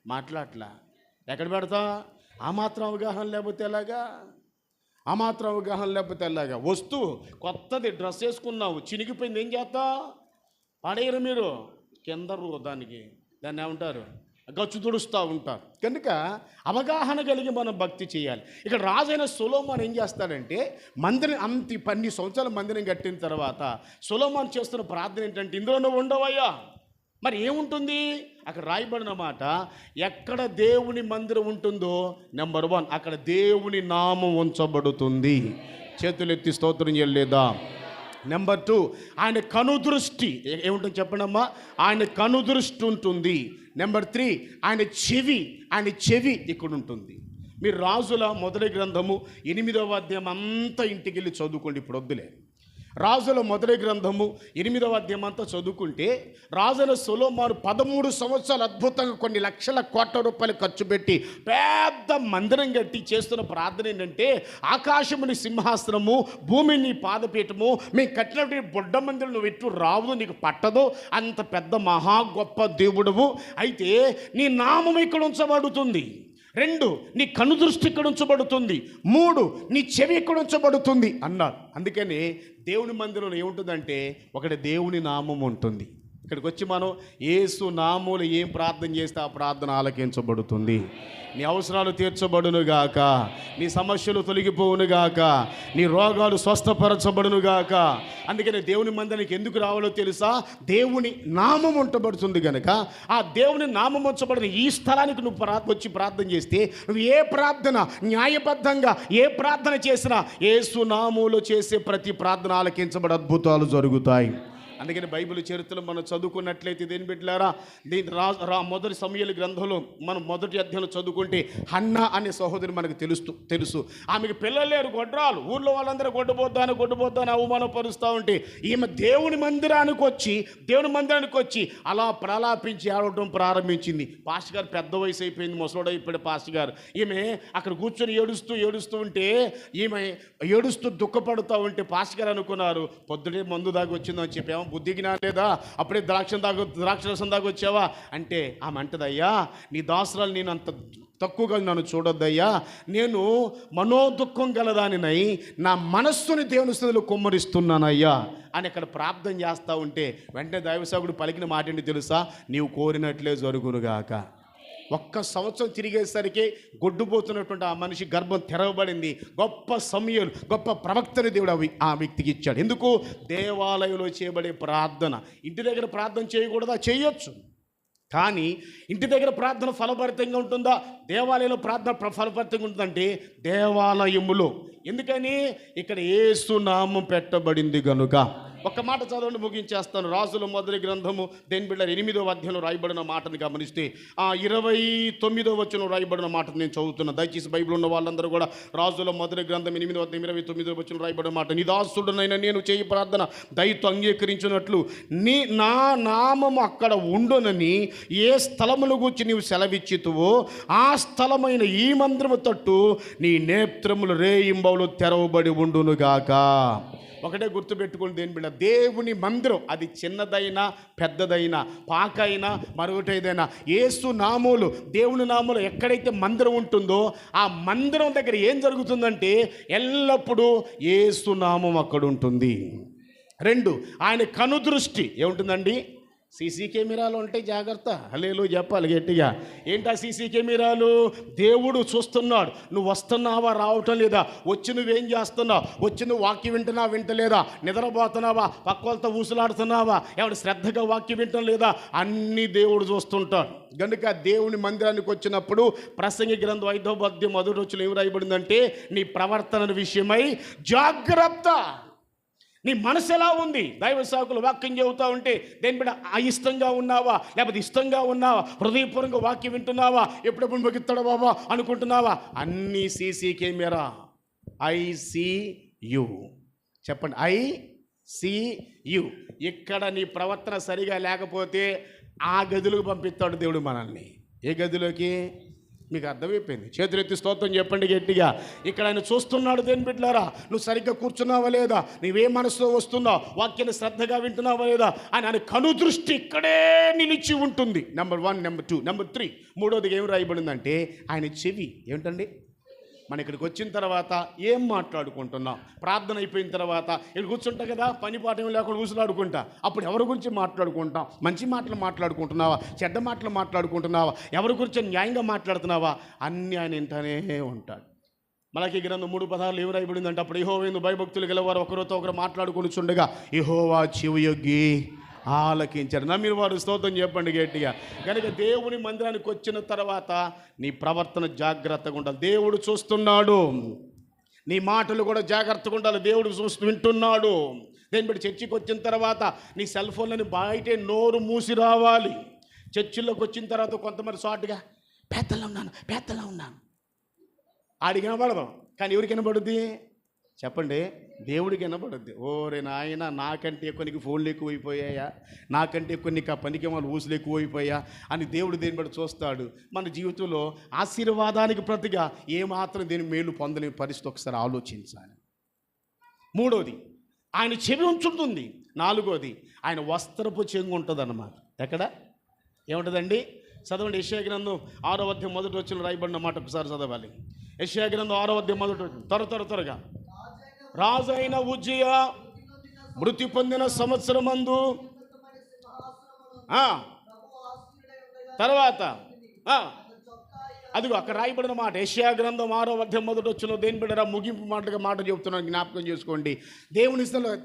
మాట్లాడలా. ఎక్కడ పెడతాం? ఆ మాత్రం అవగాహన లేకపోతే ఎలాగా? ఆ మాత్రం అవగాహన లేకపోతే ఎలాగా? వస్తువు కొత్తది, డ్రెస్ వేసుకున్నావు, చినిగిపోయింది, ఏం చేస్తావు? పడేయరు మీరు కింద దాన్ని ఏమంటారు? గచ్చు తుడుస్తూ ఉంటారు. కనుక అవగాహన కలిగి మనం భక్తి చేయాలి. ఇక్కడ రాజైన సొలొమోను ఏం చేస్తాడంటే, మందిరం 12 సంవత్సరాల మందిరం కట్టిన తర్వాత సొలొమోను చేస్తున్న ప్రార్థన ఏంటంటే, ఇందులో నువ్వు ఉండవయ్యా, మరి ఏముంటుంది అక్కడ రాయబడిన మాట, ఎక్కడ దేవుని మందిరం ఉంటుందో నెంబర్ 1 అక్కడ దేవుని నామం ఉంచబడుతుంది. చేతులెత్తి స్తోత్రం చేయలేదా? నెంబర్ 2 ఆయన కనుదృష్టి ఏముంటుంది చెప్పండమ్మా, ఆయన కనుదృష్టి ఉంటుంది. నెంబర్ 3 ఆయన చెవి ఇక్కడ ఉంటుంది. మీరు రాజుల మొదటి గ్రంథము 8వ అధ్యాయం అంతా ఇంటికి వెళ్ళి చదువుకోండి, ఇప్పుడు వద్దులే. రాజుల మొదటి గ్రంథము 8వ అధ్యాయం అంతా చదువుకుంటే రాజుల సొలొమోను 13 సంవత్సరాలు అద్భుతంగా కొన్ని లక్షల కోట్ల రూపాయలు ఖర్చు పెట్టి పెద్ద మందిరం కట్టి చేస్తున్న ప్రార్థన ఏంటంటే, ఆకాశముని సింహాసనము, భూమిని పాదపీఠము, మేము కట్టినటువంటి బొడ్డ మందిరం నువ్వు ఎట్టు రావు, నీకు పట్టదు, అంత పెద్ద మహా గొప్ప దేవుడవు, అయితే నీ నామం ఇక్కడ ఉంచబడుతుంది. 2 నీ కనుదృష్టి ఇక్కడ ఉంచబడుతుంది. 3 నీ చెవి ఇక్కడ ఉంచబడుతుంది అన్నారు. అందుకని దేవుని మందిరంలో ఏముంటుందంటే ఒకటి దేవుని నామం ఉంటుంది. ఇక్కడికి వచ్చి మనం యేసు నామములో ఏం ప్రార్థన చేస్తే ఆ ప్రార్థన ఆలకించబడుతుంది. నీ అవసరాలు తీర్చబడునుగాక, నీ సమస్యలు తొలగిపోవునుగాక, నీ రోగాలు స్వస్థపరచబడునుగాక. అందుకని దేవుని మందిరానికి ఎందుకు రావాలో తెలుసా? దేవుని నామం ఉంచబడుతుంది కనుక. ఆ దేవుని నామం ఉంచబడిన ఈ స్థలానికి నువ్వు వచ్చి ప్రార్థన చేస్తే, నువ్వు ఏ ప్రార్థన న్యాయబద్ధంగా ఏ ప్రార్థన చేసినా యేసు నామములో చేసే ప్రతి ప్రార్థన ఆలకించబడి అద్భుతాలు జరుగుతాయి. అందుకని బైబిల్ చరిత్రలో మనం చదువుకున్నట్లయితే దేని బిడ్డలారా, మొదటి సమూయేలు గ్రంథంలో మనం మొదటి అధ్యాయం చదువుకుంటే హన్నా అనే సహోదరి మనకు తెలుసు. ఆమెకు పిల్లలు లేరు, గొడ్రాలు, ఊళ్ళో వాళ్ళందరూ గొడ్డుపోద్దాను అవమానపరుస్తూ ఉంటే ఈమె దేవుని మందిరానికి వచ్చి అలా ప్రలాపించి ఆడటం ప్రారంభించింది. పాస్టర్ గారు పెద్ద వయసు అయిపోయింది, ముసలోడు అయిపోయాడు పాస్టర్ గారు. ఈమె అక్కడ కూర్చొని ఏడుస్తూ ఉంటే, ఈమె ఏడుస్తూ దుఃఖపడుతూ ఉంటే పాస్టర్ గారు అనుకున్నారు పొద్దుటే మందు దాకా వచ్చిందని చెప్పాము, బుద్ధి జ్ఞానం లేదా, అప్పుడే ద్రాక్షరసం దాకా వచ్చావా అంటే ఆమె అంటదయ్యా, నీ దాసరాలు నేను అంత తక్కువగా నన్ను చూడొద్దయ్యా, నేను మనోదుఖం గలదానినై నా మనస్సుని దేవుని స్థితిలో కుమ్మరిస్తున్నానయ్యా అని అక్కడ ప్రార్థన చేస్తూ ఉంటే వెంటనే దైవసేవకుడు పలికిన మాట ఏంటి తెలుసా? నీవు కోరినట్లే జరుగునుగాక. 1 సంవత్సరం తిరిగేసరికి గొడ్డుపోతున్నటువంటి ఆ మనిషి గర్భం తెరవబడింది. గొప్ప సమూయేలు, గొప్ప ప్రవక్తని దేవుడు ఆ వ్యక్తికి ఇచ్చాడు. ఎందుకు? దేవాలయంలో చేయబడే ప్రార్థన. ఇంటి దగ్గర ప్రార్థన చేయకూడదా? చేయొచ్చు. కానీ ఇంటి దగ్గర ప్రార్థన ఫలభరితంగా ఉంటుందా? దేవాలయంలో ప్రార్థన ఫలభరితంగా ఉంటుందంటే దేవాలయములో. ఎందుకని? ఇక్కడ యేసు నామం పెట్టబడింది గనుక. ఒక్క మాట చదవండి, ముగించేస్తాను. రాజుల మొదటి గ్రంథము దేని బిడ్డ 8వ అధ్యాయంలో రాయబడిన మాటను గమనిస్తే 29వ వచనం రాయబడిన మాటను నేను చదువుతున్నాను. దయచేసి బైబిల్ ఉన్న వాళ్ళందరూ కూడా రాజుల మొదటి గ్రంథం 8వ అధ్యాయం 29వ వచనం రాయబడిన మాట, నీ దాసుడునైనా నేను చేయి ప్రార్థన దయతో అంగీకరించినట్లు నా నామము అక్కడ ఉండునని ఏ స్థలమును గూర్చి నీవు సెలవిచ్చితువో ఆ స్థలమైన ఈ మందిరము తట్టు నీ నేత్రములు రేయింబవులు తెరవబడి ఉండునుగాక. ఒకటే గుర్తుపెట్టుకోండి దేని బిడ్డ, దేవుని మందిరం అది చిన్నదైనా పెద్దదైనా పాకైనా మరొకటి ఏదైనా యేసు నామములు, దేవుని నామములు ఎక్కడైతే మందిరం ఉంటుందో ఆ మందిరం దగ్గర ఏం జరుగుతుందంటే ఎల్లప్పుడూ యేసు నామం అక్కడ ఉంటుంది. 2 ఆయన కనుదృష్టి ఏముంటుందండి? సీసీ కెమెరాలు ఉంటాయి, జాగ్రత్త. హల్లెలూయా చెప్పాలి గట్టిగా. ఏంటా సీసీ కెమెరాలు? దేవుడు చూస్తున్నాడు, నువ్వు వస్తున్నావా, రావటం లేదా, వచ్చి నువ్వేం చేస్తున్నావు, వచ్చి నువ్వు వాక్యం వింటలేదా, నిద్రపోతున్నావా, పక్క వాళ్ళతో ఊసులాడుతున్నావా, ఎవడు శ్రద్ధగా వాక్యం వింటం లేదా, అన్నీ దేవుడు చూస్తుంటాడు. కనుక దేవుని మందిరానికి వచ్చినప్పుడు ప్రసంగి గ్రంథం 5వ అధ్యాయం మొదటి వచనంలో ఏం రాయబడిందంటే, నీ ప్రవర్తన విషయమై జాగ్రత్త. నీ మనసు ఎలా ఉంది? దైవ సేవకులు వాక్యం చెబుతూ ఉంటే దేని బిడ్డ అయిష్టంగా ఉన్నావా, లేకపోతే ఇష్టంగా ఉన్నావా, హృదయపూర్వకంగా వాక్యం వింటున్నావా, ఎప్పుడెప్పుడు మొగిస్తాడో బాబా అనుకుంటున్నావా? అన్నీ సీసీ కెమెరా. ICU చెప్పండి, ICU. ఇక్కడ నీ ప్రవర్తన సరిగా లేకపోతే ఆ గదిలోకి పంపిస్తాడు దేవుడు మనల్ని. ఏ గదిలోకి? మీకు అర్థమైపోయింది. చేతులెత్తి స్తోత్రం చెప్పండి గట్టిగా. ఇక్కడ ఆయన చూస్తున్నాడు దేని బిడ్డలారా, నువ్వు సరిగ్గా కూర్చున్నావా లేదా, నువ్వే మనసులో వస్తున్నావు, వాక్యాన్ని శ్రద్ధగా వింటున్నావా లేదా అని ఆయన కనుదృష్టి ఇక్కడే నిలిచి ఉంటుంది. Number 1, number 2, number 3. మూడోది ఏం రాయబడిందంటే ఆయన చెవి. ఏమిటండి? మన ఇక్కడికి వచ్చిన తర్వాత ఏం మాట్లాడుకుంటున్నాం? ప్రార్థన అయిపోయిన తర్వాత ఇక్కడ కూర్చుంటా కదా, పని పాఠం లేకుండా ఊసులాడుకుంటా. అప్పుడు ఎవరి గురించి మాట్లాడుకుంటాం? మంచి మాటలు మాట్లాడుకుంటున్నావా, చెడ్డ మాటలు మాట్లాడుకుంటున్నావా, ఎవరి గురించి న్యాయంగా మాట్లాడుతున్నావా? అన్నీ ఆయన వింటానే ఉంటాడు. మలాకీ గ్రంథం 3:16 ఏం రాయబడిందంటే, అప్పుడు యెహోవా యందు భయభక్తులు గలవారు ఒకరితో ఒకరు మాట్లాడుకొని చుండగా యెహోవా చెవియొగ్గి ఆలకించాడు. నమ్మిన వారు స్తోత్రం చెప్పండి గట్టిగా. కనుక దేవుని మందిరానికి వచ్చిన తర్వాత నీ ప్రవర్తన జాగ్రత్తగా ఉండాలి. దేవుడు చూస్తున్నాడు. నీ మాటలు కూడా జాగ్రత్తగా ఉండాలి. దేవుడు వింటున్నాడు. దేని బట్టి చర్చికి వచ్చిన తర్వాత నీ సెల్ ఫోన్లని బయటే నోరు మూసి రావాలి. చర్చిలోకి వచ్చిన తర్వాత కొంతమంది షార్ట్గా పెద్దలా ఉన్నాను ఆడికి వినపడదు, కానీ ఎవరికి వినపడుద్ది చెప్పండి? దేవుడికి వినపడుద్ది. ఓరే నాయన, నాకంటే ఎక్కువ నీకు ఫోన్లు ఎక్కువైపోయాయా, నాకంటే ఎక్కువ నీకు ఆ పనికి వాళ్ళు ఊసులు ఎక్కువైపోయా అని దేవుడు దేని బట్టి చూస్తాడు. మన జీవితంలో ఆశీర్వాదానికి ప్రతిగా ఏమాత్రం దేని మేలు పొందలేని పరిస్థితి ఒకసారి ఆలోచించాలి. మూడోది, ఆయన చెవి ఉంచుంటుంది. నాలుగోది, ఆయన వస్త్రపు చెంగు ఉంటుంది అన్నమాట. ఎక్కడ ఏముంటుందండి? చదవండి. యెషయా గ్రంథం 6వ అధ్యాయం 1వ వచనంలో రాయబడిన మాట ఒకసారి చదవాలి. యెషయా గ్రంథం 6వ అధ్యాయం 1వ వచనం. త్వరగా. రాజైన ఉజ్జియా మృతి పొందిన సంవత్సరమందు తర్వాత అదిగో అక్కడ రాయబడిన మాట. యెషయా గ్రంథం 6వ అధ్యాయం 1వ వచనంలో దేని బిడ్డరా ముగింపు మాట చెప్తున్నాను, జ్ఞాపకం చేసుకోండి. దేవుని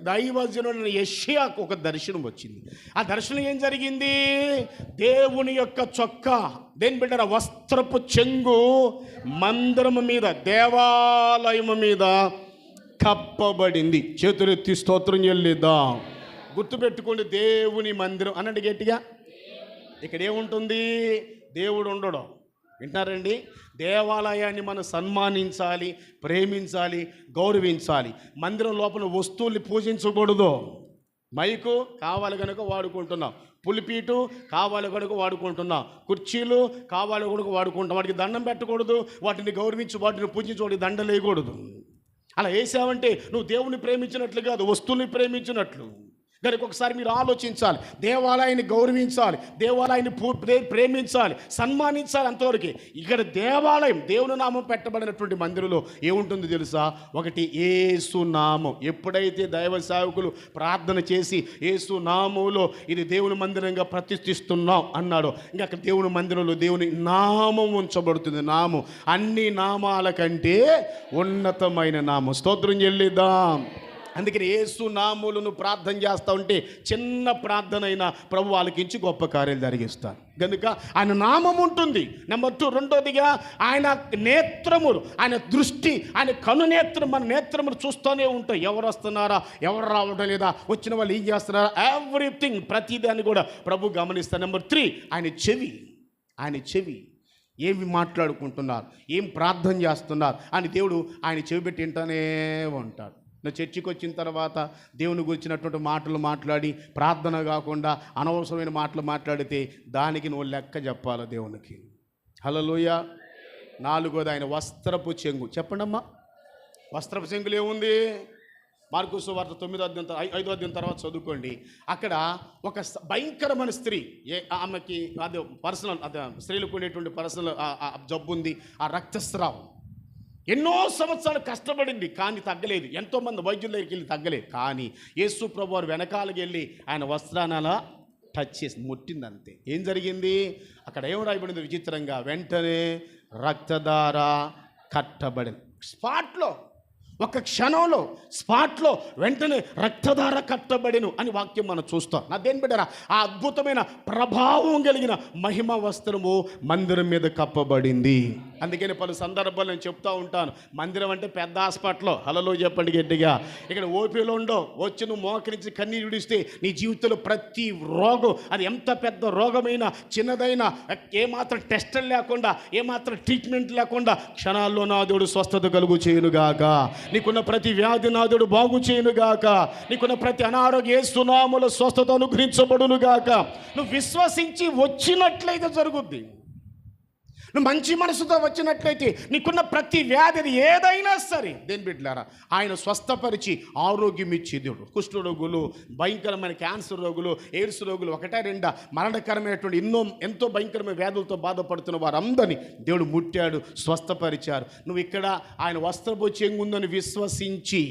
దైవజనుడైన యెషయాకు ఒక దర్శనం వచ్చింది. ఆ దర్శనం ఏం జరిగింది? దేవుని యొక్క చొక్కా, దేని బిడ్డరా వస్త్రపు చెంగు మందిరము మీద, దేవాలయము మీద కప్పబడింది. చేతులెత్తి స్తోత్రం చెల్లిద్దాం. గుర్తుపెట్టుకోండి, దేవుని మందిరం అనండి గట్టిగా. ఇక్కడ ఏముంటుంది? దేవుడు ఉండడం. వింటారండి? దేవాలయాన్ని మనం సన్మానించాలి, ప్రేమించాలి, గౌరవించాలి. మందిరం లోపల వస్తువుల్ని పూజించకూడదు. మైకు కావాలి కనుక వాడుకుంటున్నాం, పులిపీటు కావాలి కనుక వాడుకుంటున్నాం, కుర్చీలు కావాలి కనుక వాడుకుంటాం. వాటికి దండం పెట్టకూడదు, వాటిని గౌరవించి వాటిని పూజించి వాటికి దండం వేయకూడదు. అలా వేసావంటే నువ్వు దేవుని ప్రేమించినట్లు కాదు, వస్తువుని ప్రేమించినట్లు. కనుక ఒకసారి మీరు ఆలోచించాలి. దేవాలయాన్ని గౌరవించాలి, దేవాలయాన్ని ప్రేమించాలి, సన్మానించాలి. అంతవరకు ఇక్కడ దేవాలయం, దేవుని నామం పెట్టబడినటువంటి మందిరంలో ఏముంటుందో తెలుసా? ఒకటి, యేసు నామం. ఎప్పుడైతే దైవ సేవకులు ప్రార్థన చేసి యేసు నామంలో ఇది దేవుని మందిరంగా ప్రతిష్ఠిస్తున్నాం అన్నాడో, ఇంకా అక్కడ దేవుని మందిరంలో దేవుని నామం ఉంచబడుతుంది. నామం అన్ని నామాల కంటే ఉన్నతమైన నామం. స్తోత్రం చెల్లిద్దాం. అందుకని యేసు నామములను ప్రార్థన చేస్తూ ఉంటే చిన్న ప్రార్థన అయినా ప్రభు ఆలకించి గొప్ప కార్యాలు జరిగిస్తారు. కనుక ఆయన నామం ఉంటుంది. నెంబర్ 2, రెండోదిగా ఆయన నేత్రములు, ఆయన దృష్టి, ఆయన కనునేత్రం, మన నేత్రములు చూస్తూనే ఉంటాయి. ఎవరు వస్తున్నారా, ఎవరు రావడం లేదా, వచ్చిన వాళ్ళు ఏం చేస్తున్నారా, ఎవ్రీథింగ్, ప్రతిదాన్ని కూడా ప్రభు గమనిస్తారు. నెంబర్ 3, ఆయన చెవి ఏమి మాట్లాడుకుంటున్నారు, ఏం ప్రార్థన చేస్తున్నారు అని దేవుడు ఆయన చెవి పెట్టి వింటూనే ఉంటాడు. నువ్వు చర్చికి వచ్చిన తర్వాత దేవుని గురించినటువంటి మాటలు మాట్లాడి ప్రార్థన కాకుండా అనవసరమైన మాటలు మాట్లాడితే దానికి నువ్వు లెక్క చెప్పాలి దేవునికి. హల్లెలూయా. 4వది, ఆయన వస్త్రపు చెంగు. చెప్పండమ్మా, వస్త్రపు చెంగులు ఏముంది? మార్కు సువార్త 5వ అధ్యాయం తర్వాత చదువుకోండి. అక్కడ ఒక భయంకరమైన స్త్రీ, ఆమెకి అదే పర్సనల్, అదే స్త్రీలకు ఉండేటువంటి పర్సనల్ జబ్బు ఉంది, ఆ రక్తస్రావం. ఎన్నో సంవత్సరాలు కష్టపడింది కానీ తగ్గలేదు. ఎంతోమంది వైద్యుల దగ్గరికి వెళ్ళి తగ్గలేదు. కానీ యేసు ప్రభు వారు వెనకాలకి వెళ్ళి ఆయన వస్త్రాన్ని అలా టచ్ చేసి ముట్టింది, అంతే. ఏం జరిగింది? అక్కడ ఏం రాయబడింది విచిత్రంగా? వెంటనే రక్తధార కట్టబడింది. స్పాట్లో, ఒక క్షణంలో, స్పాట్లో వెంటనే రక్తధార కట్టబడిను అని వాక్యం మనం చూస్తాం. నా దేని బిడ్డరా, ఆ అద్భుతమైన ప్రభావం కలిగిన మహిమ వస్త్రము మందిరం మీద కప్పబడింది. అందుకని పలు సందర్భాలు నేను చెప్తా ఉంటాను, మందిరం అంటే పెద్ద హాస్పిటల్. హలలో చెప్పండి గట్టిగా. ఇక్కడ ఓపీలో ఉండో వచ్చి నువ్వు మోకరించి కన్నీరు విడిస్తే నీ జీవితంలో ప్రతి రోగం, అది ఎంత పెద్ద రోగమైనా చిన్నదైనా, ఏమాత్రం టెస్టులు లేకుండా, ఏమాత్రం ట్రీట్మెంట్ లేకుండా క్షణాల్లో నా దేవుడు స్వస్థత కలుగు చేయునుగాక. నీకున్న ప్రతి వ్యాధి నాదుడు బాగు చేయునుగాక. నీకున్న ప్రతి అనారోగ్య యేసు నామములో స్వస్థత అనుగ్రహించబడునుగాక. నువ్వు విశ్వసించి వచ్చినట్లయితే జరుగుద్ది. నువ్వు మంచి మనసుతో వచ్చినట్లయితే నీకున్న ప్రతి వ్యాధి ఏదైనా సరే దేని బిడ్డలారా ఆయన స్వస్థపరిచి ఆరోగ్యం ఇచ్చే దేవుడు. కుష్ఠ రోగులు, భయంకరమైన క్యాన్సర్ రోగులు, ఎయిడ్స్ రోగులు, 1-2 మరణకరమైనటువంటి ఎంతో భయంకరమైన వ్యాధులతో బాధపడుతున్న వారందరినీ దేవుడు ముట్టాడు, స్వస్థపరిచారు. నువ్వు ఇక్కడ ఆయన వస్త్రపు చెంగుందని విశ్వసించి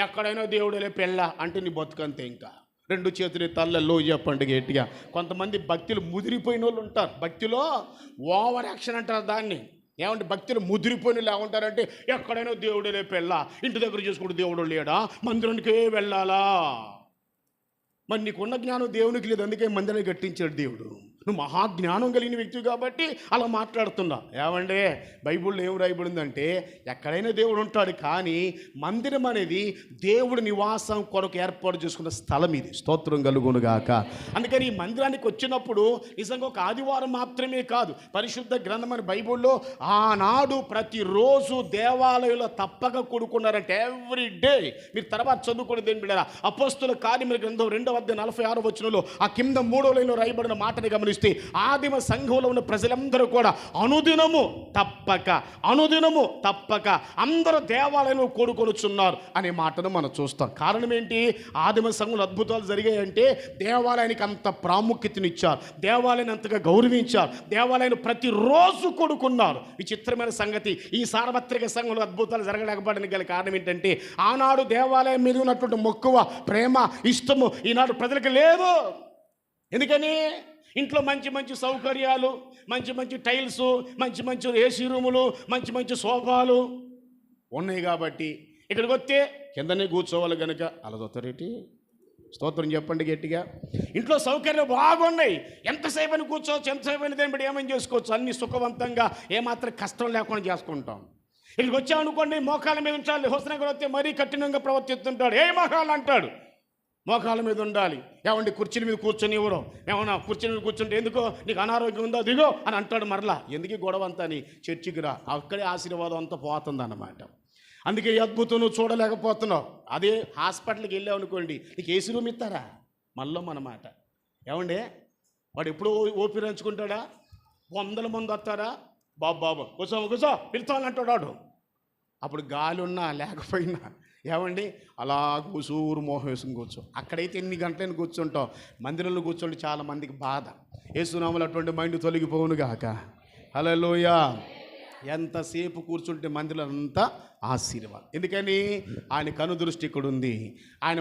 ఎక్కడైనా దేవుడు పెళ్ళ అంటే నీ బతుకంతే. ఇంకా 2 చేతులు తలలో చెప్పండి గట్టిగా. కొంతమంది భక్తులు ముదిరిపోయిన వాళ్ళు ఉంటారు. భక్తిలో ఓవర్ యాక్షన్ అంటారు దాన్ని. ఏమంటే భక్తులు ముదిరిపోయిన వాళ్ళు ఏమంటారంటే ఎక్కడైనా దేవుడే పెళ్ళ, ఇంటి దగ్గర చేసుకుంటూ దేవుడు లేడా, మందిరానికే వెళ్ళాలా. మరి నీకున్న జ్ఞానం దేవునికి లేదు, అందుకే మందిరాన్ని కట్టించాడు దేవుడు. నువ్వు మహాజ్ఞానం కలిగిన వ్యక్తి కాబట్టి అలా మాట్లాడుతున్నా. ఏమంటే బైబిల్లో ఏం రాయబడిందంటే ఎక్కడైనా దేవుడు ఉంటాడు, కానీ మందిరం అనేది దేవుడి నివాసం కొరకు ఏర్పాటు చేసుకున్న స్థలం ఇది. స్తోత్రం కలుగునుగాక. అందుకని ఈ మందిరానికి వచ్చినప్పుడు నిజంగా ఒక ఆదివారం మాత్రమే కాదు, పరిశుద్ధ గ్రంథం అని బైబిల్లో ఆనాడు ప్రతిరోజు దేవాలయంలో తప్పక కూడుకున్నారంటే ఎవ్రీ డే. మీరు తర్వాత చదువుకుని దేని బిడ్డారా, అపోస్తుల కార్యముల గ్రంథం 2:46 వచనంలో ఆ కింద 3వ లైన్లో రాయబడిన మాటని గమనిస్తే ఆదిమ సంఘంలో ఉన్న ప్రజలందరూ కూడా అనుదినము తప్పక అందరూ దేవాలయంలో కూడుకొనుచున్నారు అనే మాటను మనం చూస్తాం. కారణం ఏంటి? ఆదిమ సంఘంలో అద్భుతాలు జరిగాయంటే దేవాలయానికి అంత ప్రాముఖ్యతనిచ్చారు, దేవాలయాన్ని అంతగా గౌరవించారు, దేవాలయాన్ని ప్రతిరోజు కూడుకున్నారు. విచిత్రమైన సంగతి, ఈ సార్వత్రిక సంఘంలో అద్భుతాలు జరగలేకపోవడానికి గల కారణం ఏంటంటే ఆనాడు దేవాలయం మీద ఉన్నటువంటి మక్కువ, ప్రేమ, ఇష్టము ఈనాడు ప్రజలకు లేదు. ఎందుకని? ఇంట్లో మంచి మంచి సౌకర్యాలు, మంచి మంచి టైల్స్, మంచి మంచి ఏసీ రూములు, మంచి మంచి సోఫాలు ఉన్నాయి కాబట్టి ఇక్కడికి వస్తే కిందనే కూర్చోవాలి కనుక అలా చూస్తారేంటి? స్తోత్రం చెప్పండి గట్టిగా. ఇంట్లో సౌకర్యాలు బాగున్నాయి, ఎంతసేపు అని కూర్చోవచ్చు, ఎంతసేపు అని దేని బట్టి ఏమని చేసుకోవచ్చు, అన్ని సుఖవంతంగా ఏమాత్రం కష్టం లేకుండా చేసుకుంటాం. ఇక్కడికి వచ్చామనుకోండి, మోకాళ్ళ మీద ఉంచాలి. హుస్నగర్ వస్తే మరీ కఠినంగా ప్రవర్తిస్తుంటాడు, ఏ మోకాలు అంటాడు. మోకాళ్ళ మీద ఉండాలి. ఏమండి కుర్చీల మీద కూర్చొని ఎవరో ఏమన్నా కుర్చీల మీద కూర్చుంటే ఎందుకో నీకు అనారోగ్యం ఉందో దిగో అని అంటాడు. మరలా ఎందుకు గొడవ అంతా అని చర్చికి రా, అక్కడే ఆశీర్వాదం అంతా పోతుందన్నమాట. అందుకే ఈ అద్భుతం నువ్వు చూడలేకపోతున్నావు. అదే హాస్పిటల్కి వెళ్ళావు అనుకోండి, నీకు ఏసీ రూమ్ ఇస్తారా? మళ్ళీ అన్నమాట. ఏమండే వాడు ఎప్పుడూ ఓపి రంచుకుంటాడా? 100 మంది వస్తారా? బాబు కూర్చో పిలుతాను అంటాడు వాడు. అప్పుడు గాలి ఉన్నా లేకపోయినా ఏమండి అలా కూసూరు మోహం వేసుకుని కూర్చో. అక్కడైతే ఎన్ని గంటలని కూర్చుంటావు, మందిరంలో కూర్చోండి చాలా మందికి బాధ. యేసునామములో అటువంటి మైండ్ తొలగిపోవునుగాక. హల్లెలూయా. ఎంతసేపు కూర్చుంటే మందిరంలో అంతా ఆశీర్వాదం. ఎందుకని? ఆయన కనుదృష్టి ఇక్కడుంది, ఆయన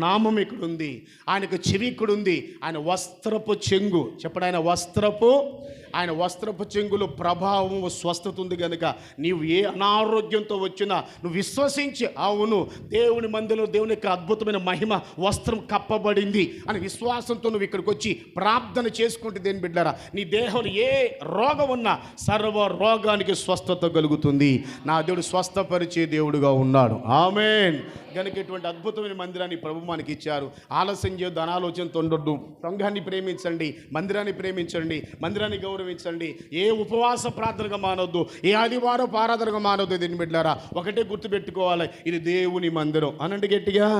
నామం ఇక్కడుంది, ఆయనకు చెవి ఇక్కడుంది, ఆయన వస్త్రపు చెంగు చెప్పడు, ఆయన వస్త్రపు చెంగులో ప్రభావం, స్వస్థత ఉంది కనుక నీవు ఏ అనారోగ్యంతో వచ్చినా నువ్వు విశ్వసించి అవును దేవుని మందిరంలో దేవుని యొక్క అద్భుతమైన మహిమ వస్త్రం కప్పబడింది అని విశ్వాసంతో నువ్వు ఇక్కడికి వచ్చి ప్రార్థన చేసుకుంటే దేని బిడ్డారా, నీ దేహంలో ఏ రోగం ఉన్నా సర్వ రోగానికి స్వస్థత కలుగుతుంది. నా దేవుడు స్వస్థపరిచే దేవుడుగా ఉన్నాడు. ఆమేన్. కనుక ఇటువంటి అద్భుతమైన మందిరాన్ని ప్రభు మనకి ఇచ్చారు. ఆలస్యం చేయొద్దు, అనాలోచనతో ఉండొద్దు. సంఘాన్ని ప్రేమించండి, మందిరాన్ని ప్రేమించండి, మందిరాన్ని గౌరవించండి. ఏ ఉపవాస ప్రార్థనగా మానవద్దు, ఏ ఆదివారపు ఆరాధనగా మానవద్దు. దీన్ని బిడ్డారా ఒకటే గుర్తుపెట్టుకోవాలి, ఇది దేవుని మందిరం అనండి గట్టిగా.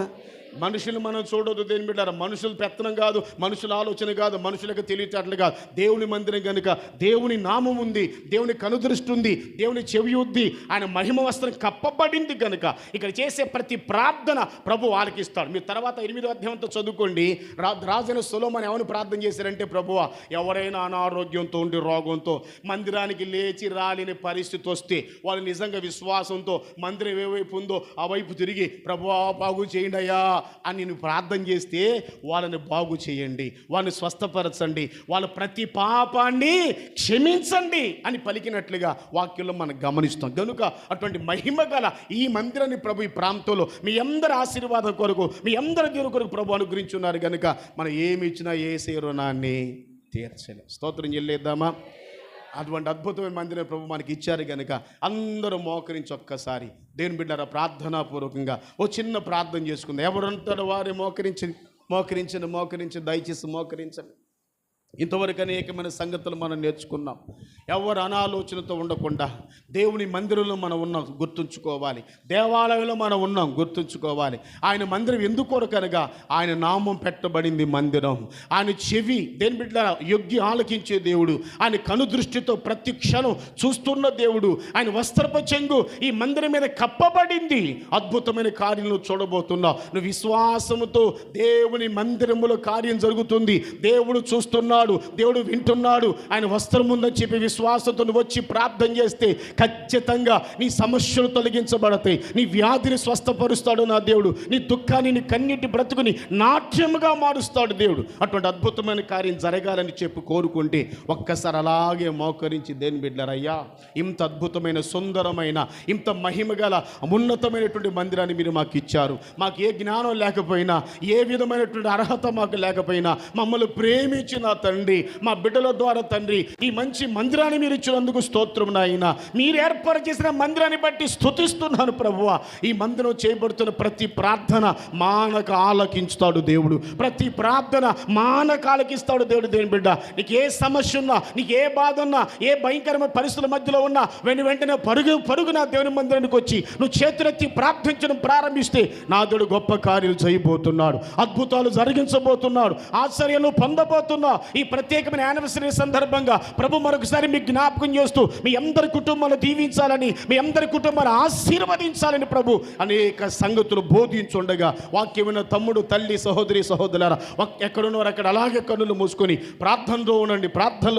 మనుషులు మనం చూడొద్దు దేని బిడ్డారా, మనుషుల పెత్తనం కాదు, మనుషుల ఆలోచన కాదు, మనుషులకు తెలియటట్లు కాదు. దేవుని మందిరం కనుక దేవుని నామం ఉంది, దేవుని కనుదృష్టి ఉంది, దేవుని చెవి ఉంది, ఆయన మహిమ వస్త్రం కప్పబడింది కనుక ఇక్కడ చేసే ప్రతి ప్రార్థన ప్రభు ఆలకిస్తాడు. మీరు తర్వాత 8వ అధ్యాయంతో చదువుకోండి. రాజైన సొలొమోను ఏమని ప్రార్థన చేశారంటే, ప్రభువా ఎవరైనా అనారోగ్యంతో ఉండి రోగంతో మందిరానికి లేచి రాలేని పరిస్థితి వస్తే వాళ్ళు నిజంగా విశ్వాసంతో మందిరం ఏ వైపు ఉందో ఆ వైపు తిరిగి ప్రభువా బాగు చేయండి అయ్యా అని నువ్వు ప్రార్థన చేస్తే వాళ్ళని బాగు చేయండి, వాళ్ళని స్వస్థపరచండి, వాళ్ళ ప్రతి పాపాన్ని క్షమించండి అని పలికినట్లుగా వాక్యంలో మనం గమనిస్తాం. కనుక అటువంటి మహిమ గల ఈ మందిరాన్ని ప్రభు ఈ ప్రాంతంలో మీ అందరి ఆశీర్వాదం కొరకు, మీ అందరి దేవుని కొరకు ప్రభు అనుగ్రహించున్నారు. కనుక మనం ఏమి ఇచ్చినా యేసే రుణాన్ని తీర్చలేం. స్తోత్రం చెల్లేద్దామా? అటువంటి అద్భుతమైన మందిరం ప్రభు మనకి ఇచ్చారు కనుక అందరూ మోకరించి ఒక్కసారి దేవుని బిడ్డరా ప్రార్థనాపూర్వకంగా ఓ చిన్న ప్రార్థన చేసుకుందాం. ఎవరంటారో వారే మోకరించి దయచేసి మోకరించండి. ఇంతవరకు అనేకమైన సంగతులు మనం నేర్చుకున్నాం. ఎవరు అనాలోచనతో ఉండకుండా దేవుని మందిరంలో మనం ఉన్నాం గుర్తుంచుకోవాలి, దేవాలయంలో మనం ఉన్నాం గుర్తుంచుకోవాలి. ఆయన మందిరం ఎందుకొరకనగా ఆయన నామం పెట్టబడింది మందిరం. ఆయన చెవి దేని బిడ్డ యొగ్గి ఆలకించే దేవుడు, ఆయన కనుదృష్టితో ప్రతి క్షణం చూస్తున్న దేవుడు, ఆయన వస్త్రపు చెంగు ఈ మందిరం మీద కప్పబడింది. అద్భుతమైన కార్యం నువ్వు చూడబోతున్నావు. నువ్వు విశ్వాసముతో దేవుని మందిరములో కార్యం జరుగుతుంది, దేవుడు చూస్తున్నాడు. చూస్తున్నాడు, దేవుడు వింటున్నాడు, ఆయన వస్త్రం ఉందని చెప్పి విశ్వాసంతో నువ్వు వచ్చి ప్రార్థన చేస్తే ఖచ్చితంగా నీ సమస్యలు తొలగించబడతాయి, నీ వ్యాధిని స్వస్థపరుస్తాడు నా దేవుడు, నీ దుఃఖాన్ని, నీ కన్నీటి బ్రతుకుని నాట్యముగా మారుస్తాడు దేవుడు. అటువంటి అద్భుతమైన కార్యం జరగాలని చెప్పి కోరుకుంటే ఒక్కసారి అలాగే మోకరించి దేని బిడ్డరయ్యా, ఇంత అద్భుతమైన సుందరమైన ఇంత మహిమగల ఉన్నతమైనటువంటి మందిరాన్ని మీరు మాకు ఇచ్చారు. మాకు ఏ జ్ఞానం లేకపోయినా, ఏ విధమైనటువంటి అర్హత మాకు లేకపోయినా మమ్మల్ని ప్రేమించిన తండ్రి, మా బిడ్డల ద్వారా తండ్రి ఈ మంచి మందిరాన్ని మీరు ఇచ్చినందుకు స్తోత్రం నాయనా. మీరు ఏర్పాటు చేసిన మందిరాన్ని బట్టి స్తుతిస్తున్నాను ప్రభువా. ఈ మందిరం చేయబడుతున్న ప్రతి ప్రార్థన మానక ఆలకించుతాడు దేవుడు, ప్రతి ప్రార్థన మానక ఆలకిస్తాడు దేవుడు. దేని బిడ్డ, నీకు ఏ సమస్య ఉన్నా, నీకు ఏ బాధ ఉన్నా, ఏ భయంకరమైన పరిస్థితుల మధ్యలో ఉన్నా వెంటనే పరుగు నా దేవుని మందిరానికి వచ్చి నువ్వు చేతులెత్తి ప్రార్థించడం ప్రారంభిస్తే నా దేవుడు గొప్ప కార్యాలు చేయబోతున్నాడు, అద్భుతాలు జరిగించబోతున్నాడు, ఆశ్చర్యాలు పొందబోతున్నావు. ఈ ప్రత్యేకమైన యానివర్సరీ సందర్భంగా ప్రభు మరొకసారి మీకు జ్ఞాపకం చేస్తూ మీ అందరి కుటుంబాలు దీవించాలని, మీ అందరి కుటుంబాలు ఆశీర్వదించాలని ప్రభు అనేక సంగతులు బోధించుండగా వాక్యమైన తమ్ముడు, తల్లి, సహోదరి, సహోదరులారా ఎక్కడున్నారో అక్కడ అలాగే కన్నులు మూసుకొని ప్రార్థనలో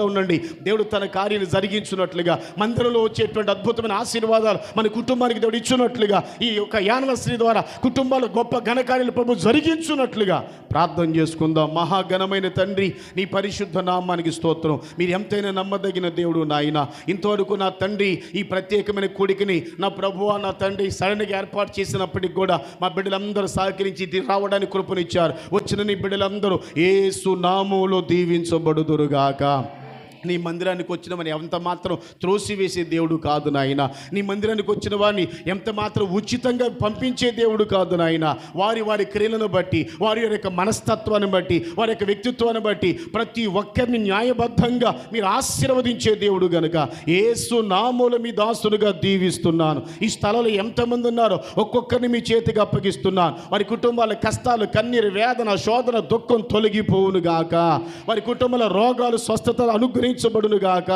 ఉండండి. దేవుడు తన కార్యాన్ని జరిగించున్నట్లుగా, మందిరంలో వచ్చేటువంటి అద్భుతమైన ఆశీర్వాదాలు మన కుటుంబానికి దేవుడు ఇచ్చినట్లుగా, ఈ యొక్క యానివర్సరీ ద్వారా కుటుంబాలు గొప్ప ఘనకార్యాలు ప్రభు జరిగించున్నట్లుగా ప్రార్థన చేసుకుందాం. మహాఘనమైన తండ్రి, నీ పరిశుద్ధ నామానికి స్తోత్రం. మీరు ఎంతైనా నమ్మదగిన దేవుడు నాయన. ఇంతవరకు నా తండ్రి ఈ ప్రత్యేకమైన కూడికని నా ప్రభువా, నా తండ్రి సడన్గా ఏర్పాటు చేసినప్పటికి కూడా మా బిడ్డలందరూ సహకరించి రావడానికి కృపనిచ్చారు. వచ్చిన నీ బిడ్డలందరూ యేసు నామములో దీవించబడుదురుగాక. నీ మందిరానికి వచ్చిన వారిని ఎంత మాత్రం త్రోసివేసే దేవుడు కాదు నాయన. నీ మందిరానికి వచ్చిన వారిని ఎంత మాత్రం ఉచితంగా పంపించే దేవుడు కాదు నాయన. వారి క్రియలను బట్టి, వారి యొక్క మనస్తత్వాన్ని బట్టి, వారి యొక్క వ్యక్తిత్వాన్ని బట్టి ప్రతి ఒక్కరిని న్యాయబద్ధంగా మీరు ఆశీర్వదించే దేవుడు గనుక యేసు నామములో మీ దాసులుగా దీవిస్తున్నాను. ఈ స్థలంలో ఎంతమంది ఉన్నారో ఒక్కొక్కరిని మీ చేతికి అప్పగిస్తున్నాను. వారి కుటుంబాల కష్టాలు, కన్నీరు, వేదన, శోధన, దుఃఖం తొలగిపోవును గాక. వారి కుటుంబాల రోగాలు, స్వస్థతలు అనుగ్రహించబడును గాక.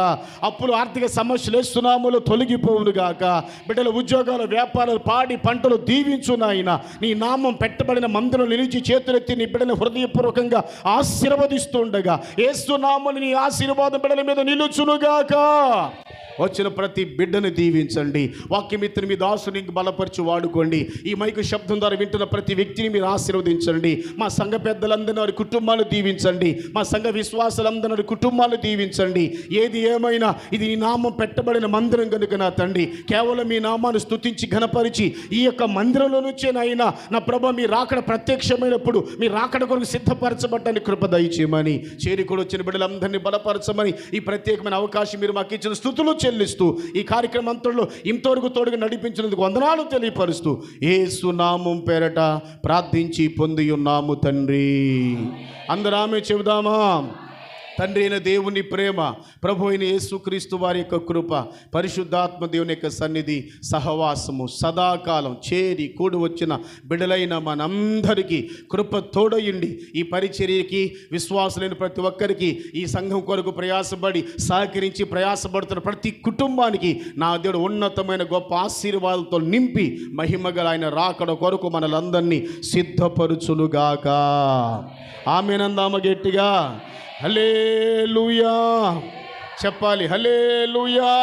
అప్పులు, ఆర్థిక సమస్యలు యేసు నామములో తొలగిపోవును గాక. బిడ్డల ఉద్యోగాలు, వ్యాపారాలు, పాడి పంటలు దీవించు నాయన. నీ నామం పెట్టబడిన మందిరం నిలిచి చేతులెత్తి నీ బిడ్డను హృదయపూర్వకంగా ఆశీర్వదిస్తుండగా యేసు నామములో నీ ఆశీర్వాదం బిడ్డల మీద నిలుచునుగాక. వచ్చిన ప్రతి బిడ్డను దీవించండి. వాక్యమిత్రుని మీ దాసుని బలపరిచి వాడుకోండి. ఈ మైకు శబ్దం ద్వారా వింటున్న ప్రతి వ్యక్తిని మీరు ఆశీర్వదించండి. మా సంఘ పెద్దలందరినీ వారి కుటుంబాలు దీవించండి. మా సంఘ విశ్వాసాలందరి కుటుంబాలు దీవించండి. ఏది ఏమైనా ఇది నీ నామం పెట్టబడిన మందిరం కనుక నా తండ్రి, కేవలం మీ నామాన్ని స్తుతించి ఘనపరిచి ఈ యొక్క మందిరంలో నుంచే నాయనా నా ప్రభ మీ రాకడ ప్రత్యక్షమైనప్పుడు మీ రాకడ కొరకు సిద్ధపరచబడ్డానికి కృప దయచేయమని, చేరికూడ వచ్చిన బిడ్డలందరినీ బలపరచమని ఈ ప్రత్యేకమైన అవకాశం మీరు మాకు ఇచ్చిన స్తుతులు చెల్లిస్తూ ఈ కార్యక్రమం అంతలో ఇంతవరకు తోడుగా నడిపించినందుకు వందనాలు తెలియపరుస్తూ యేసు నామం పేరట ప్రార్థించి పొంది ఉన్నాము తండ్రి. అందరూ ఆమేన్ చెబుదామా? తండ్రి అయిన దేవుని ప్రేమ, ప్రభు అయిన యేసుక్రీస్తు వారి యొక్క కృప, పరిశుద్ధాత్మ దేవుని యొక్క సన్నిధి, సహవాసము సదాకాలం చేరి కూడి వచ్చిన బిడలైన మనందరికీ కృప తోడయుండి ఈ పరిచర్యకి విశ్వాసులైన ప్రతి ఒక్కరికి, ఈ సంఘం కొరకు ప్రయాసపడి సహకరించి ప్రయాసపడుతున్న ప్రతి కుటుంబానికి నా దేవుడు ఉన్నతమైన గొప్ప ఆశీర్వాదాలతో నింపి మహిమగల ఆయన రాకడ కొరకు మనలందరినీ సిద్ధపరుచునుగాక. ఆమేనందామ గట్టిగా హల్లెలూయా చెప్పాలి. హల్లెలూయా.